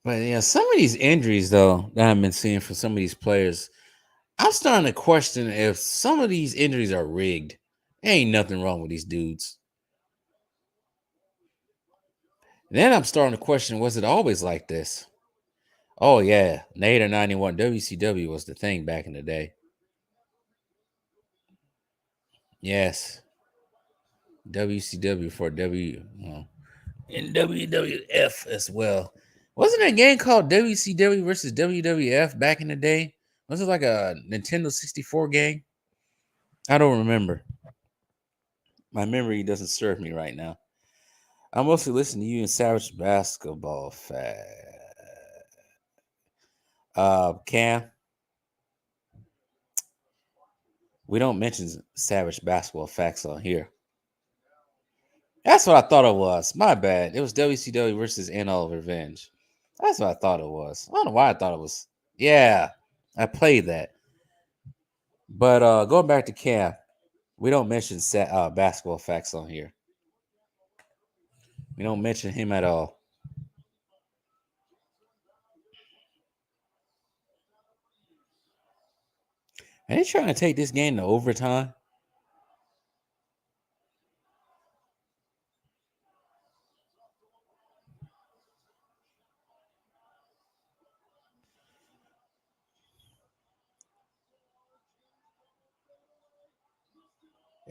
But yeah, some of these injuries though that I've been seeing from some of these players, I'm starting to question if some of these injuries are rigged. There ain't nothing wrong with these dudes. Then I'm starting to question, was it always like this? Oh yeah, Nader 91 WCW was the thing back in the day. Yes, WCW for and WWF as well. Wasn't there a game called WCW versus WWF back in the day? Was it like a Nintendo 64 game? I don't remember. My memory doesn't serve me right now. I mostly listen to you in Savage Basketball Cam, we don't mention Savage Basketball Facts on here. That's what I thought it was. My bad. It was WCW versus NL Revenge. That's what I thought it was. I don't know why I thought it was. Yeah, I played that. But going back to Cam, we don't mention Basketball Facts on here. We don't mention him at all. Are they trying to take this game to overtime?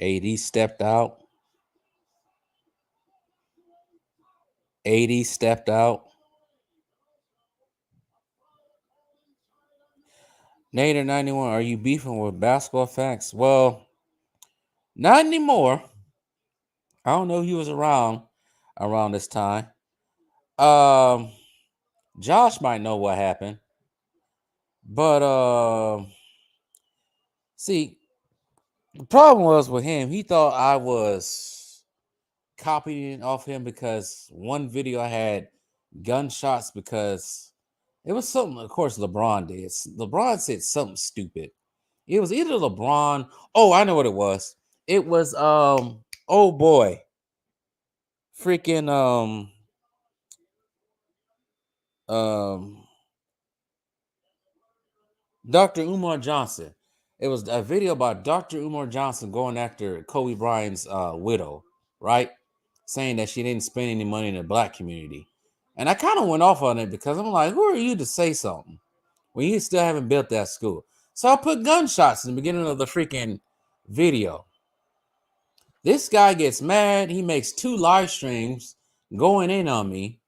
AD stepped out. AD stepped out. Nader 91, are you beefing with Basketball Facts? Well, not anymore. I don't know if he was around this time. Josh might know what happened. But see, the problem was with him, he thought I was copying off him because one video I had gunshots because it was something, of course, LeBron did. LeBron said something stupid. It was either LeBron. Oh, I know what it was. It was oh boy. Freaking Dr. Umar Johnson. It was a video about Dr. Umar Johnson going after Kobe Bryant's widow, right? Saying that she didn't spend any money in the black community. And I kind of went off on it because I'm like, who are you to say something when you still haven't built that school? So I put gunshots in the beginning of the freaking video. This guy gets mad. He makes 2 live streams going in on me.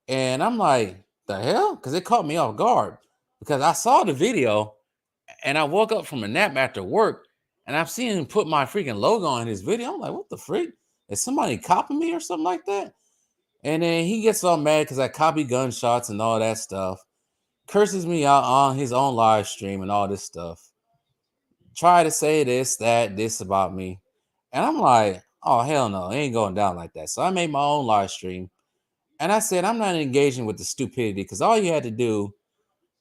And I'm like, the hell? Because it caught me off guard. Because I saw the video and I woke up from a nap after work and I've seen him put my freaking logo on his video. I'm like, what the freak? Is somebody copying me or something like that? And then he gets all mad because I copy gunshots and all that stuff. Curses me out on his own live stream and all this stuff. Try to say this about me. And I'm like, oh, hell no. It ain't going down like that. So I made my own live stream. And I said, I'm not engaging with the stupidity because all you had to do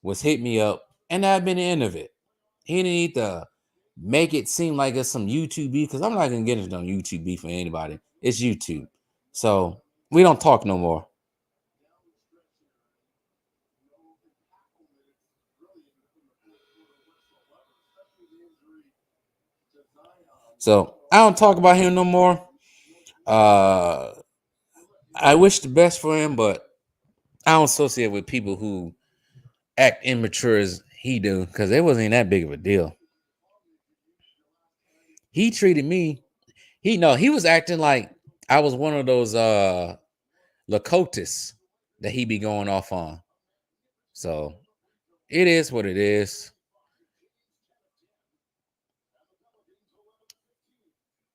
was hit me up. And that'd been the end of it. He didn't need to make it seem like it's some YouTube beef because I'm not going to get into no YouTube beef for anybody. It's YouTube. So we don't talk no more. So I don't talk about him no more. I wish the best for him, but I don't associate with people who act immature as he do because it wasn't that big of a deal. He treated me. He was acting like I was one of those Lakotas that he be going off on. So it is what it is.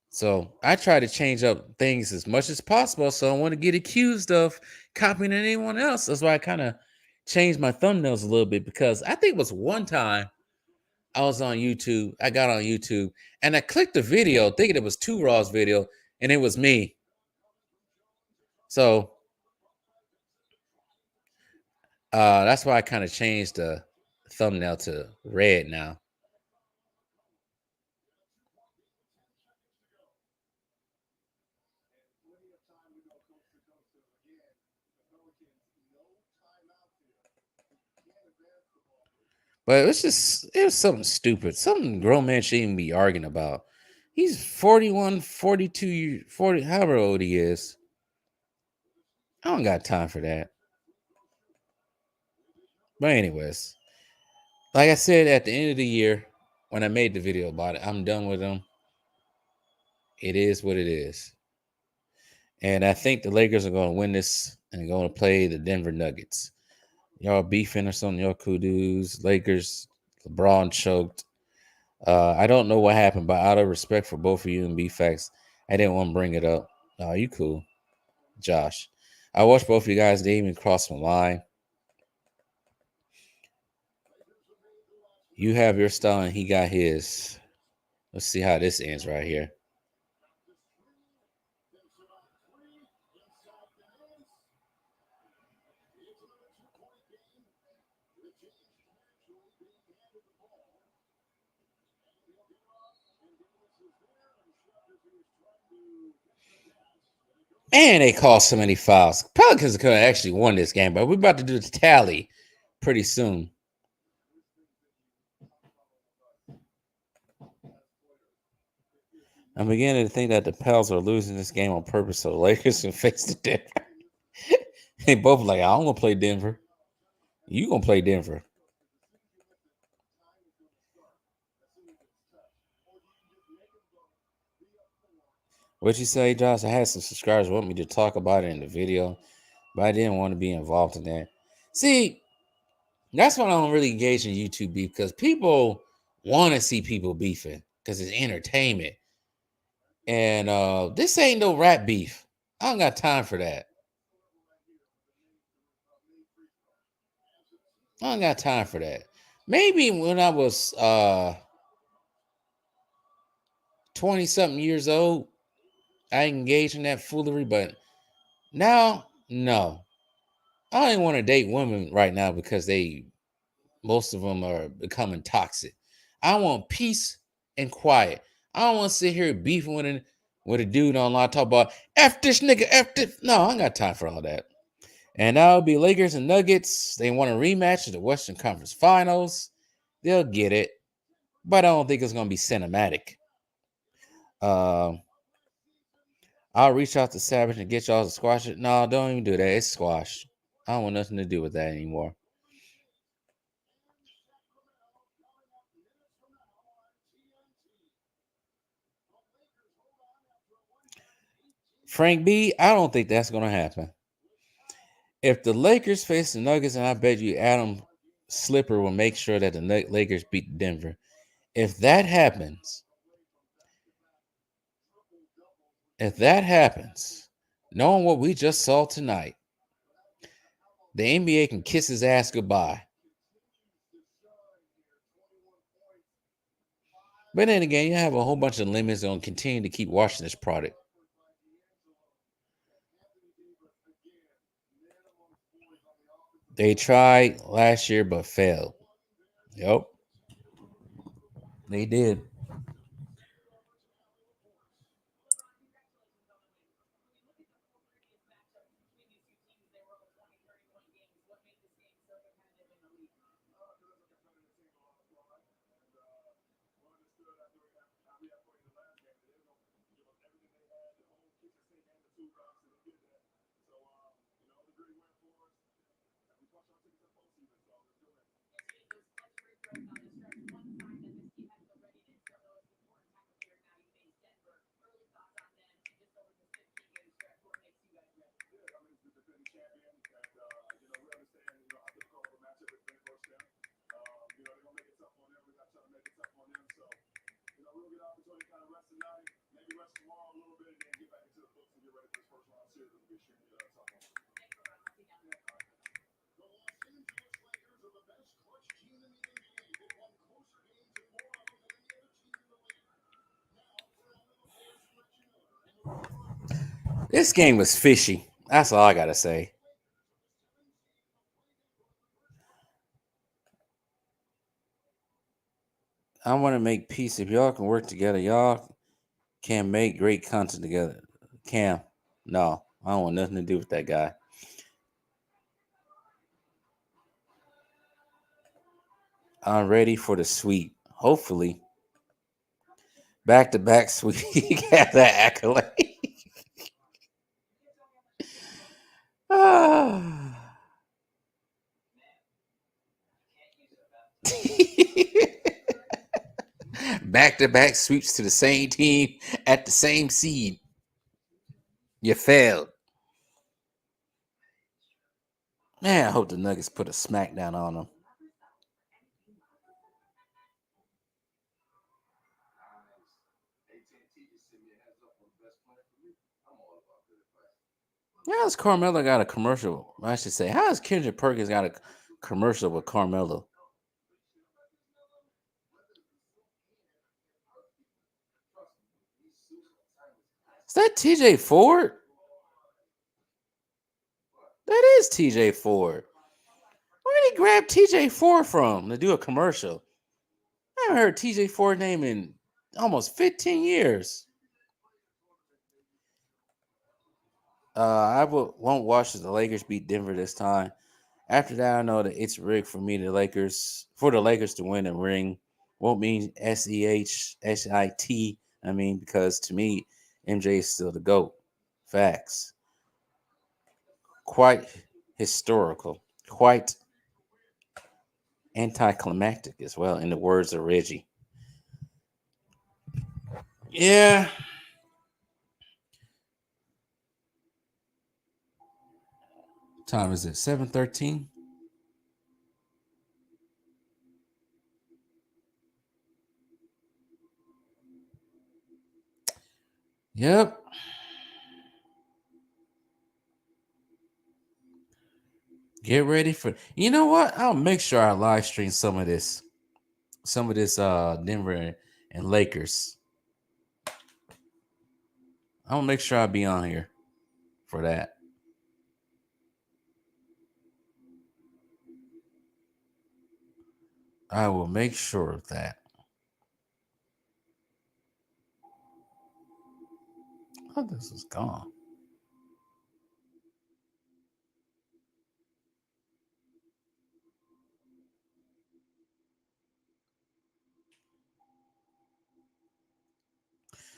So I try to change up things as much as possible. So I want to get accused of copying anyone else. That's why I kind of changed my thumbnails a little bit because I think it was one time I was on YouTube. I got on YouTube and I clicked the video thinking it was Two Raw's video and it was me. So that's why I kind of changed the thumbnail to red now. But it was something stupid. Something grown man shouldn't even be arguing about. He's 41, 42, 40, however old he is. I don't got time for that. But anyways, like I said, at the end of the year, when I made the video about it, I'm done with him. It is what it is. And I think the Lakers are going to win this and going to play the Denver Nuggets. Y'all beefing or something, y'all cool dudes. Lakers, LeBron choked. I don't know what happened, but out of respect for both of you and B-Facts, I didn't want to bring it up. No, you cool. Josh. I watched both of you guys. They even crossed my line. You have your style and he got his. Let's see how this ends right here. Man, they called so many fouls. Pelicans could have actually won this game, but we're about to do the tally pretty soon. I'm beginning to think that the Pels are losing this game on purpose so the Lakers can face the Denver. They both like, I'm going to play Denver. You going to play Denver. What'd you say, Josh? I had some subscribers want me to talk about it in the video, but I didn't want to be involved in that. See, that's why I don't really engage in YouTube beef because people want to see people beefing because it's entertainment. And this ain't no rap beef. I don't got time for that. I don't got time for that. Maybe when I was 20 something years old, I engaged in that foolery, but now, no. I don't even want to date women right now because most of them are becoming toxic. I want peace and quiet. I don't want to sit here beefing with a dude online talk about F this nigga, F this. No, I ain't got time for all that. And now it'll be Lakers and Nuggets. They want a rematch of the Western Conference Finals. They'll get it. But I don't think it's going to be cinematic. I'll reach out to Savage and get y'all to squash it. No, don't even do that. It's squash. I don't want nothing to do with that anymore. Frank B, I don't think that's going to happen. If the Lakers face the Nuggets, and I bet you Adam Slipper will make sure that the Lakers beat Denver. If that happens, knowing what we just saw tonight, the NBA can kiss his ass goodbye. But then again, you have a whole bunch of limits on continuing to keep watching this product. They tried last year but failed. Yep. They did. This game was fishy. That's all I gotta say. I want to make peace. If y'all can work together, y'all can make great content together. Cam, no, I don't want nothing to do with that guy. I'm ready for the sweep. Hopefully, back to back sweep. He got that accolade. Back to back sweeps to the same team at the same seed. You failed. Man, I hope the Nuggets put a smackdown on them. How has Carmelo got a commercial? I should say, how has Kendrick Perkins got a commercial with Carmelo? Is that TJ Ford? That is TJ Ford. Where did he grab TJ Ford from to do a commercial? I haven't heard TJ Ford name in almost 15 years. Won't watch the Lakers beat Denver this time. After that, I know that it's rigged for me. The Lakers to win a ring won't mean SEHSIT. I mean, because to me, MJ is still the GOAT. Facts. Quite historical. Quite anticlimactic as well, in the words of Reggie. Yeah. Time is it? 7:13. Yep. Get ready for. You know what? I'll make sure I live stream some of this Denver and Lakers. I'll make sure I'll be on here for that. I will make sure of that. Oh, this is gone.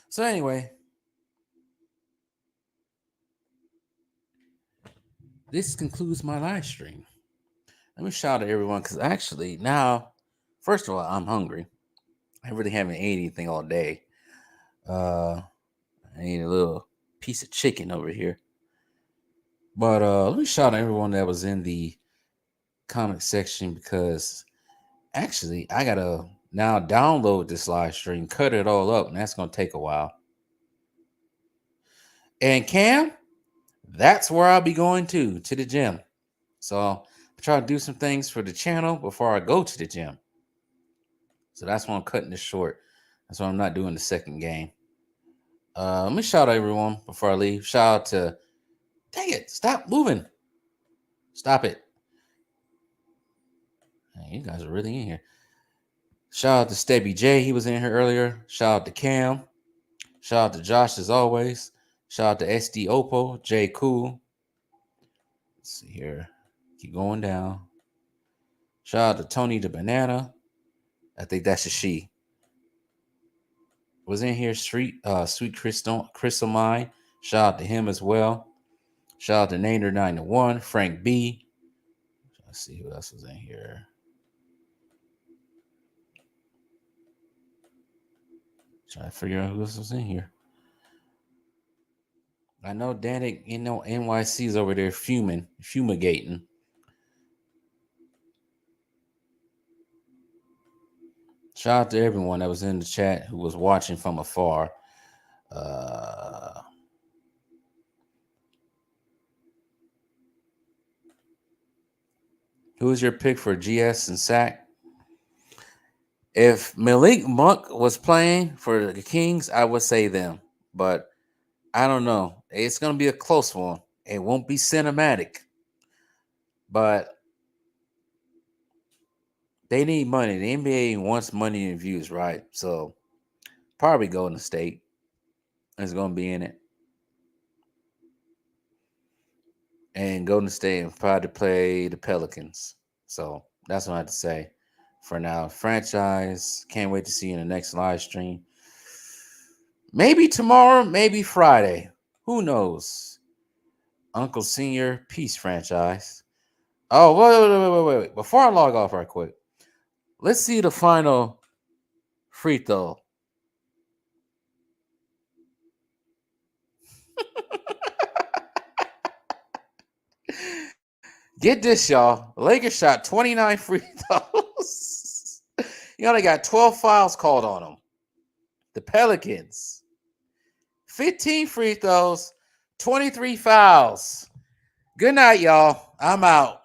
So anyway, this concludes my live stream. Let me shout out everyone because actually now, first of all, I'm hungry. I really haven't ate anything all day. I need a little piece of chicken over here. But let me shout out everyone that was in the comment section because actually I gotta now download this live stream, cut it all up, and that's gonna take a while. And Cam, that's where I'll be going to the gym. So I'll try to do some things for the channel before I go to the gym. So that's why I'm cutting this short. That's why I'm not doing the second game. Let me shout out everyone before I leave. Shout out to, dang it, stop moving. Stop it. Man, you guys are really in here. Shout out to Stebby J. He was in here earlier. Shout out to Cam. Shout out to Josh as always. Shout out to SD Oppo, J Cool. Let's see here. Keep going down. Shout out to Tony the Banana. I think that's a she. Was in here. Sweet Crystal Mine. Shout out to him as well. Shout out to Nader901, Frank B. Let's see who else was in here. Trying to figure out who else was in here. I know Danik, NYC's over there fumigating. Shout out to everyone that was in the chat who was watching from afar. Who is your pick for GS and sack? If Malik Monk was playing for the Kings, I would say them. But I don't know. It's going to be a close one. It won't be cinematic. But they need money. The NBA wants money and views, right? So probably Golden State is going to be in it. And Golden State will probably play the Pelicans. So that's what I have to say for now. Franchise. Can't wait to see you in the next live stream. Maybe tomorrow, maybe Friday. Who knows? Uncle Senior, peace franchise. Oh, wait. Before I log off right quick, let's see the final free throw. Get this, y'all. The Lakers shot 29 free throws. You only got 12 fouls called on them. The Pelicans, 15 free throws, 23 fouls. Good night, y'all. I'm out.